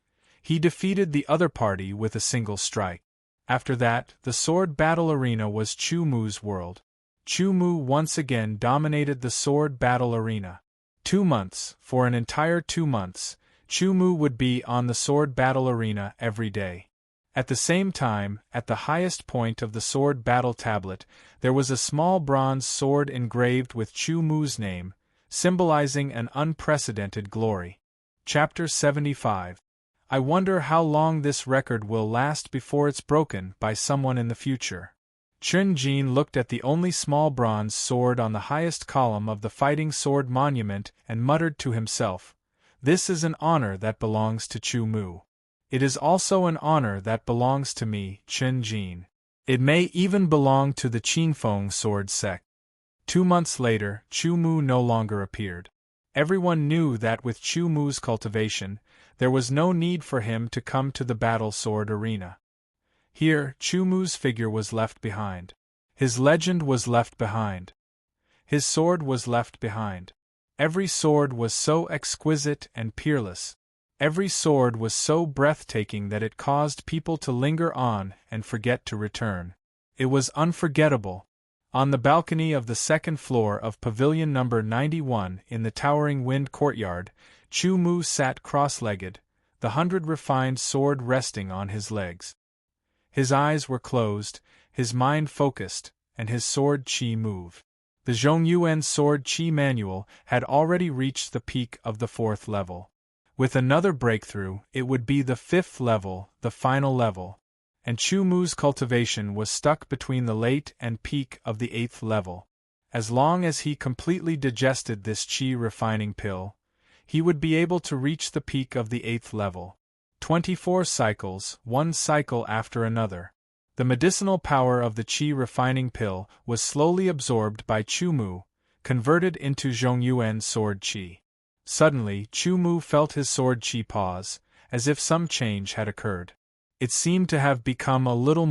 he defeated the other party with a single strike. After that, the sword battle arena was Chu Mu's world. Chu Mu once again dominated the sword battle arena. 2 months, for an entire 2 months, Chu Mu would be on the sword battle arena every day. At the same time, at the highest point of the sword battle tablet, there was a small bronze sword engraved with Chu Mu's name, symbolizing an unprecedented glory. Chapter 75. I wonder how long this record will last before it's broken by someone in the future. Chen Jin looked at the only small bronze sword on the highest column of the fighting sword monument and muttered to himself, This is an honor that belongs to Chu Mu. It is also an honor that belongs to me, Chen Jin. It may even belong to the Qingfeng sword sect. 2 months later, Chu Mu no longer appeared. Everyone knew that with Chu Mu's cultivation, there was no need for him to come to the battle sword arena. Here, Chu Mu's figure was left behind. His legend was left behind. His sword was left behind. Every sword was so exquisite and peerless. Every sword was so breathtaking that it caused people to linger on and forget to return. It was unforgettable. On the balcony of the 2nd floor of Pavilion number 91 in the Towering Wind Courtyard, Chu Mu sat cross-legged, the 100 refined sword resting on his legs. His eyes were closed, his mind focused, and his sword chi moved. The Zhongyuan sword chi manual had already reached the peak of the 4th level. With another breakthrough, it would be the 5th level, the final level. And Chu Mu's cultivation was stuck between the late and peak of the 8th level. As long as he completely digested this chi refining pill, he would be able to reach the peak of the 8th level. 24 cycles, one cycle after another. The medicinal power of the chi refining pill was slowly absorbed by Chu Mu, converted into Zhongyuan sword chi. Suddenly, Chu Mu felt his sword chi pause, as if some change had occurred. It seemed to have become a little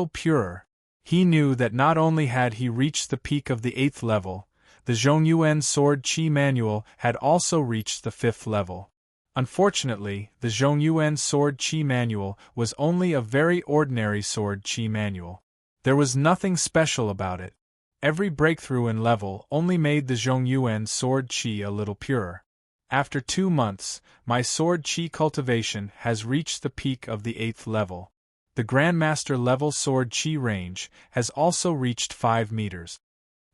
purer. He knew that not only had he reached the peak of the 8th level, the Zhongyuan sword chi manual had also reached the 5th level. Unfortunately, the Zhongyuan sword chi manual was only a very ordinary sword chi manual. There was nothing special about it. Every breakthrough in level only made the Zhongyuan sword chi a little purer. After 2 months, my sword chi cultivation has reached the peak of the 8th level. The Grandmaster level sword chi range has also reached 5 meters.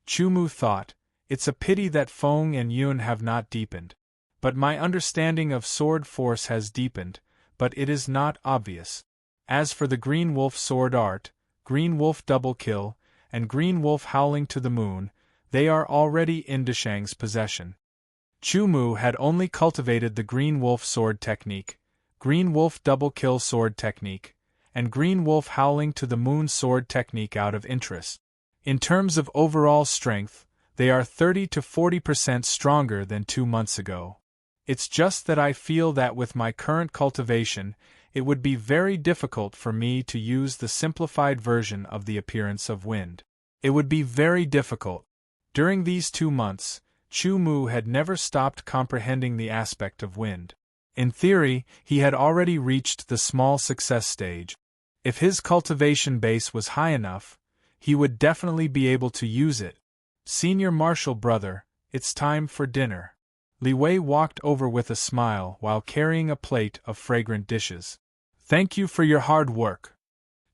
Chu Mu thought, it's a pity that Feng and Yun have not deepened. But my understanding of sword force has deepened, but it is not obvious. As for the Green Wolf sword art, Green Wolf double kill, and Green Wolf howling to the moon, they are already in Deshang's possession. Chu Mu had only cultivated the Green Wolf sword technique, Green Wolf double kill sword technique, and Green Wolf howling to the moon sword technique out of interest. In terms of overall strength, they are 30 to 40% stronger than 2 months ago. It's just that I feel that with my current cultivation, it would be very difficult for me to use the simplified version of the appearance of wind. It would be very difficult. During these 2 months, Chu Mu had never stopped comprehending the aspect of wind. In theory, he had already reached the small success stage. If his cultivation base was high enough, he would definitely be able to use it. Senior Marshal brother, it's time for dinner. Li Wei walked over with a smile while carrying a plate of fragrant dishes. Thank you for your hard work.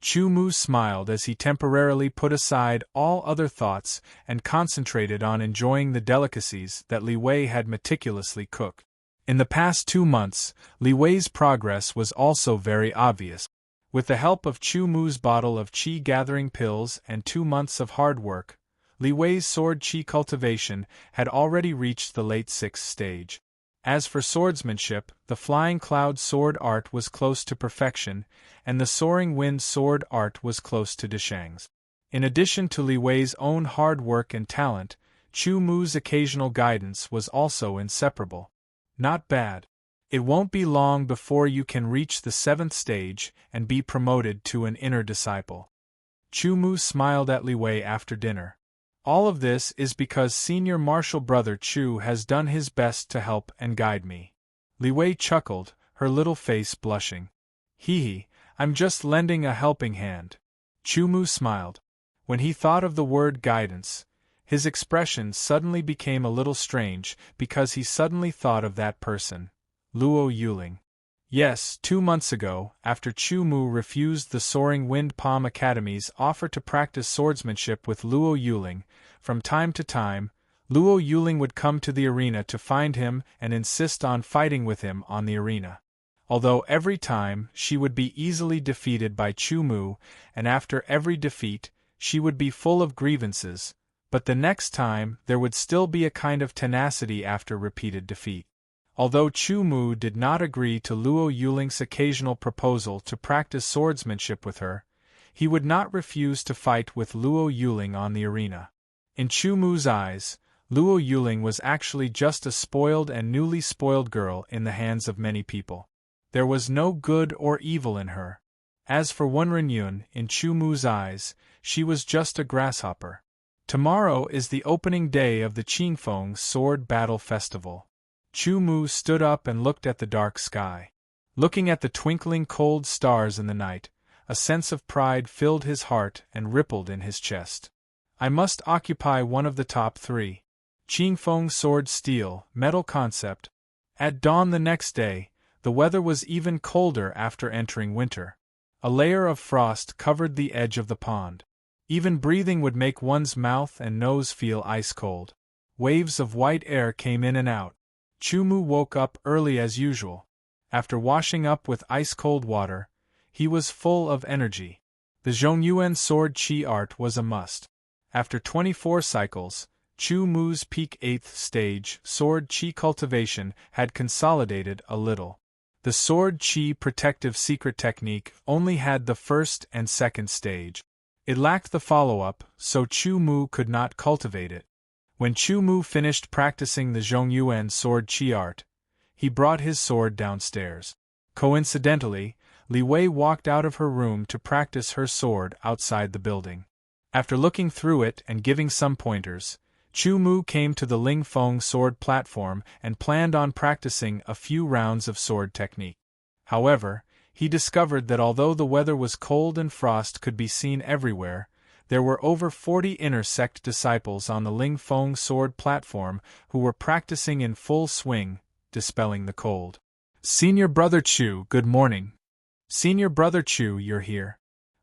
Chu Mu smiled as he temporarily put aside all other thoughts and concentrated on enjoying the delicacies that Li Wei had meticulously cooked. In the past 2 months, Li Wei's progress was also very obvious. With the help of Chu Mu's bottle of qi gathering pills and 2 months of hard work, Li Wei's sword qi cultivation had already reached the late 6th stage. As for swordsmanship, the Flying Cloud sword art was close to perfection, and the Soaring Wind sword art was close to Deshang's. In addition to Li Wei's own hard work and talent, Chu Mu's occasional guidance was also inseparable. Not bad. It won't be long before you can reach the 7th stage and be promoted to an inner disciple. Chu Mu smiled at Li Wei after dinner. All of this is because Senior Marshal Brother Chu has done his best to help and guide me. Li Wei chuckled, her little face blushing. Hee, I'm just lending a helping hand. Chu Mu smiled. When he thought of the word guidance, his expression suddenly became a little strange because he suddenly thought of that person, Luo Yuling. Yes, 2 months ago, after Chu Mu refused the Soaring Wind Palm Academy's offer to practice swordsmanship with Luo Yuling, from time to time, Luo Yuling would come to the arena to find him and insist on fighting with him on the arena. Although every time she would be easily defeated by Chu Mu, and after every defeat, she would be full of grievances, but the next time there would still be a kind of tenacity after repeated defeat. Although Chu Mu did not agree to Luo Yuling's occasional proposal to practice swordsmanship with her, he would not refuse to fight with Luo Yuling on the arena. In Chu Mu's eyes, Luo Yuling was actually just a spoiled and newly spoiled girl in the hands of many people. There was no good or evil in her. As for Wenren Yun, in Chu Mu's eyes, she was just a grasshopper. Tomorrow is the opening day of the Qingfeng Sword Battle Festival. Chu Mu stood up and looked at the dark sky. Looking at the twinkling cold stars in the night, a sense of pride filled his heart and rippled in his chest. I must occupy one of the top 3. Qingfeng Sword Steel, Metal Concept. At dawn the next day, the weather was even colder after entering winter. A layer of frost covered the edge of the pond. Even breathing would make one's mouth and nose feel ice cold. Waves of white air came in and out. Chu Mu woke up early as usual. After washing up with ice-cold water, he was full of energy. The Zhongyuan sword qi art was a must. After 24 cycles, Chu Mu's peak 8th stage sword qi cultivation had consolidated a little. The sword qi protective secret technique only had the 1st and 2nd stage. It lacked the follow-up, so Chu Mu could not cultivate it. When Chu Mu finished practicing the Zhongyuan sword qi art, he brought his sword downstairs. Coincidentally, Li Wei walked out of her room to practice her sword outside the building. After looking through it and giving some pointers, Chu Mu came to the Ling Feng sword platform and planned on practicing a few rounds of sword technique. However, he discovered that although the weather was cold and frost could be seen everywhere, there were over 40 inner sect disciples on the Ling Feng sword platform who were practicing in full swing, dispelling the cold. Senior Brother Chu, good morning. Senior Brother Chu, you're here.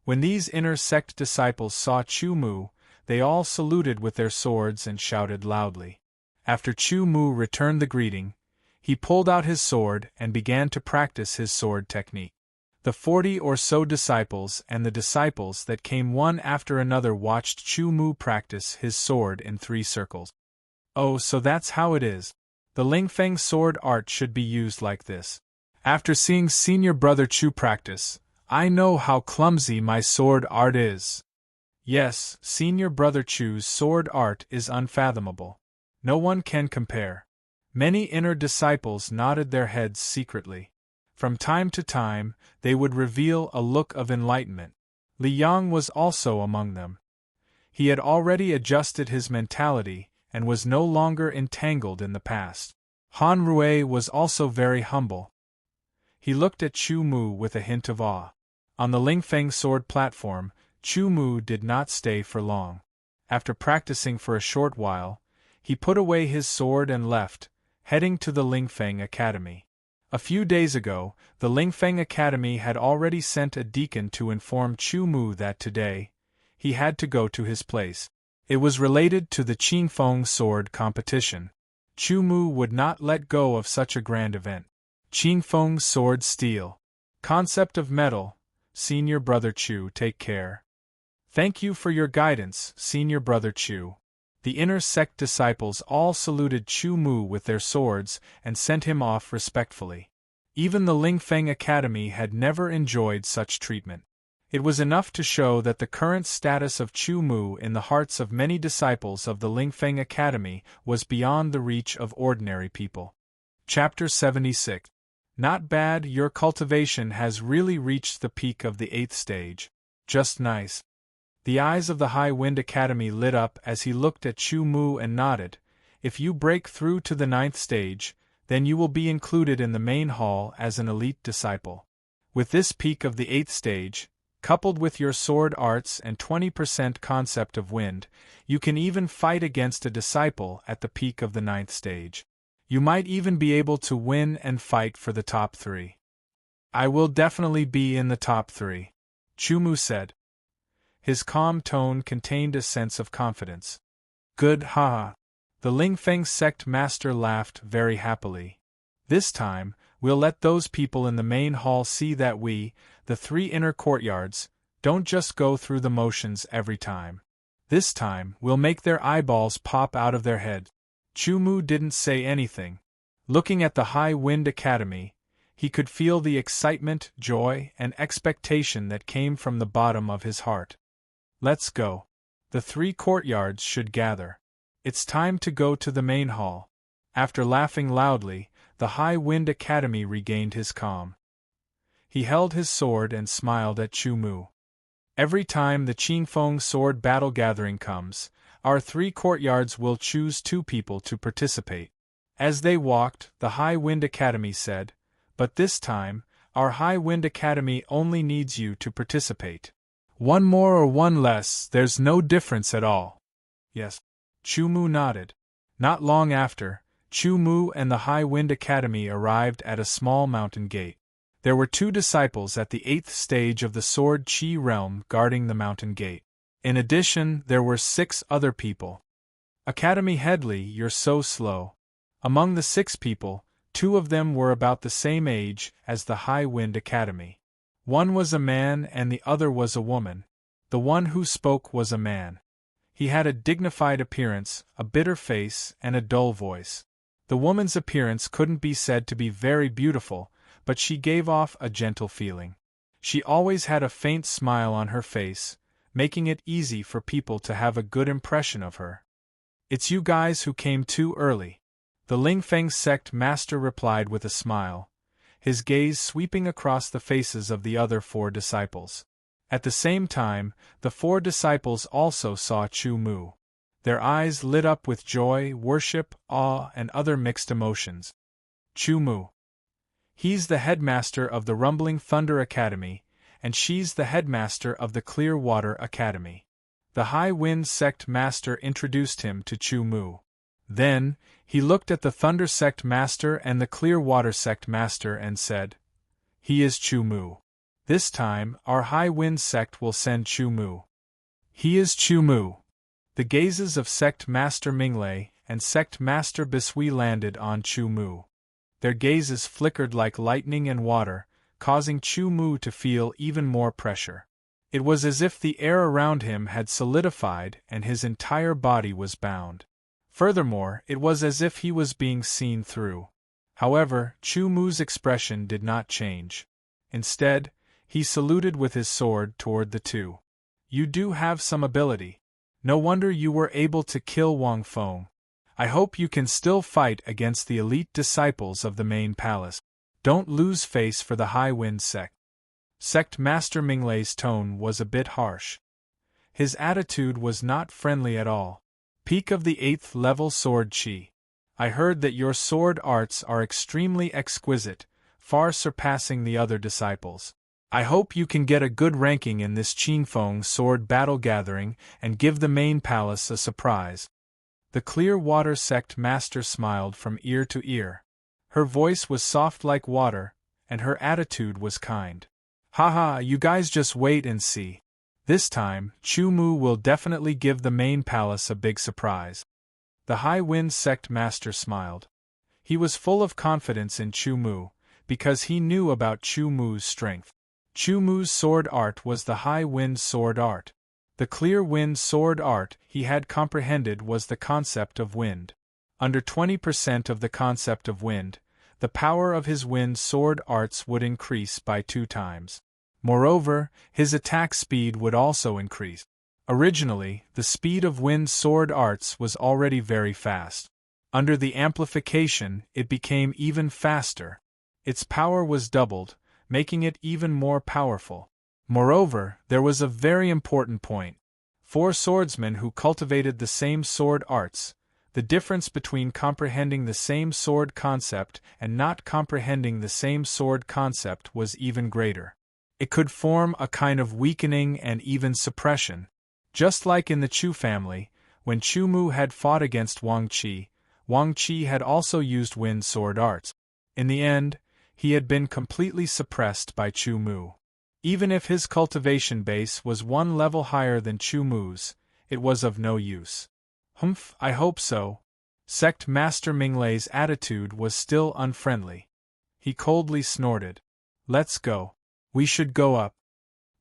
When these inner sect disciples saw Chu Mu, they all saluted with their swords and shouted loudly. After Chu Mu returned the greeting, he pulled out his sword and began to practice his sword technique. The 40 or so disciples and the disciples that came one after another watched Chu Mu practice his sword in 3 circles. Oh, so that's how it is. The Lingfeng sword art should be used like this. After seeing Senior Brother Chu practice, I know how clumsy my sword art is. Yes, Senior Brother Chu's sword art is unfathomable. No one can compare. Many inner disciples nodded their heads secretly. From time to time, they would reveal a look of enlightenment. Li Yang was also among them. He had already adjusted his mentality and was no longer entangled in the past. Han Rui was also very humble. He looked at Chu Mu with a hint of awe. On the Lingfeng sword platform, Chu Mu did not stay for long. After practicing for a short while, he put away his sword and left, heading to the Lingfeng Academy. A few days ago, the Lingfeng Academy had already sent a deacon to inform Chu Mu that today, he had to go to his place. It was related to the Qingfeng sword competition. Chu Mu would not let go of such a grand event. Qingfeng sword steel. Concept of metal. Senior Brother Chu, take care. Thank you for your guidance, Senior Brother Chu. The inner sect disciples all saluted Chu Mu with their swords and sent him off respectfully. Even the Lingfeng Academy had never enjoyed such treatment. It was enough to show that the current status of Chu Mu in the hearts of many disciples of the Lingfeng Academy was beyond the reach of ordinary people. Chapter 76. Not bad, your cultivation has really reached the peak of the 8th stage. Just nice. The eyes of the High Wind Academy lit up as he looked at Chu Mu and nodded. If you break through to the 9th stage, then you will be included in the main hall as an elite disciple. With this peak of the 8th stage, coupled with your sword arts and 20% concept of wind, you can even fight against a disciple at the peak of the 9th stage. You might even be able to win and fight for the top 3. I will definitely be in the top 3, Chu Mu said. His calm tone contained a sense of confidence. Good, haha. The Lingfeng sect master laughed very happily. This time, we'll let those people in the main hall see that we, the 3 inner courtyards, don't just go through the motions every time. This time, we'll make their eyeballs pop out of their head. Chu Mu didn't say anything. Looking at the High Wind Academy, he could feel the excitement, joy, and expectation that came from the bottom of his heart. Let's go. The 3 courtyards should gather. It's time to go to the main hall. After laughing loudly, the High Wind Academy regained his calm. He held his sword and smiled at Chu Mu. Every time the Qingfeng sword battle gathering comes, our 3 courtyards will choose 2 people to participate. As they walked, the High Wind Academy said, but this time, our High Wind Academy only needs you to participate. 1 more or 1 less, there's no difference at all. Yes. Chu Mu nodded. Not long after, Chu Mu and the High Wind Academy arrived at a small mountain gate. There were 2 disciples at the 8th stage of the Sword Qi realm guarding the mountain gate. In addition, there were 6 other people. Academy Headley, you're so slow. Among the 6 people, 2 of them were about the same age as the High Wind Academy. One was a man and the other was a woman. The one who spoke was a man. He had a dignified appearance, a bitter face, and a dull voice. The woman's appearance couldn't be said to be very beautiful, but she gave off a gentle feeling. She always had a faint smile on her face, making it easy for people to have a good impression of her. It's you guys who came too early, the Lingfeng sect master replied with a smile, his gaze sweeping across the faces of the other 4 disciples. At the same time, the 4 disciples also saw Chu Mu. Their eyes lit up with joy, worship, awe, and other mixed emotions. Chu Mu. He's the headmaster of the Rumbling Thunder Academy, and she's the headmaster of the Clear Water Academy. The High Wind Sect Master introduced him to Chu Mu. Then, he looked at the Thunder Sect Master and the Clear Water Sect Master and said, "He is Chu Mu. This time, our High Wind sect will send Chu Mu. He is Chu Mu. The gazes of Sect Master Minglei and Sect Master Bisui landed on Chu Mu. Their gazes flickered like lightning and water, causing Chu Mu to feel even more pressure. It was as if the air around him had solidified and his entire body was bound. Furthermore, it was as if he was being seen through. However, Chu Mu's expression did not change. Instead, he saluted with his sword toward the two. You do have some ability. No wonder you were able to kill Wang Feng. I hope you can still fight against the elite disciples of the main palace. Don't lose face for the High Wind sect. Sect Master Minglei's tone was a bit harsh. His attitude was not friendly at all. Peak of the 8th level sword chi. I heard that your sword arts are extremely exquisite, far surpassing the other disciples. I hope you can get a good ranking in this Qingfeng sword battle gathering and give the main palace a surprise. The Clear Water Sect Master smiled from ear to ear. Her voice was soft like water, and her attitude was kind. Haha, you guys just wait and see. This time, Chu Mu will definitely give the main palace a big surprise. The High Wind Sect Master smiled. He was full of confidence in Chu Mu, because he knew about Chu Mu's strength. Chu Mu's sword art was the High Wind sword art. The Clear Wind sword art he had comprehended was the concept of wind. Under 20% of the concept of wind, the power of his wind sword arts would increase by 2 times. Moreover, his attack speed would also increase. Originally, the speed of wind sword arts was already very fast. Under the amplification, it became even faster. Its power was doubled, making it even more powerful. Moreover, there was a very important point. For swordsmen who cultivated the same sword arts, the difference between comprehending the same sword concept and not comprehending the same sword concept was even greater. It could form a kind of weakening and even suppression. Just like in the Chu family, when Chu Mu had fought against Wang Qi had also used wind sword arts. In the end, he had been completely suppressed by Chu Mu. Even if his cultivation base was 1 level higher than Chu Mu's, it was of no use. Humph, I hope so. Sect Master Minglei's attitude was still unfriendly. He coldly snorted. Let's go. We should go up.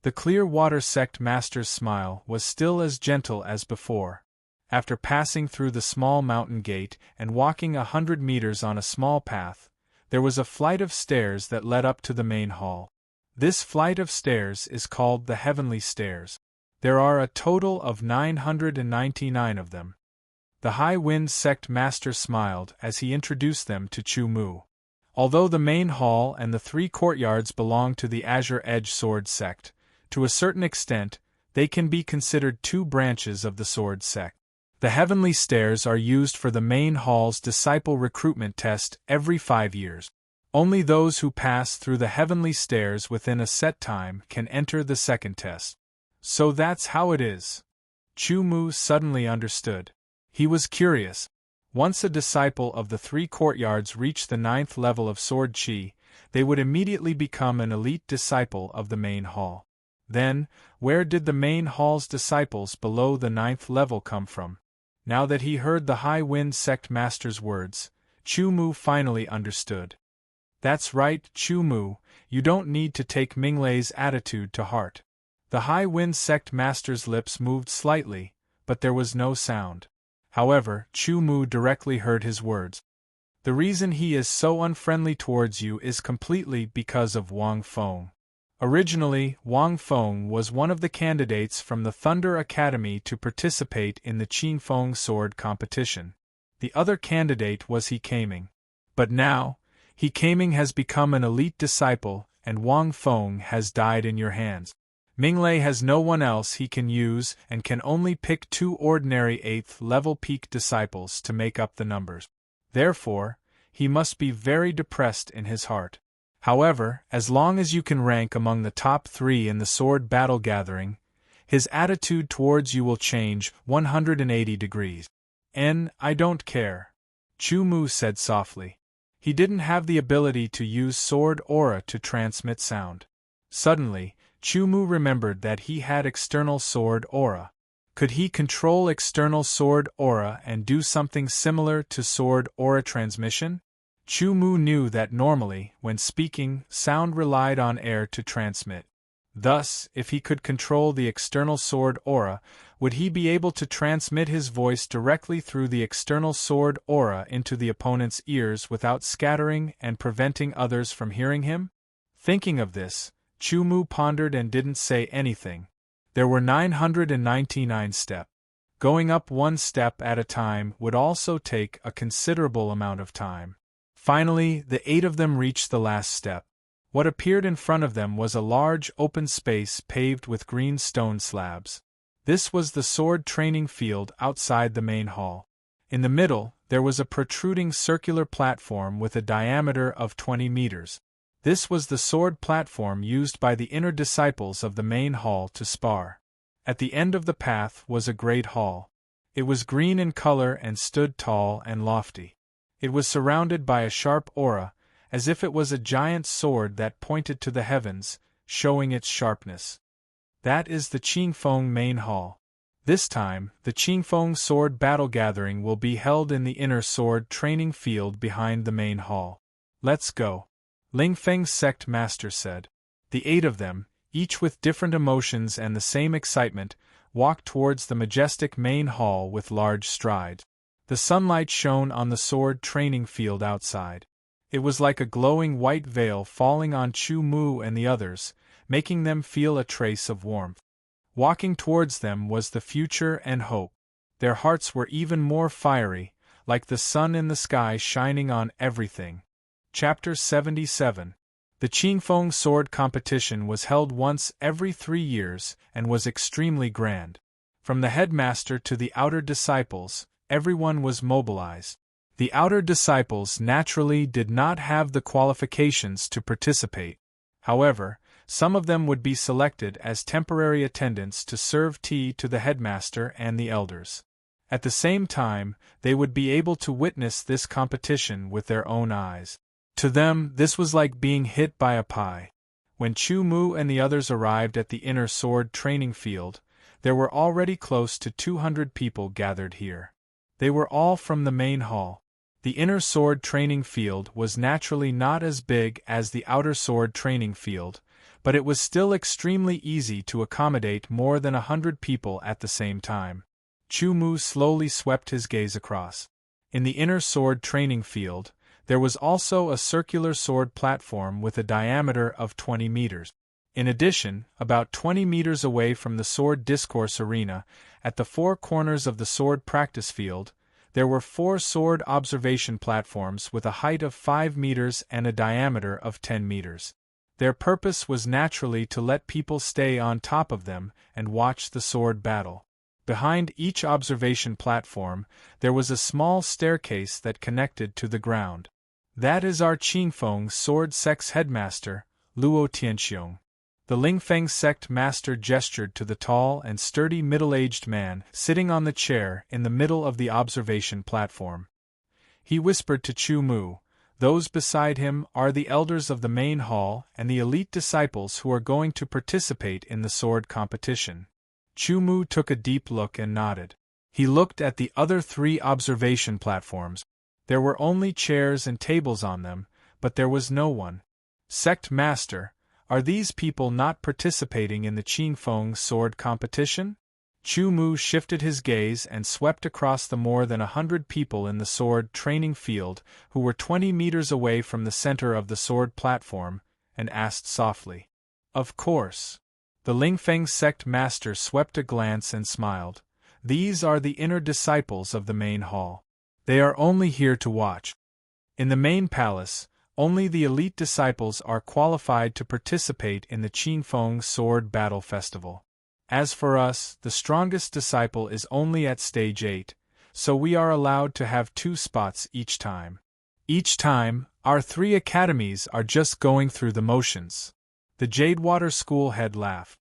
The Clear Water Sect Master's smile was still as gentle as before. After passing through the small mountain gate and walking 100 meters on a small path, there was a flight of stairs that led up to the main hall. This flight of stairs is called the Heavenly Stairs. There are a total of 999 of them. The High Wind Sect Master smiled as he introduced them to Chu Mu. Although the main hall and the 3 courtyards belong to the Azure Edge Sword Sect, to a certain extent, they can be considered 2 branches of the Sword Sect. The Heavenly Stairs are used for the main hall's disciple recruitment test every 5 years. Only those who pass through the Heavenly Stairs within a set time can enter the second test. So that's how it is. Chu Mu suddenly understood. He was curious. Once a disciple of the 3 courtyards reached the 9th level of Sword Chi, they would immediately become an elite disciple of the main hall. Then, where did the main hall's disciples below the 9th level come from? Now that he heard the High Wind Sect Master's words, Chu Mu finally understood. That's right, Chu Mu, you don't need to take Minglei's attitude to heart. The High Wind Sect Master's lips moved slightly, but there was no sound. However, Chu Mu directly heard his words. The reason he is so unfriendly towards you is completely because of Wang Feng. Originally, Wang Feng was one of the candidates from the Thunder Academy to participate in the Qingfeng sword competition. The other candidate was He Kaming. But now, He Kaming has become an elite disciple, and Wang Feng has died in your hands. Minglei has no one else he can use and can only pick 2 ordinary 8th level peak disciples to make up the numbers. Therefore, he must be very depressed in his heart. However, as long as you can rank among the top 3 in the sword battle gathering, his attitude towards you will change 180 degrees. I don't care. Chu Mu said softly. He didn't have the ability to use sword aura to transmit sound. Suddenly, Chu Mu remembered that he had external sword aura. Could he control external sword aura and do something similar to sword aura transmission? Chu Mu knew that normally, when speaking, sound relied on air to transmit. Thus, if he could control the external sword aura, would he be able to transmit his voice directly through the external sword aura into the opponent's ears without scattering and preventing others from hearing him? Thinking of this, Chu Mu pondered and didn't say anything. There were 999 steps. Going up one step at a time would also take a considerable amount of time. Finally, the 8 of them reached the last step. What appeared in front of them was a large open space paved with green stone slabs. This was the sword training field outside the main hall. In the middle, there was a protruding circular platform with a diameter of 20 meters. This was the sword platform used by the inner disciples of the main hall to spar. At the end of the path was a great hall. It was green in color and stood tall and lofty. It was surrounded by a sharp aura, as if it was a giant sword that pointed to the heavens, showing its sharpness. That is the Qingfeng main hall. This time, the Qingfeng sword battle gathering will be held in the inner sword training field behind the main hall. Let's go, Lingfeng's sect master said. The 8 of them, each with different emotions and the same excitement, walked towards the majestic main hall with large strides. The sunlight shone on the sword training field outside. It was like a glowing white veil falling on Chu Mu and the others, making them feel a trace of warmth. Walking towards them was the future and hope. Their hearts were even more fiery, like the sun in the sky shining on everything. Chapter 77. The Qingfeng sword competition was held once every 3 years and was extremely grand. From the headmaster to the outer disciples, everyone was mobilized. The outer disciples naturally did not have the qualifications to participate. However, some of them would be selected as temporary attendants to serve tea to the headmaster and the elders. At the same time, they would be able to witness this competition with their own eyes. To them, this was like being hit by a pie. When Chu Mu and the others arrived at the inner sword training field, there were already close to 200 people gathered here. They were all from the main hall. The inner sword training field was naturally not as big as the outer sword training field, but it was still extremely easy to accommodate more than 100 people at the same time. Chu Mu slowly swept his gaze across. In the inner sword training field, there was also a circular sword platform with a diameter of 20 meters. In addition, about 20 meters away from the sword discourse arena, at the 4 corners of the sword practice field, there were 4 sword observation platforms with a height of 5 meters and a diameter of 10 meters. Their purpose was naturally to let people stay on top of them and watch the sword battle. Behind each observation platform, there was a small staircase that connected to the ground. That is our Qingfeng sword sect's headmaster, Luo Tianxiong. The Lingfeng sect master gestured to the tall and sturdy middle-aged man sitting on the chair in the middle of the observation platform. He whispered to Chu Mu, "Those beside him are the elders of the main hall and the elite disciples who are going to participate in the sword competition." Chu Mu took a deep look and nodded. He looked at the other 3 observation platforms. There were only chairs and tables on them, but there was no one. "Sect master, are these people not participating in the Qingfeng sword competition?" Chu Mu shifted his gaze and swept across the more than 100 people in the sword training field who were 20 meters away from the center of the sword platform, and asked softly, "Of course." The Lingfeng sect master swept a glance and smiled. "These are the inner disciples of the main hall. They are only here to watch. In the main palace, only the elite disciples are qualified to participate in the Qingfeng Sword Battle Festival. As for us, the strongest disciple is only at stage 8, so we are allowed to have 2 spots each time. Each time, our 3 academies are just going through the motions." The Jadewater School head laughed.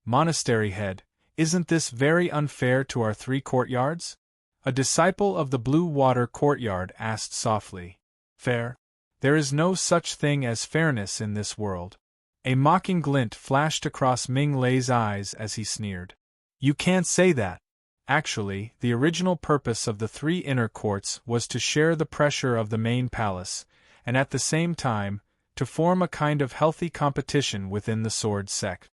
"Monastery head, isn't this very unfair to our 3 courtyards?" A disciple of the Blue Water Courtyard asked softly. "Fair? There is no such thing as fairness in this world. A mocking glint flashed across Ming Lei's eyes as he sneered. You can't say that. Actually, the original purpose of the 3 inner courts was to share the pressure of the main palace, and at the same time, to form a kind of healthy competition within the sword sect.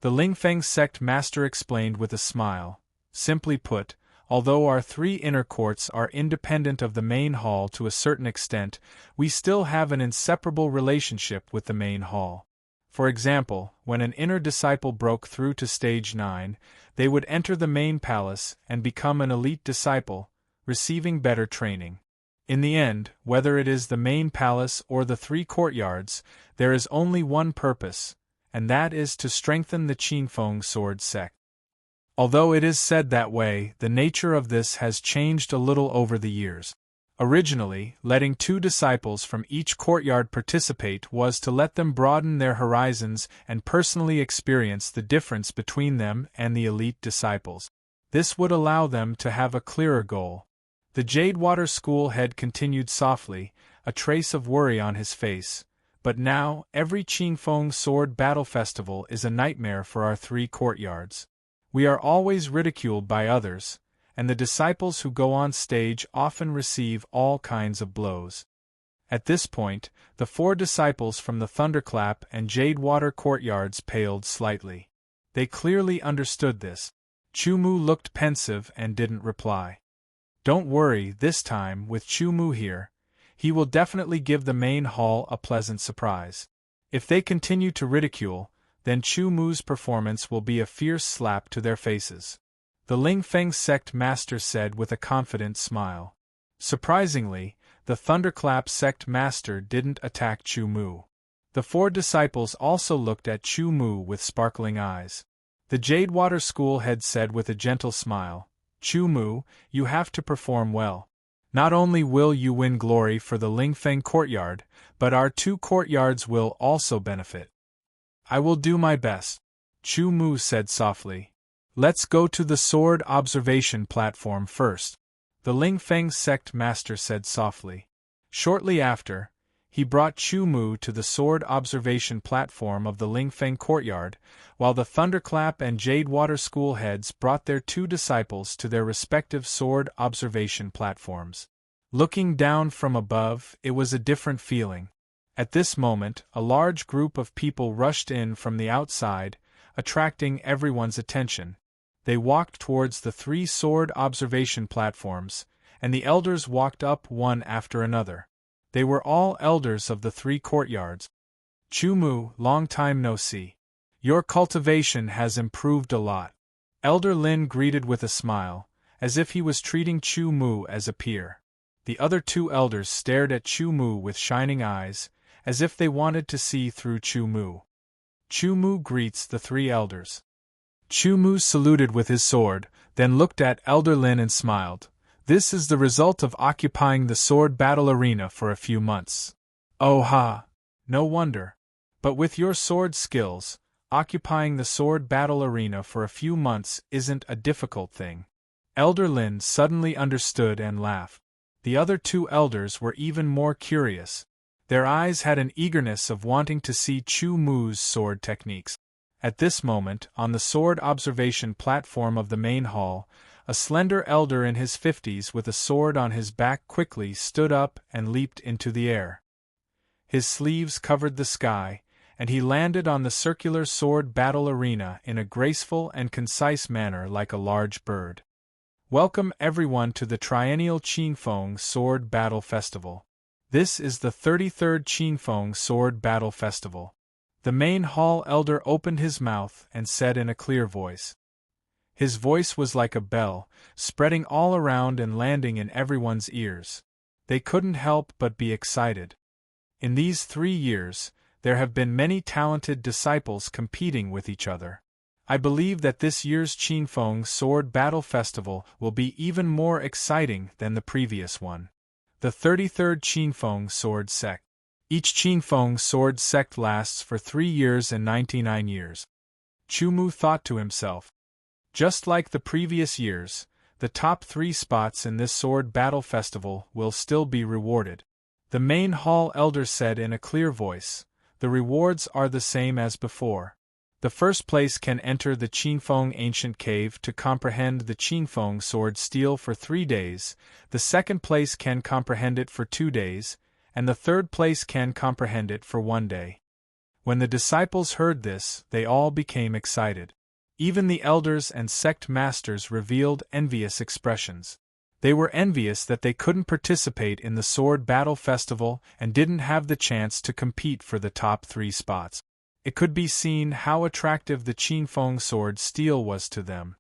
The Lingfeng sect master explained with a smile. Simply put, although our 3 inner courts are independent of the main hall to a certain extent, we still have an inseparable relationship with the main hall. For example, when an inner disciple broke through to stage 9, they would enter the main palace and become an elite disciple, receiving better training. In the end, whether it is the main palace or the 3 courtyards, there is only one purpose, and that is to strengthen the Qingfeng sword sect. Although it is said that way, the nature of this has changed a little over the years. Originally, letting 2 disciples from each courtyard participate was to let them broaden their horizons and personally experience the difference between them and the elite disciples. This would allow them to have a clearer goal. The Jadewater school head continued softly, a trace of worry on his face. But now, every Qingfeng sword battle festival is a nightmare for our 3 courtyards. We are always ridiculed by others, and the disciples who go on stage often receive all kinds of blows. At this point, the 4 disciples from the Thunderclap and Jadewater courtyards paled slightly. They clearly understood this. Chumu looked pensive and didn't reply. Don't worry, this time, with Chumu here, he will definitely give the main hall a pleasant surprise. If they continue to ridicule, then Chumu's performance will be a fierce slap to their faces. The Lingfeng sect master said with a confident smile. Surprisingly, the Thunderclap sect master didn't attack Chumu. The 4 disciples also looked at Chumu with sparkling eyes. The Jadewater school head said with a gentle smile, Chumu, you have to perform well. Not only will you win glory for the Lingfeng courtyard, but our 2 courtyards will also benefit. I will do my best, Chumu said softly. Let's go to the sword observation platform first, the Lingfeng sect master said softly. Shortly after, he brought Chumu to the sword observation platform of the Lingfeng courtyard, while the Thunderclap and Jadewater school heads brought their 2 disciples to their respective sword observation platforms. Looking down from above, it was a different feeling. At this moment, a large group of people rushed in from the outside, attracting everyone's attention. They walked towards the 3 sword observation platforms, and the elders walked up one after another. They were all elders of the 3 courtyards. Chumu, long time no see. Your cultivation has improved a lot. Elder Lin greeted with a smile, as if he was treating Chumu as a peer. The other 2 elders stared at Chumu with shining eyes, as if they wanted to see through Chumu. Chumu greets the 3 elders. Chumu saluted with his sword, then looked at Elder Lin and smiled. This is the result of occupying the sword battle arena for a few months. Oh ha! No wonder. But with your sword skills, occupying the sword battle arena for a few months isn't a difficult thing. Elder Lin suddenly understood and laughed. The other 2 elders were even more curious. Their eyes had an eagerness of wanting to see Chumu's sword techniques. At this moment, on the sword observation platform of the main hall, a slender elder in his 50s with a sword on his back quickly stood up and leaped into the air. His sleeves covered the sky, and he landed on the circular sword battle arena in a graceful and concise manner like a large bird. Welcome everyone to the Triennial Qingfeng Sword Battle Festival. This is the 33rd Qingfeng Sword Battle Festival. The main hall elder opened his mouth and said in a clear voice. His voice was like a bell, spreading all around and landing in everyone's ears. They couldn't help but be excited. In these 3 years, there have been many talented disciples competing with each other. I believe that this year's Qingfeng Sword Battle Festival will be even more exciting than the previous one. The 33rd Qingfeng Sword Sect. Each Qingfeng Sword Sect lasts for 3 years and 99 years. Chumu thought to himself. Just like the previous years, the top 3 spots in this Sword Battle Festival will still be rewarded. The main hall elder said in a clear voice, The rewards are the same as before. The first place can enter the Qinfeng ancient cave to comprehend the Qinfeng sword steel for 3 days, the second place can comprehend it for 2 days, and the third place can comprehend it for 1 day. When the disciples heard this, they all became excited. Even the elders and sect masters revealed envious expressions. They were envious that they couldn't participate in the sword battle festival and didn't have the chance to compete for the top 3 spots. It could be seen how attractive the Qinfeng sword steel was to them.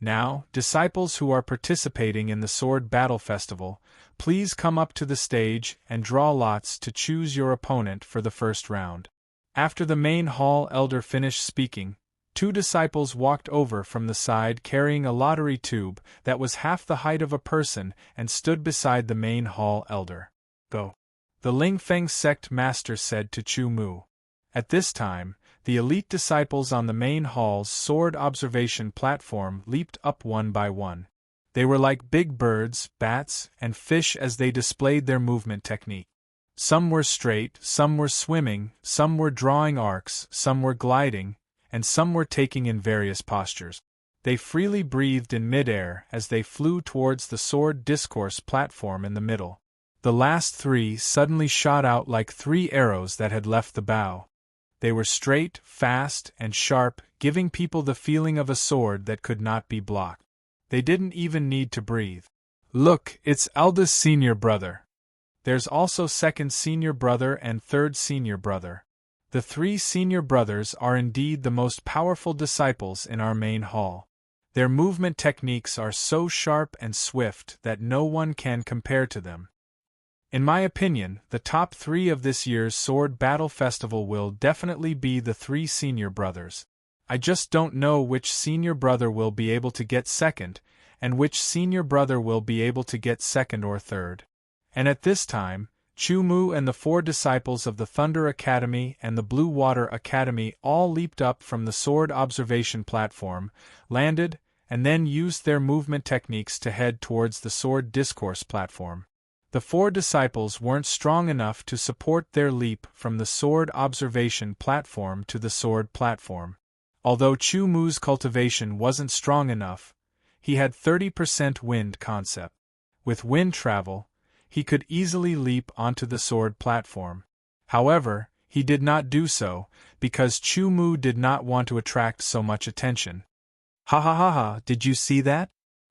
Now, disciples who are participating in the sword battle festival, please come up to the stage and draw lots to choose your opponent for the first round. After the main hall elder finished speaking, 2 disciples walked over from the side carrying a lottery tube that was half the height of a person and stood beside the main hall elder. Go. The Lingfeng sect master said to Chu Mu. At this time, the elite disciples on the main hall's sword observation platform leaped up one by one. They were like big birds, bats, and fish as they displayed their movement technique. Some were straight, some were swimming, some were drawing arcs, some were gliding, and some were taking in various postures. They freely breathed in midair as they flew towards the sword discourse platform in the middle. The last 3 suddenly shot out like 3 arrows that had left the bow. They were straight, fast, and sharp, giving people the feeling of a sword that could not be blocked. They didn't even need to breathe. Look, it's eldest senior brother. There's also second senior brother and third senior brother. The 3 senior brothers are indeed the most powerful disciples in our main hall. Their movement techniques are so sharp and swift that no one can compare to them. In my opinion, the top 3 of this year's Sword Battle Festival will definitely be the 3 senior brothers. I just don't know which senior brother will be able to get second, and which senior brother will be able to get second or third. And at this time, Chu Mu and the 4 disciples of the Thunder Academy and the Blue Water Academy all leaped up from the sword observation platform, landed, and then used their movement techniques to head towards the sword discourse platform. The 4 disciples weren't strong enough to support their leap from the sword observation platform to the sword platform. Although Chu Mu's cultivation wasn't strong enough, he had 30% wind concept. With wind travel, he could easily leap onto the sword platform. However, he did not do so, because Chu Mu did not want to attract so much attention. Ha ha ha ha, did you see that?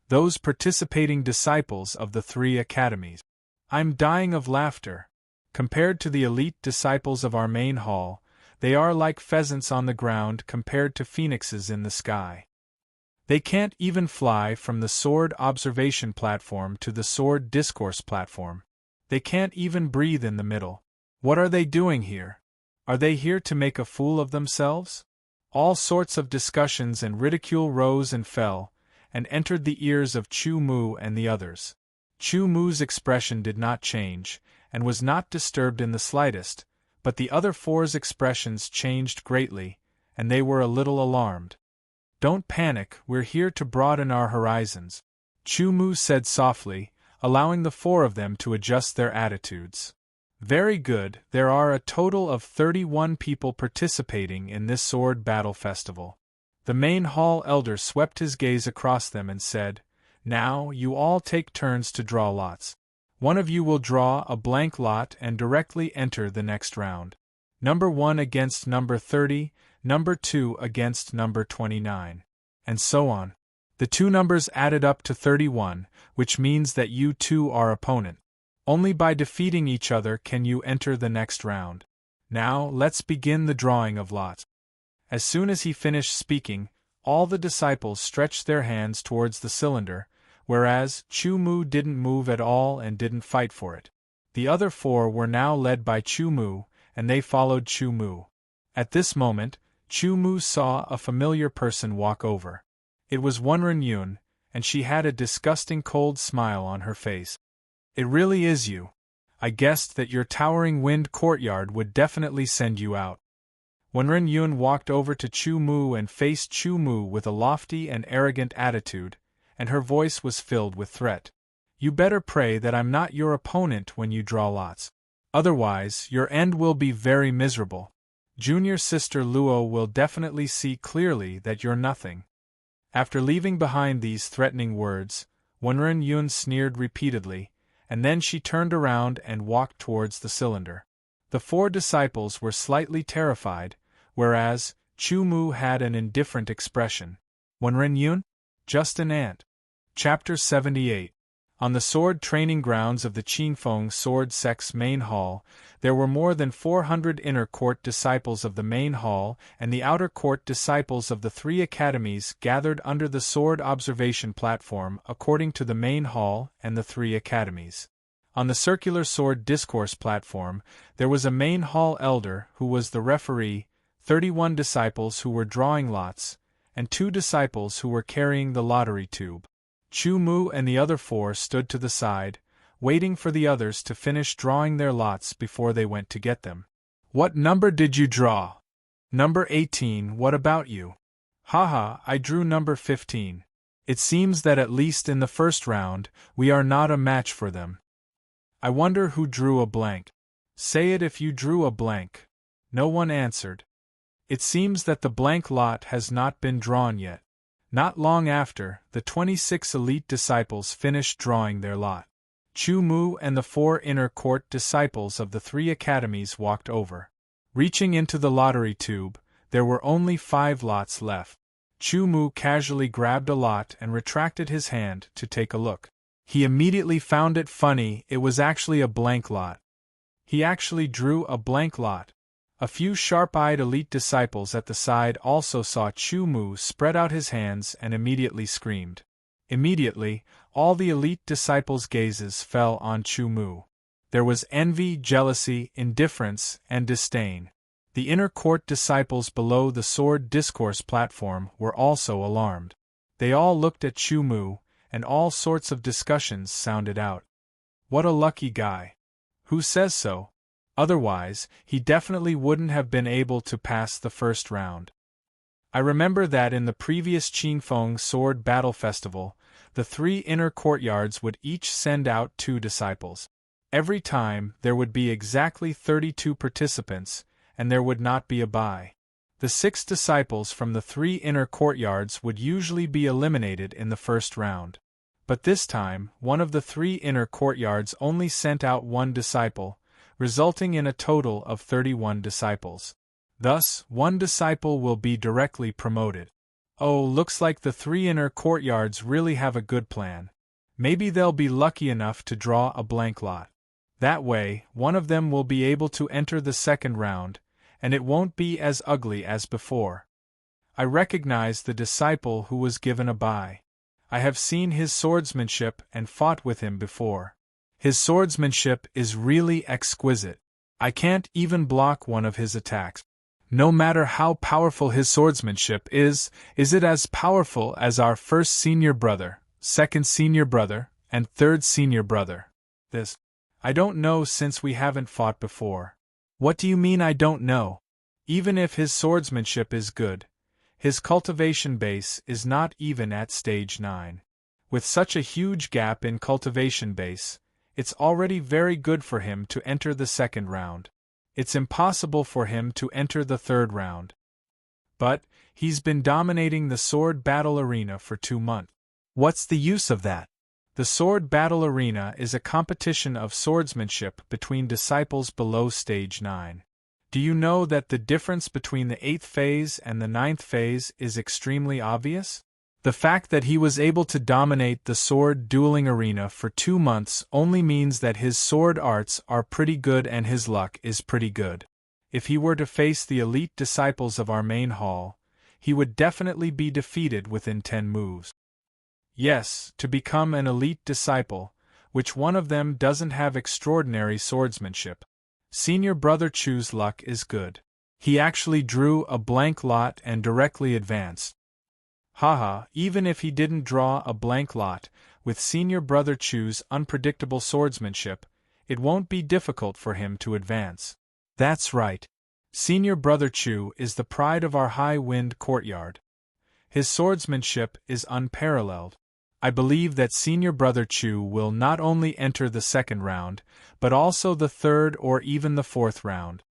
Those participating disciples of the 3 academies. I'm dying of laughter. Compared to the elite disciples of our main hall, they are like pheasants on the ground compared to phoenixes in the sky. They can't even fly from the sword observation platform to the sword discourse platform. They can't even breathe in the middle. What are they doing here? Are they here to make a fool of themselves? All sorts of discussions and ridicule rose and fell, and entered the ears of Chu Mu and the others. Chu Mu's expression did not change, and was not disturbed in the slightest, but the other 4's expressions changed greatly, and they were a little alarmed. Don't panic, we're here to broaden our horizons, Chu Mu said softly, allowing the 4 of them to adjust their attitudes. Very good, there are a total of 31 people participating in this sword battle festival. The main hall elder swept his gaze across them and said, Now, you all take turns to draw lots. One of you will draw a blank lot and directly enter the next round. Number 1 against number 30, number 2 against number 29. And so on. The 2 numbers added up to 31, which means that you 2 are opponent. Only by defeating each other can you enter the next round. Now, let's begin the drawing of lots. As soon as he finished speaking, all the disciples stretched their hands towards the cylinder, whereas Chu Mu didn't move at all and didn't fight for it. The other 4 were now led by Chu Mu, and they followed Chu Mu. At this moment, Chu Mu saw a familiar person walk over. It was Wenren Yun, and she had a disgusting cold smile on her face. It really is you. I guessed that your towering wind courtyard would definitely send you out. Wenren Yun walked over to Chu Mu and faced Chu Mu with a lofty and arrogant attitude, and her voice was filled with threat. You better pray that I'm not your opponent when you draw lots. Otherwise, your end will be very miserable. Junior sister Luo will definitely see clearly that you're nothing. After leaving behind these threatening words, Wenren Yun sneered repeatedly, and then she turned around and walked towards the cylinder. The 4 disciples were slightly terrified, whereas Chu Mu had an indifferent expression. Wenren Yun? Just an ant. Chapter 78. On the sword training grounds of the Qingfeng Sword Sect's main hall, there were more than 400 inner court disciples of the main hall and the outer court disciples of the 3 academies gathered under the sword observation platform according to the main hall and the 3 academies. On the circular sword discourse platform, there was a main hall elder who was the referee, 31 disciples who were drawing lots, and 2 disciples who were carrying the lottery tube. Chu Mu and the other 4 stood to the side, waiting for the others to finish drawing their lots before they went to get them. What number did you draw? Number 18, what about you? Haha, I drew number 15. It seems that at least in the first round, we are not a match for them. I wonder who drew a blank. Say it if you drew a blank. No one answered. It seems that the blank lot has not been drawn yet. Not long after, the 26 elite disciples finished drawing their lot. Chu Mu and the 4 inner court disciples of the 3 academies walked over. Reaching into the lottery tube, there were only 5 lots left. Chu Mu casually grabbed a lot and retracted his hand to take a look. He immediately found it funny, it was actually a blank lot. He actually drew a blank lot. A few sharp-eyed elite disciples at the side also saw Chu Mu spread out his hands and immediately screamed. Immediately, all the elite disciples' gazes fell on Chu Mu. There was envy, jealousy, indifference, and disdain. The inner court disciples below the sword discourse platform were also alarmed. They all looked at Chu Mu, and all sorts of discussions sounded out. What a lucky guy. Who says so? Otherwise, he definitely wouldn't have been able to pass the first round. I remember that in the previous Qingfeng Sword Battle Festival, the 3 inner courtyards would each send out 2 disciples. Every time, there would be exactly 32 participants, and there would not be a bye. The 6 disciples from the 3 inner courtyards would usually be eliminated in the first round. But this time, one of the 3 inner courtyards only sent out 1 disciple, resulting in a total of 31 disciples. Thus, 1 disciple will be directly promoted. Oh, looks like the 3 inner courtyards really have a good plan. Maybe they'll be lucky enough to draw a blank lot. That way, one of them will be able to enter the second round, and it won't be as ugly as before. I recognize the disciple who was given a bye. I have seen his swordsmanship and fought with him before. His swordsmanship is really exquisite. I can't even block one of his attacks. No matter how powerful his swordsmanship is it as powerful as our first senior brother, second senior brother, and third senior brother? This. I don't know since we haven't fought before. What do you mean I don't know? Even if his swordsmanship is good, his cultivation base is not even at stage 9. With such a huge gap in cultivation base, it's already very good for him to enter the second round. It's impossible for him to enter the third round. But, he's been dominating the sword battle arena for 2 months. What's the use of that? The sword battle arena is a competition of swordsmanship between disciples below stage 9. Do you know that the difference between the 8th phase and the 9th phase is extremely obvious? The fact that he was able to dominate the sword dueling arena for 2 months only means that his sword arts are pretty good and his luck is pretty good. If he were to face the elite disciples of our main hall, he would definitely be defeated within 10 moves. Yes, to become an elite disciple, which one of them doesn't have extraordinary swordsmanship? Senior Brother Chu's luck is good. He actually drew a blank lot and directly advanced. Haha, even if he didn't draw a blank lot, with Senior Brother Chu's unpredictable swordsmanship, it won't be difficult for him to advance. That's right. Senior Brother Chu is the pride of our high-wind courtyard. His swordsmanship is unparalleled. I believe that Senior Brother Chu will not only enter the second round, but also the third or even the fourth round.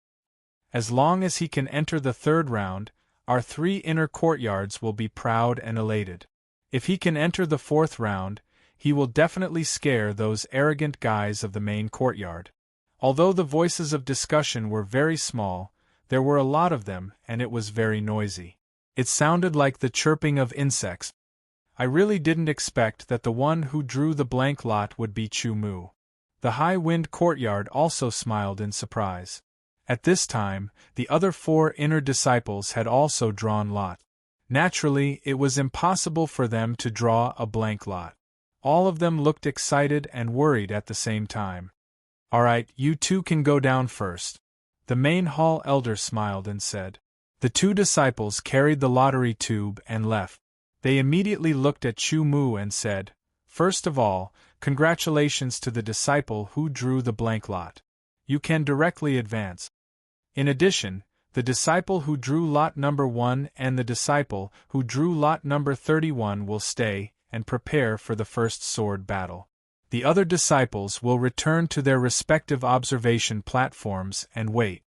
As long as he can enter the third round, our 3 inner courtyards will be proud and elated. If he can enter the fourth round, he will definitely scare those arrogant guys of the main courtyard. Although the voices of discussion were very small, there were a lot of them, and it was very noisy. It sounded like the chirping of insects. I really didn't expect that the one who drew the blank lot would be Chu Mu. The high-wind courtyard also smiled in surprise. At this time, the other 4 inner disciples had also drawn lot. Naturally, it was impossible for them to draw a blank lot. All of them looked excited and worried at the same time. "All right, you 2 can go down first." The main hall elder smiled and said. The 2 disciples carried the lottery tube and left. They immediately looked at Chu Mu and said, "First of all, congratulations to the disciple who drew the blank lot. You can directly advance. In addition, the disciple who drew lot number 1 and the disciple who drew lot number 31 will stay and prepare for the first sword battle. The other disciples will return to their respective observation platforms and wait."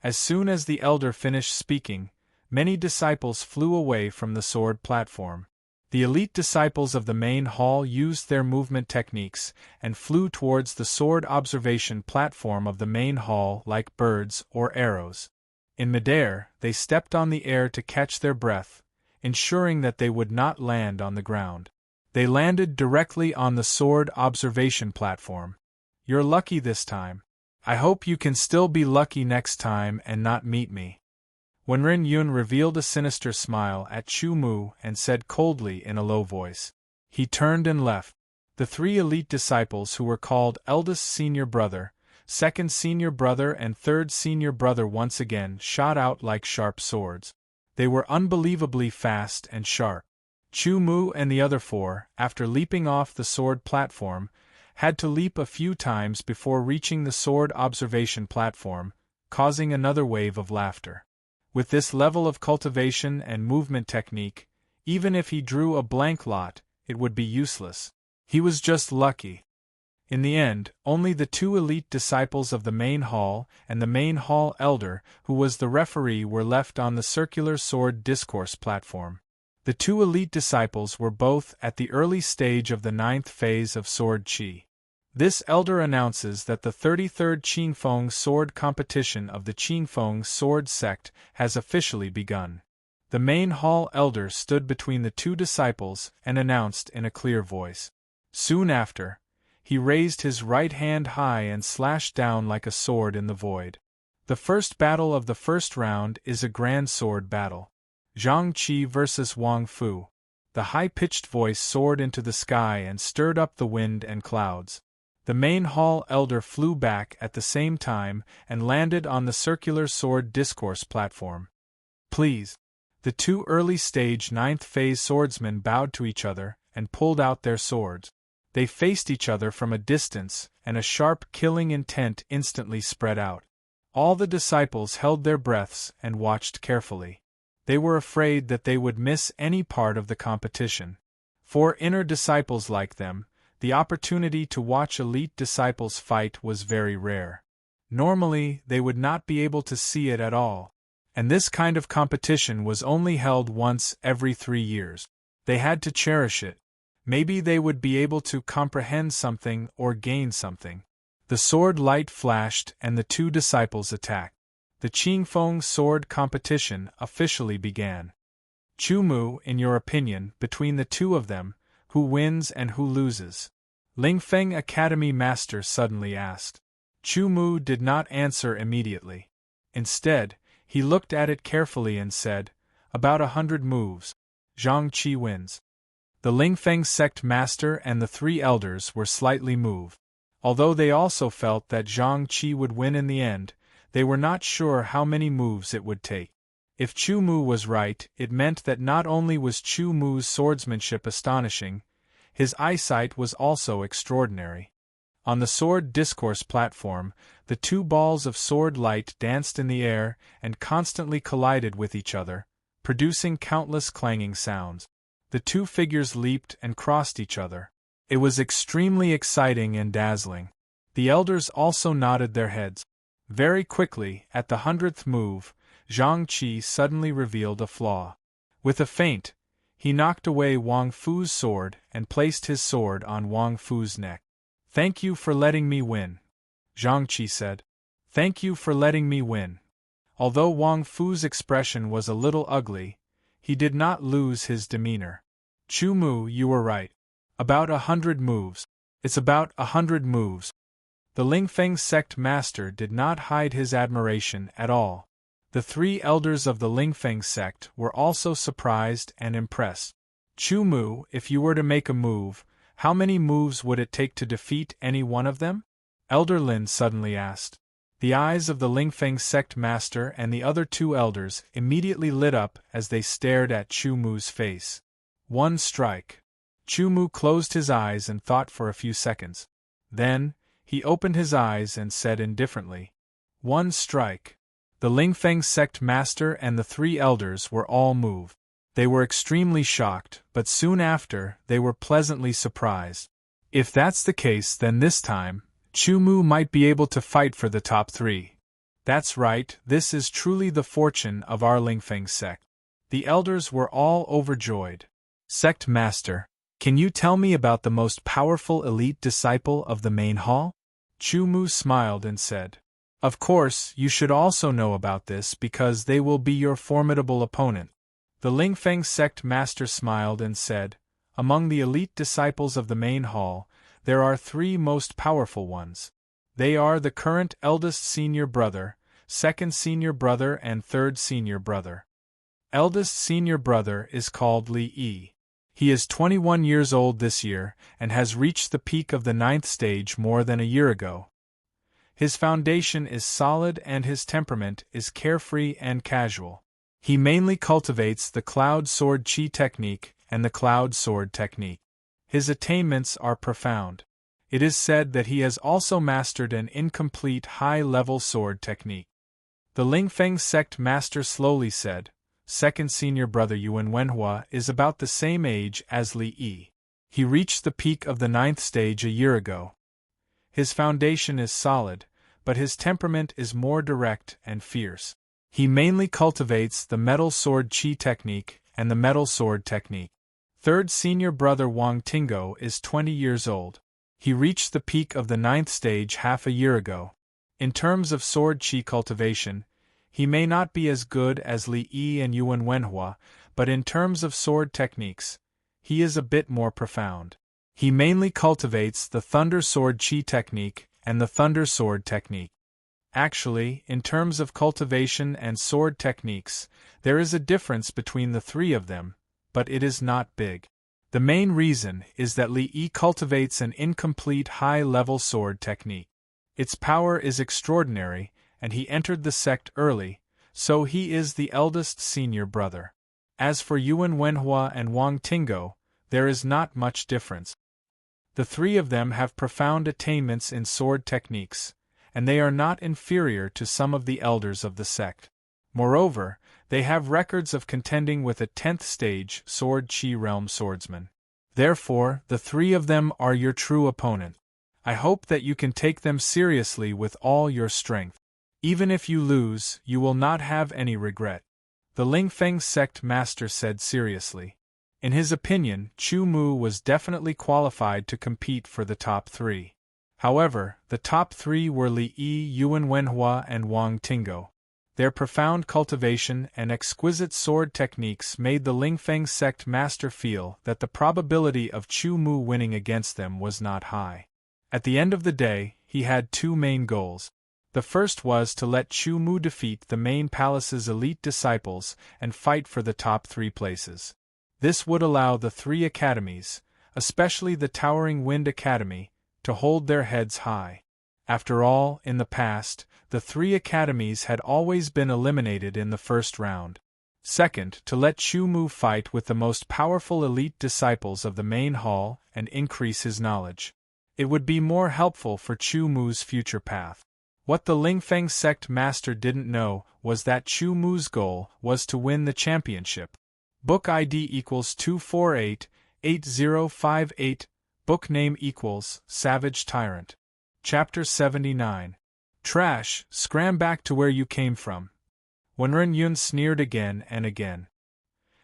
As soon as the elder finished speaking, many disciples flew away from the sword platform. The elite disciples of the main hall used their movement techniques and flew towards the sword observation platform of the main hall like birds or arrows. In midair, they stepped on the air to catch their breath, ensuring that they would not land on the ground. They landed directly on the sword observation platform. "You're lucky this time. I hope you can still be lucky next time and not meet me." When Ren Yun revealed a sinister smile at Chu Mu and said coldly in a low voice, he turned and left. The 3 elite disciples who were called eldest senior brother, second senior brother and third senior brother once again shot out like sharp swords. They were unbelievably fast and sharp. Chu Mu and the other 4, after leaping off the sword platform, had to leap a few times before reaching the sword observation platform, causing another wave of laughter. With this level of cultivation and movement technique, even if he drew a blank lot, it would be useless. He was just lucky. In the end, only the 2 elite disciples of the main hall and the main hall elder, who was the referee, were left on the circular sword discourse platform. The 2 elite disciples were both at the early stage of the 9th phase of sword qi. This elder announces that the 33rd Qingfeng sword competition of the Qingfeng sword sect has officially begun. The main hall elder stood between the 2 disciples and announced in a clear voice. Soon after, he raised his right hand high and slashed down like a sword in the void. The first battle of the first round is a grand sword battle. Zhang Qi versus Wang Fu. The high-pitched voice soared into the sky and stirred up the wind and clouds. The main hall elder flew back at the same time and landed on the circular sword discourse platform. "Please." The 2 early-stage 9th phase swordsmen bowed to each other and pulled out their swords. They faced each other from a distance, and a sharp killing intent instantly spread out. All the disciples held their breaths and watched carefully. They were afraid that they would miss any part of the competition. For inner disciples like them, the opportunity to watch elite disciples fight was very rare. Normally, they would not be able to see it at all. And this kind of competition was only held once every 3 years. They had to cherish it. Maybe they would be able to comprehend something or gain something. The sword light flashed and the 2 disciples attacked. The Qingfeng sword competition officially began. Chu Mu, in your opinion, between the 2 of them, who wins and who loses? Lingfeng Academy Master suddenly asked. Chu Mu did not answer immediately. Instead, he looked at it carefully and said, "About 100 moves. Zhang Qi wins." The Lingfeng sect master and the 3 elders were slightly moved. Although they also felt that Zhang Qi would win in the end, they were not sure how many moves it would take. If Chu Mu was right, it meant that not only was Chu Mu's swordsmanship astonishing, his eyesight was also extraordinary. On the sword discourse platform, the 2 balls of sword light danced in the air and constantly collided with each other, producing countless clanging sounds. The 2 figures leaped and crossed each other. It was extremely exciting and dazzling. The elders also nodded their heads. Very quickly, at the 100th move, Zhang Qi suddenly revealed a flaw. With a feint, he knocked away Wang Fu's sword and placed his sword on Wang Fu's neck. "Thank you for letting me win," Zhang Qi said. "Thank you for letting me win." Although Wang Fu's expression was a little ugly, he did not lose his demeanor. "Chu Mu, you were right. About 100 moves. It's about 100 moves." The Lingfeng sect master did not hide his admiration at all. The three elders of the Lingfeng sect were also surprised and impressed. "Chu Mu, if you were to make a move, how many moves would it take to defeat any one of them?" Elder Lin suddenly asked. The eyes of the Lingfeng sect master and the other two elders immediately lit up as they stared at Chu Mu's face. "One strike." Chu Mu closed his eyes and thought for a few seconds. Then, he opened his eyes and said indifferently, "One strike." The Lingfeng sect master and the three elders were all moved. They were extremely shocked, but soon after, they were pleasantly surprised. If that's the case, then this time, Chu Mu might be able to fight for the top three. That's right, this is truly the fortune of our Lingfeng sect. The elders were all overjoyed. "Sect master, can you tell me about the most powerful elite disciple of the main hall?" Chu Mu smiled and said, "Of course, you should also know about this because they will be your formidable opponent." The Lingfeng sect master smiled and said, "Among the elite disciples of the main hall, there are three most powerful ones. They are the current eldest senior brother, second senior brother and third senior brother. Eldest senior brother is called Li Yi. He is 21 years old this year and has reached the peak of the 9th stage more than a year ago. His foundation is solid and his temperament is carefree and casual. He mainly cultivates the Cloud Sword Chi technique and the Cloud Sword technique. His attainments are profound. It is said that he has also mastered an incomplete high-level sword technique." The Lingfeng sect master slowly said, "Second senior brother Yuan Wenhua is about the same age as Li Yi. He reached the peak of the 9th stage a year ago. His foundation is solid, but his temperament is more direct and fierce. He mainly cultivates the Metal Sword Chi technique and the Metal Sword technique. Third senior brother Wang Tingo is 20 years old. He reached the peak of the 9th stage half a year ago. In terms of sword chi cultivation, he may not be as good as Li Yi and Yuan Wenhua, but in terms of sword techniques, he is a bit more profound. He mainly cultivates the Thunder Sword Chi technique and the Thunder Sword technique. Actually, in terms of cultivation and sword techniques, there is a difference between the three of them, but it is not big. The main reason is that Li Yi cultivates an incomplete high-level sword technique. Its power is extraordinary, and he entered the sect early, so he is the eldest senior brother. As for Yuan Wenhua and Wang Tingo, there is not much difference. The three of them have profound attainments in sword techniques, and they are not inferior to some of the elders of the sect. Moreover, they have records of contending with a 10th stage Sword Chi realm swordsman. Therefore, the three of them are your true opponent. I hope that you can take them seriously with all your strength. Even if you lose, you will not have any regret," the Lingfeng sect master said seriously. In his opinion, Chu Mu was definitely qualified to compete for the top three. However, the top three were Li Yi, Yuan Wenhua and Wang Tingo. Their profound cultivation and exquisite sword techniques made the Lingfeng sect master feel that the probability of Chu Mu winning against them was not high. At the end of the day, he had two main goals. The first was to let Chu Mu defeat the main palace's elite disciples and fight for the top three places. This would allow the three academies, especially the Towering Wind Academy, to hold their heads high. After all, in the past, the three academies had always been eliminated in the first round. Second, to let Chu Mu fight with the most powerful elite disciples of the main hall and increase his knowledge. It would be more helpful for Chu Mu's future path. What the Lingfeng sect master didn't know was that Chu Mu's goal was to win the championship. Book ID equals 248-8058, book name equals Savage Tyrant. Chapter 79. Trash, scram back to where you came from. Wenren Yun sneered again and again.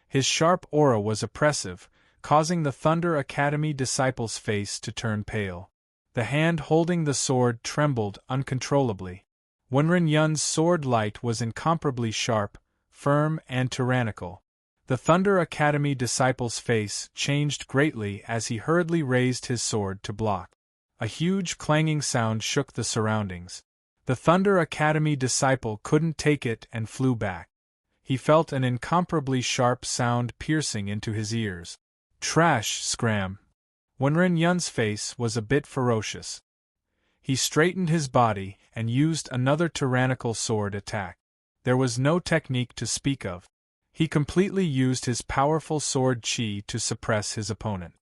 His sharp aura was oppressive, causing the Thunder Academy disciple's face to turn pale. The hand holding the sword trembled uncontrollably. Wenren Yun's sword light was incomparably sharp, firm, and tyrannical. The Thunder Academy disciple's face changed greatly as he hurriedly raised his sword to block. A huge clanging sound shook the surroundings. The Thunder Academy disciple couldn't take it and flew back. He felt an incomparably sharp sound piercing into his ears. Trash, scram! Wenren Yun's face was a bit ferocious. He straightened his body and used another tyrannical sword attack. There was no technique to speak of. He completely used his powerful sword chi to suppress his opponent.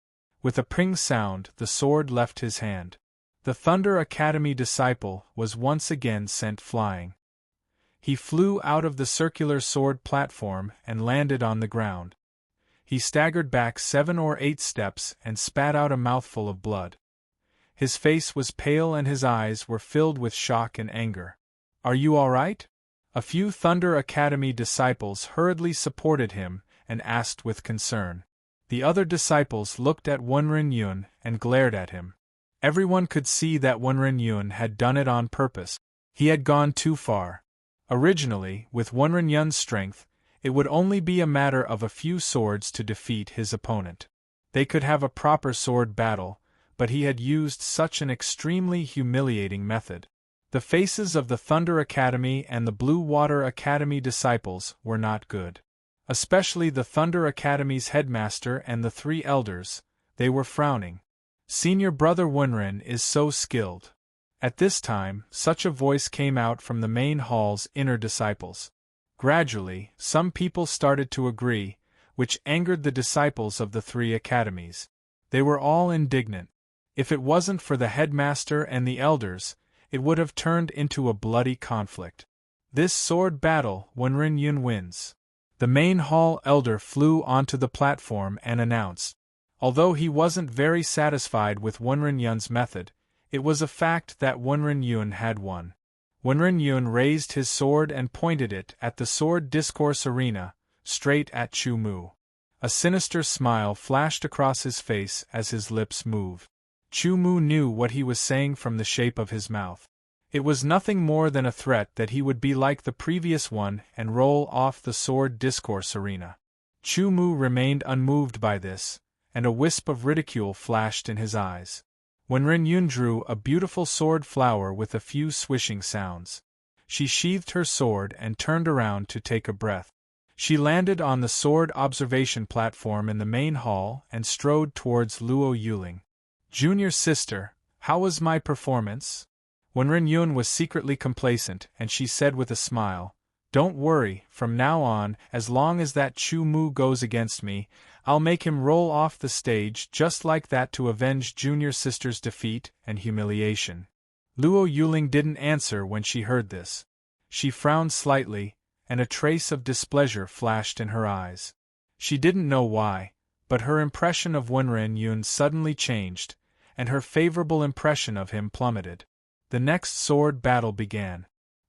With a ping sound, the sword left his hand. The Thunder Academy disciple was once again sent flying. He flew out of the circular sword platform and landed on the ground. He staggered back 7 or 8 steps and spat out a mouthful of blood. His face was pale and his eyes were filled with shock and anger. "Are you all right?" A few Thunder Academy disciples hurriedly supported him and asked with concern. The other disciples looked at Wenren Yun and glared at him. Everyone could see that Wenren Yun had done it on purpose. He had gone too far. Originally, with Wenren Yun's strength, it would only be a matter of a few swords to defeat his opponent. They could have a proper sword battle, but he had used such an extremely humiliating method. The faces of the Thunder Academy and the Blue Water Academy disciples were not good. Especially the Thunder Academy's headmaster and the 3 elders, they were frowning. Senior Brother Wenren is so skilled. At this time, such a voice came out from the main hall's inner disciples. Gradually, some people started to agree, which angered the disciples of the 3 academies. They were all indignant. If it wasn't for the headmaster and the elders, it would have turned into a bloody conflict. This sword battle, Wenren Yun wins. The main hall elder flew onto the platform and announced. Although he wasn't very satisfied with Wenren Yun's method, it was a fact that Wenren Yun had won. Wenren Yun raised his sword and pointed it at the sword discourse arena, straight at Chu Mu. A sinister smile flashed across his face as his lips moved. Chu Mu knew what he was saying from the shape of his mouth. It was nothing more than a threat that he would be like the previous one and roll off the sword discourse arena. Chu Mu remained unmoved by this, and a wisp of ridicule flashed in his eyes. Wenren Yun drew a beautiful sword flower with a few swishing sounds. She sheathed her sword and turned around to take a breath. She landed on the sword observation platform in the main hall and strode towards Luo Yuling. "Junior sister, how was my performance?" Wenren Yun was secretly complacent, and she said with a smile, "Don't worry, from now on, as long as that Chu Mu goes against me, I'll make him roll off the stage just like that to avenge junior sister's defeat and humiliation." Luo Yuling didn't answer when she heard this. She frowned slightly, and a trace of displeasure flashed in her eyes. She didn't know why, but her impression of Wenren Yun suddenly changed, and her favorable impression of him plummeted. The next sword battle began.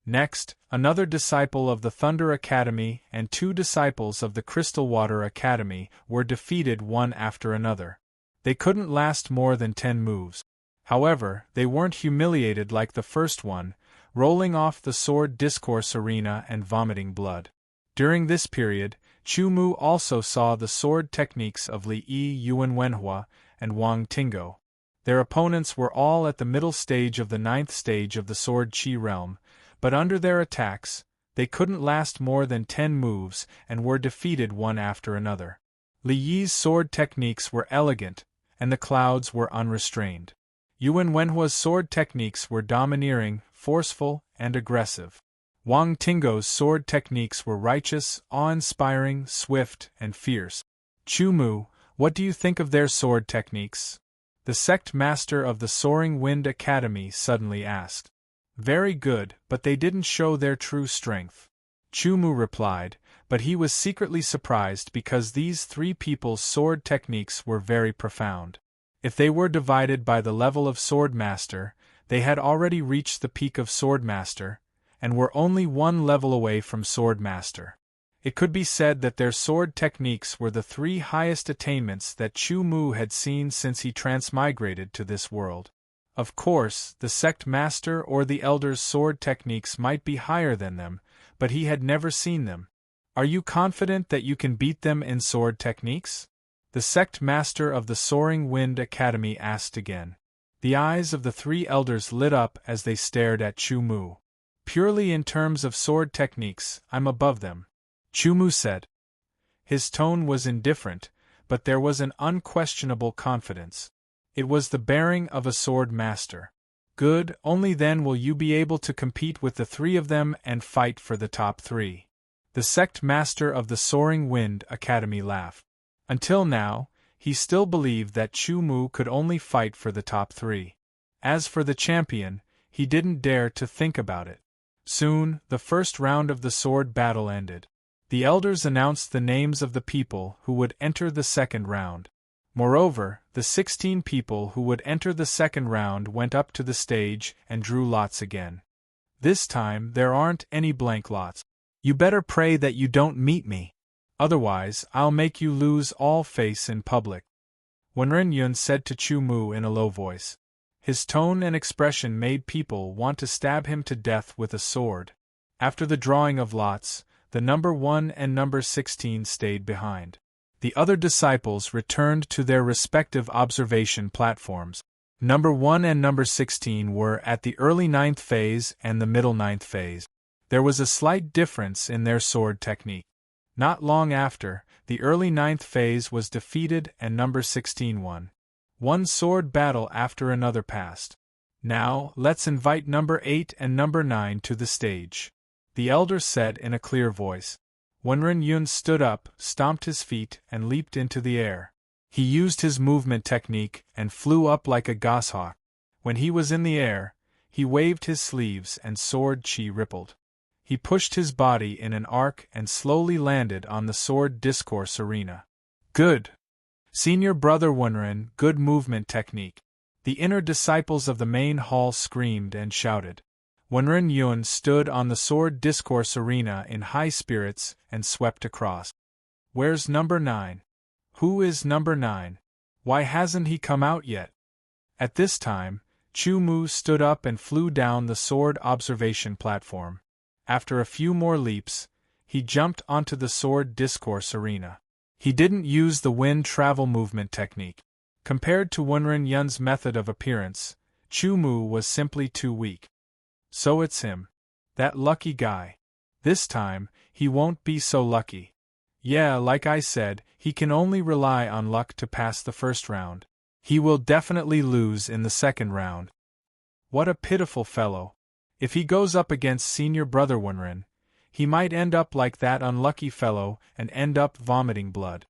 Next, another disciple of the Thunder Academy and 2 disciples of the Crystal Water Academy were defeated one after another. They couldn't last more than 10 moves. However, they weren't humiliated like the first one, rolling off the sword discourse arena and vomiting blood. During this period, Chu Mu also saw the sword techniques of Li Yi Yuan Wenhua and Wang Tingo. Their opponents were all at the middle stage of the 9th stage of the Sword Chi realm, but under their attacks, they couldn't last more than 10 moves and were defeated one after another. Li Yi's sword techniques were elegant, and the clouds were unrestrained. Yuan Wenhua's sword techniques were domineering, forceful, and aggressive. Wang Tingo's sword techniques were righteous, awe-inspiring, swift, and fierce. "Chu Mu, what do you think of their sword techniques?" the sect master of the Soaring Wind Academy suddenly asked. "Very good, but they didn't show their true strength," Chu Mu replied, but he was secretly surprised because these 3 people's sword techniques were very profound. If they were divided by the level of sword master, They had already reached the peak of Swordmaster, and were only one level away from Swordmaster. It could be said that their sword techniques were the three highest attainments that Chu Mu had seen since he transmigrated to this world. Of course, the sect master or the elder's sword techniques might be higher than them, but he had never seen them. Are you confident that you can beat them in sword techniques? The sect master of the Soaring Wind Academy asked again. The eyes of the three elders lit up as they stared at Chu Mu. Purely in terms of sword techniques, I'm above them, Chu Mu said. His tone was indifferent, but there was an unquestionable confidence. It was the bearing of a sword master. Good, only then will you be able to compete with the three of them and fight for the top three. The sect master of the Soaring Wind Academy laughed. Until now, he still believed that Chu Mu could only fight for the top three. As for the champion, he didn't dare to think about it. Soon, the first round of the sword battle ended. The elders announced the names of the people who would enter the second round. Moreover, the 16 people who would enter the second round went up to the stage and drew lots again. This time there aren't any blank lots. You better pray that you don't meet me. Otherwise, I'll make you lose all face in public, Wenren Yun said to Chu Mu in a low voice. His tone and expression made people want to stab him to death with a sword. After the drawing of lots, the number 1 and number 16 stayed behind. The other disciples returned to their respective observation platforms. Number 1 and number 16 were at the early 9th phase and the middle 9th phase. There was a slight difference in their sword technique. Not long after, the early 9th phase was defeated and number 16 won. One sword battle after another passed. Now, let's invite number 8 and number 9 to the stage, the elder said in a clear voice. Wenren Yun stood up, stomped his feet, and leaped into the air. He used his movement technique and flew up like a goshawk. When he was in the air, he waved his sleeves and sword chi rippled. He pushed his body in an arc and slowly landed on the sword discourse arena. Good! Senior brother Wenren, good movement technique. The inner disciples of the main hall screamed and shouted. Wenren Yun stood on the sword discourse arena in high spirits and swept across. Where's number 9? Who is number 9? Why hasn't he come out yet? At this time, Chu Mu stood up and flew down the sword observation platform. After a few more leaps, he jumped onto the sword discourse arena. He didn't use the wind travel movement technique. Compared to Wenren Yun's method of appearance, Chu Mu was simply too weak. So it's him. That lucky guy. This time, he won't be so lucky. Yeah, like I said, he can only rely on luck to pass the first round. He will definitely lose in the second round. What a pitiful fellow. If he goes up against senior brother Wenren, he might end up like that unlucky fellow and end up vomiting blood.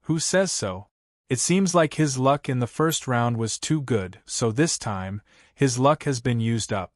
Who says so? It seems like his luck in the first round was too good, so this time, his luck has been used up.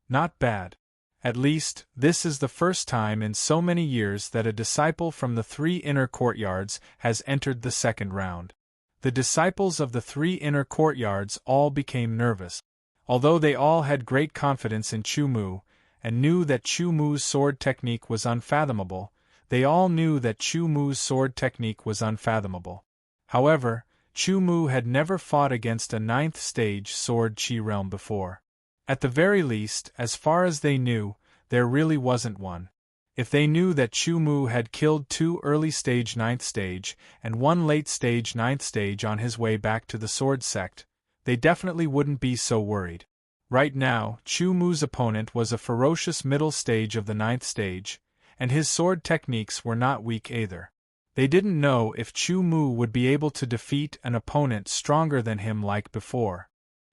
Not bad. At least, this is the first time in so many years that a disciple from the 3 inner courtyards has entered the second round. The disciples of the 3 inner courtyards all became nervous. Although they all had great confidence in Chu Mu, and knew that Chu Mu's sword technique was unfathomable, they all knew that Chu Mu's sword technique was unfathomable. However, Chu Mu had never fought against a 9th stage sword chi realm before. At the very least, as far as they knew, there really wasn't one. If they knew that Chu Mu had killed 2 early stage 9th stage and 1 late stage 9th stage on his way back to the sword sect, they definitely wouldn't be so worried. Right now, Chu Mu's opponent was a ferocious middle stage of the 9th stage, and his sword techniques were not weak either. They didn't know if Chu Mu would be able to defeat an opponent stronger than him like before.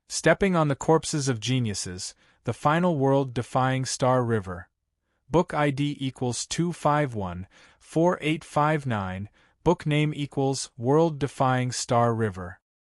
Stepping on the corpses of geniuses, the final world-defying Star River. Book ID equals 251-4859, book name equals World-Defying Star River.